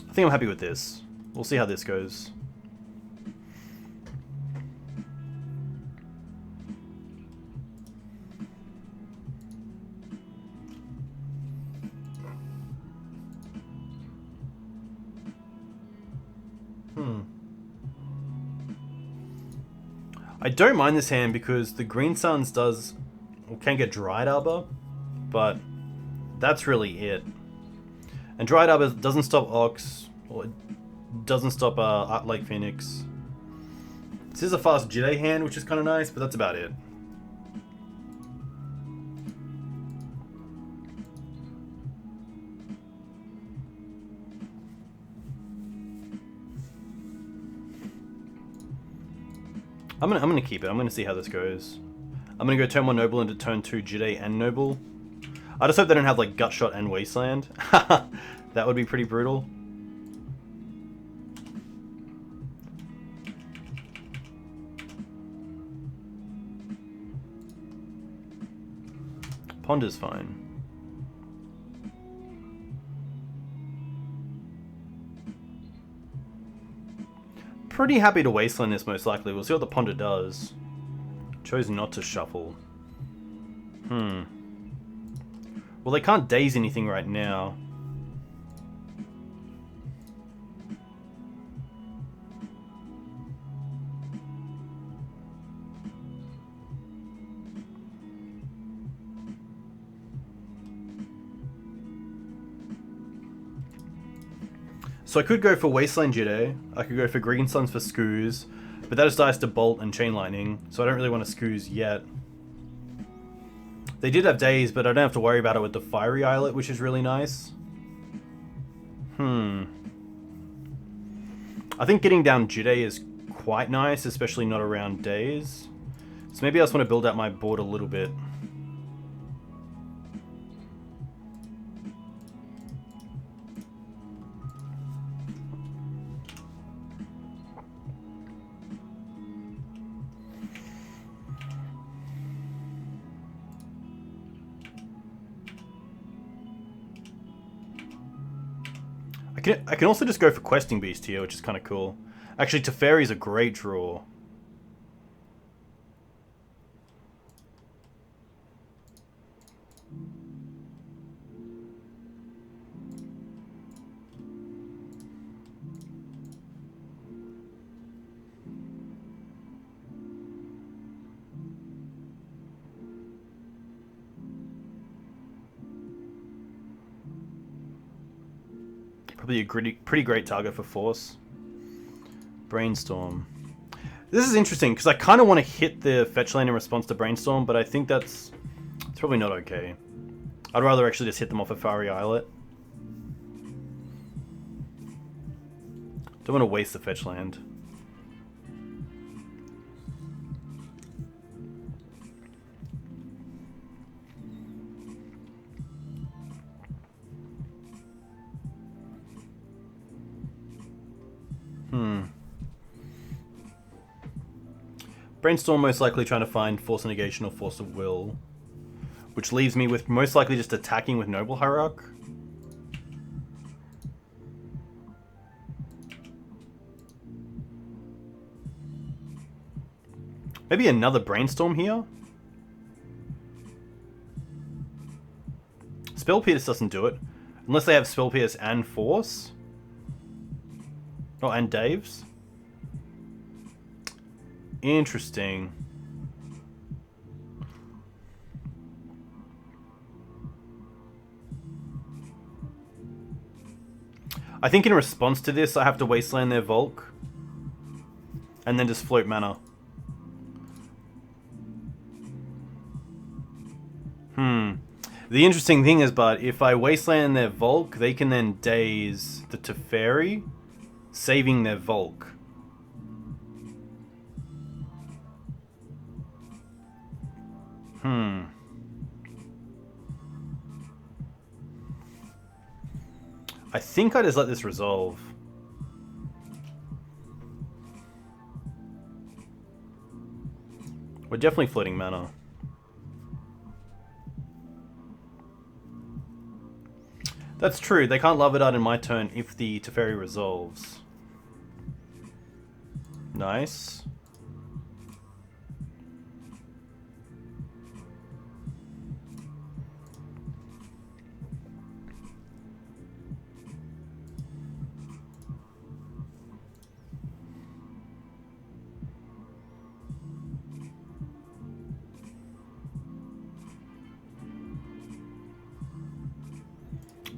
S1: I think I'm happy with this. We'll see how this goes. I don't mind this hand because the Green Suns can get Dryad Arbor, but that's really it. And Dryad Arbor doesn't stop Ox, or it doesn't stop Lake Pheonix. This is a fast Jide hand, which is kind of nice, but that's about it. I'm gonna keep it. I'm gonna see how this goes. I'm gonna go turn 1 Noble into turn 2 Jide and Noble. I just hope they don't have like Gutshot and Wasteland. That would be pretty brutal. Ponder's fine. Pretty happy to Wasteland this most likely. We'll see what the Ponder does. Chose not to shuffle. Well, they can't daze anything right now. So I could go for Wasteland Jide, I could go for Green Suns for Skoos, but that just dies to Bolt and Chain Lightning, so I don't really want to Skoos yet. They did have Daze, but I don't have to worry about it with the Fiery Islet, which is really nice. I think getting down Jide is quite nice, especially not around Daze. So maybe I just want to build out my board a little bit. I can also just go for Questing Beast here, which is kind of cool. Actually, Teferi's a great draw. Probably a pretty great target for Force. Brainstorm. This is interesting because I kind of want to hit the fetch land in response to Brainstorm, but I think it's probably not okay. I'd rather actually just hit them off a Fiery Islet. Don't want to waste the fetch land. Brainstorm most likely trying to find Force of Negation or Force of Will, which leaves me with most likely just attacking with Noble Hierarch. Maybe another Brainstorm here? Spell Pierce doesn't do it. Unless they have Spell Pierce and Force. Oh, and Dave's. Interesting. I think in response to this, I have to Wasteland their Volk. And then just float mana. The interesting thing is, but if I Wasteland their Volk, they can then Daze the Teferi, saving their Volk. I think I just let this resolve. We're definitely floating mana. That's true, they can't love it out in my turn if the Teferi resolves. Nice.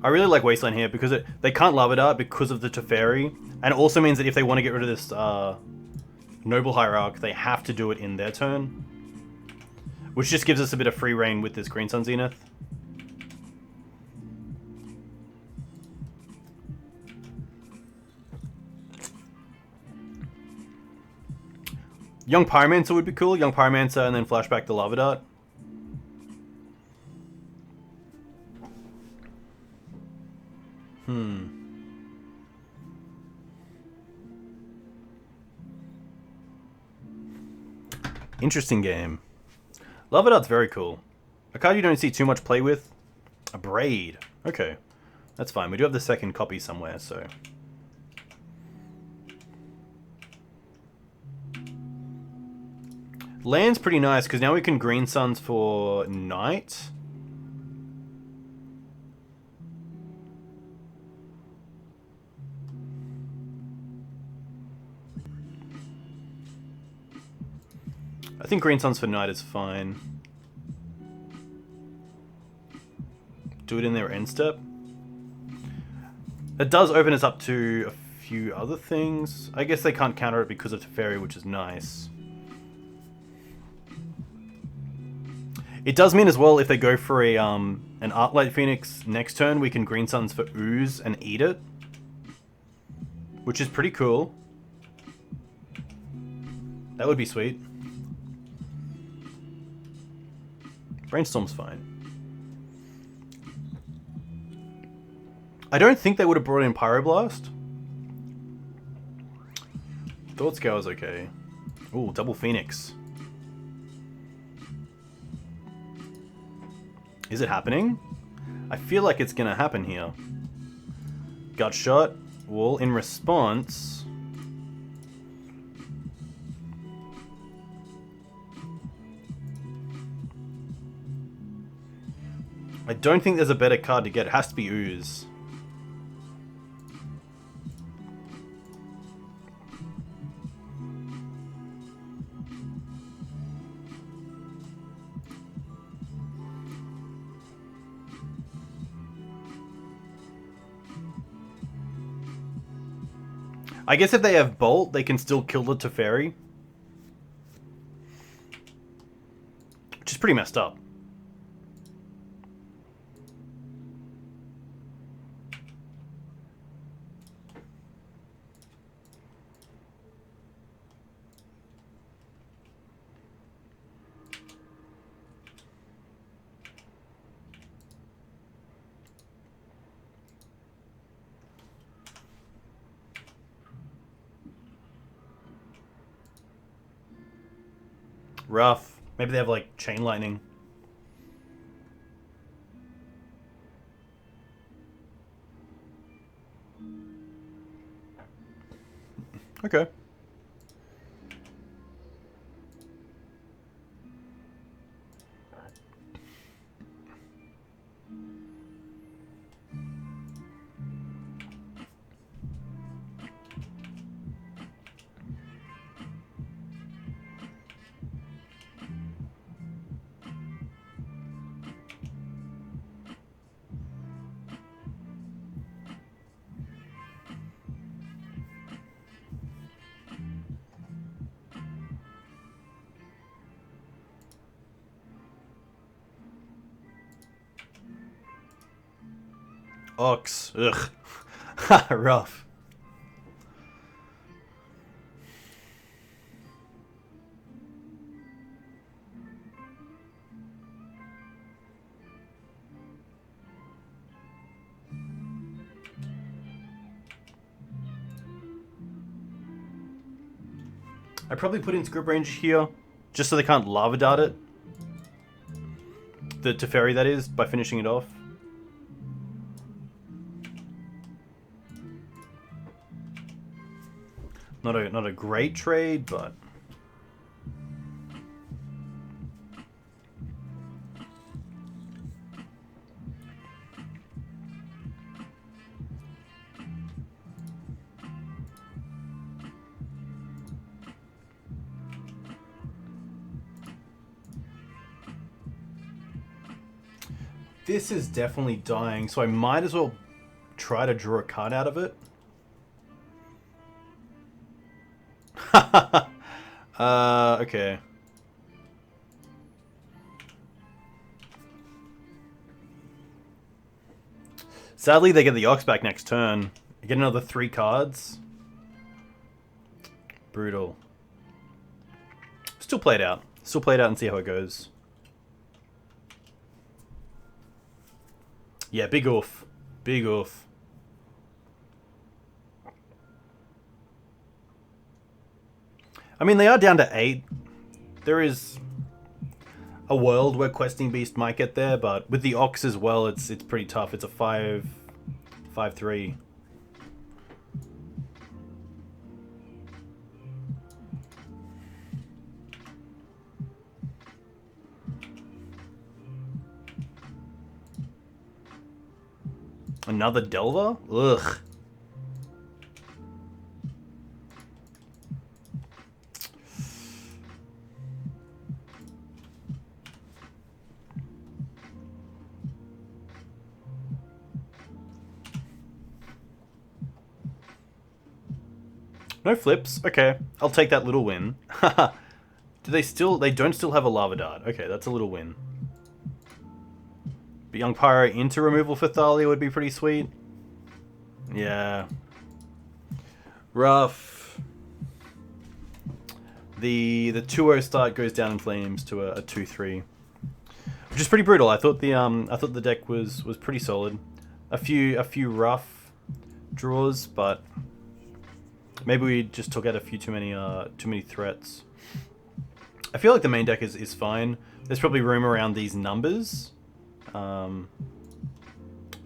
S1: I really like Wasteland here because they can't love it out because of the Teferi, and it also means that if they want to get rid of this Noble Hierarch, they have to do it in their turn, which just gives us a bit of free reign with this Green Sun Zenith. Young Pyromancer would be cool. Young Pyromancer and then flashback the Lava Dart. Interesting game. Lava Dart's very cool. A card you don't see too much play with. A Braid. Okay. That's fine. We do have the second copy somewhere, so... Land's pretty nice, because now we can Green Suns for Night. I think Green Suns for Night is fine. Do it in their end step. It does open us up to a few other things. I guess they can't counter it because of Teferi, which is nice. It does mean as well, if they go for a an Arclight Pheonix next turn, we can Green Suns for Ooze and eat it. Which is pretty cool. That would be sweet. Brainstorm's fine. I don't think they would have brought in Pyroblast. Thought Scale is okay. Ooh, double Pheonix. Is it happening? I feel like it's gonna happen here. Gut Shot. Well, in response... I don't think there's a better card to get. It has to be Ooze. I guess if they have Bolt, they can still kill the Teferi. Which is pretty messed up. Rough. Maybe they have, like, Chain Lightning. Okay. Ox. Ugh. Rough. I probably put in Scryb Ranger here, just so they can't lava dart it. The Teferi, that is, by finishing it off. Not a great trade, but this is definitely dying, so I might as well try to draw a card out of it. Okay. Sadly, they get the Ox back next turn. You get another 3 cards. Brutal. Still play it out. Still play it out and see how it goes. Yeah, big oof. Big oof. I mean, they are down to 8. There is a world where Questing Beast might get there, but with the Ox as well, it's pretty tough. It's a 5/3. Another Delver? Ugh. No flips. Okay, I'll take that little win. Do they still... They don't still have a Lava Dart. Okay, that's a little win. But Young Pyro into removal for Thalia would be pretty sweet. Yeah. Rough. The 2-0 start goes down in flames to a 2-3. Which is pretty brutal. I thought the deck was pretty solid. A few rough draws, but maybe we just took out a few too many threats. I feel like the main deck is fine. There's probably room around these numbers.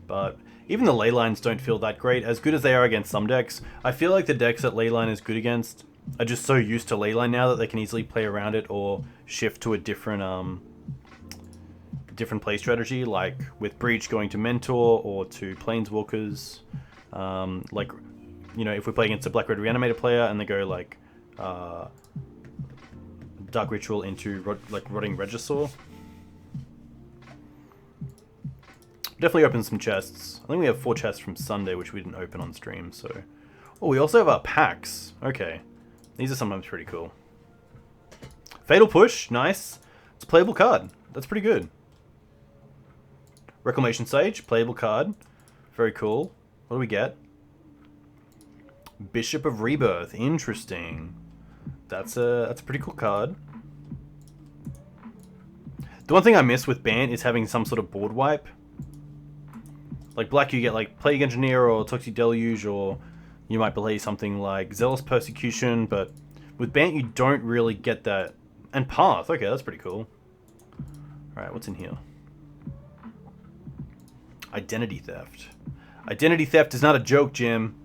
S1: But even the ley lines don't feel that great. As good as they are against some decks, I feel like the decks that ley line is good against are just so used to ley line now that they can easily play around it or shift to a different play strategy, like with Breach going to Mentor or to Planeswalkers. Like, you know, if we play against a Black-Red Reanimator player and they go like Dark Ritual into Rotting Regisaur. Definitely open some chests. I think we have 4 chests from Sunday, which we didn't open on stream, so... Oh, we also have our packs. Okay. These are sometimes pretty cool. Fatal Push, nice. It's a playable card. That's pretty good. Reclamation Sage, playable card. Very cool. What do we get? Bishop of Rebirth, interesting. That's a pretty cool card. The one thing I miss with BANT is having some sort of board wipe. Like black, you get like Plague Engineer or Toxic Deluge, or you might play something like Zealous Persecution, but with BANT you don't really get that. And Path, okay, that's pretty cool. Alright, what's in here? Identity Theft. Identity Theft is not a joke, Jim.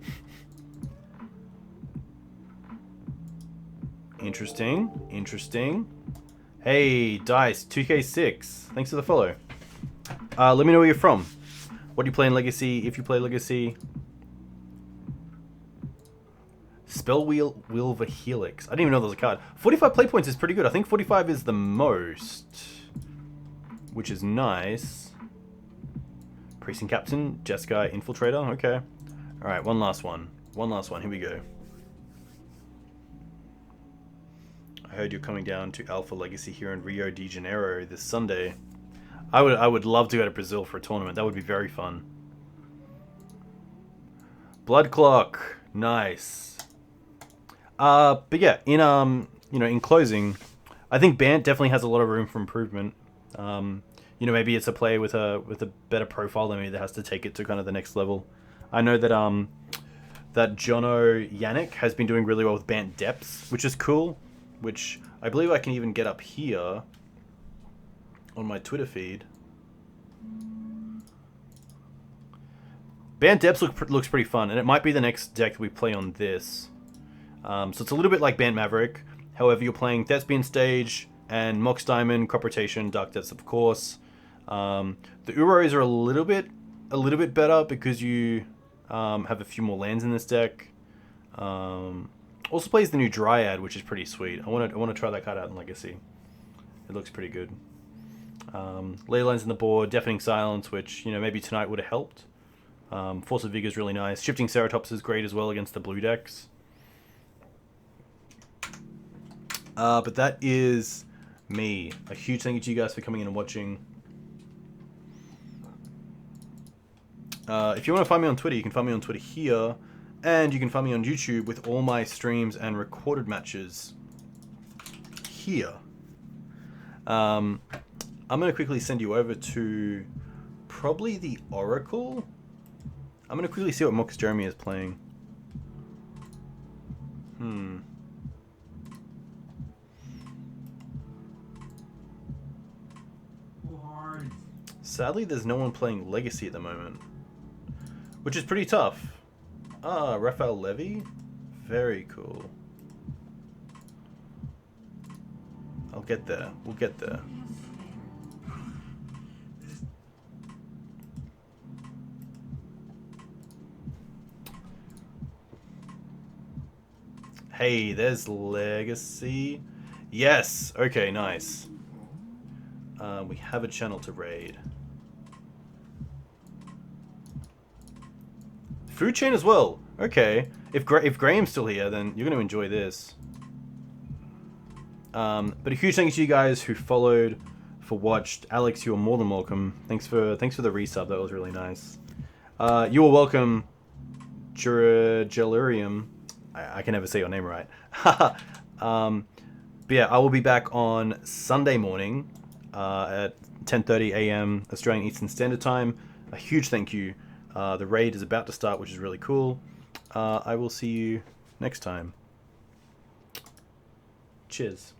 S1: Interesting, interesting. Hey, Dice, 2K6, thanks for the follow. Let me know where you're from. What do you play in Legacy, if you play Legacy? Spell Wilver Helix. I didn't even know there was a card. 45 play points is pretty good. I think 45 is the most, which is nice. Precinct Captain, Jeskai, Infiltrator, okay. Alright, one last one. One last one, here we go. I heard you're coming down to Alpha Legacy here in Rio de Janeiro this Sunday. I would love to go to Brazil for a tournament. That would be very fun. Blood Clock. Nice. But yeah, in in closing, I think BANT definitely has a lot of room for improvement. Maybe it's a player with a better profile than me that has to take it to kind of the next level. I know that that Jono Yannick has been doing really well with BANT Depths, which is cool. Which I believe I can even get up here on my Twitter feed. BANT Depths looks pretty fun, and it might be the next deck we play on this. So it's a little bit like BANT Maverick. However, you're playing Thespian Stage and Mox Diamond, Crop Rotation, Dark Depths, of course. The Uros are a little bit better because you have a few more lands in this deck. Also plays the new Dryad, which is pretty sweet. I want to try that card out in Legacy. It looks pretty good. Ley Lines in the board, Deafening Silence, which maybe tonight would have helped. Force of Vigor is really nice. Shifting Ceratops is great as well against the blue decks. But that is me. A huge thank you to you guys for coming in and watching. If you want to find me on Twitter, you can find me on Twitter here. And you can find me on YouTube with all my streams and recorded matches here. I'm going to quickly send you over to probably the Oracle. I'm going to quickly see what Mox Jeremy is playing. Sadly, there's no one playing Legacy at the moment, which is pretty tough. Raphael Levy? Very cool. I'll get there. We'll get there. Hey, there's Legacy. Yes! Okay, nice. We have a channel to raid. Food chain as well. Okay. If Graham's still here, then you're going to enjoy this. But a huge thank you to you guys who followed, for watched. Alex, you are more than welcome. Thanks for the resub. That was really nice. You are welcome, Gelurium. I can never say your name right. But yeah, I will be back on Sunday morning at 10:30 a.m. Australian Eastern Standard Time. A huge thank you. The raid is about to start, which is really cool. I will see you next time. Cheers.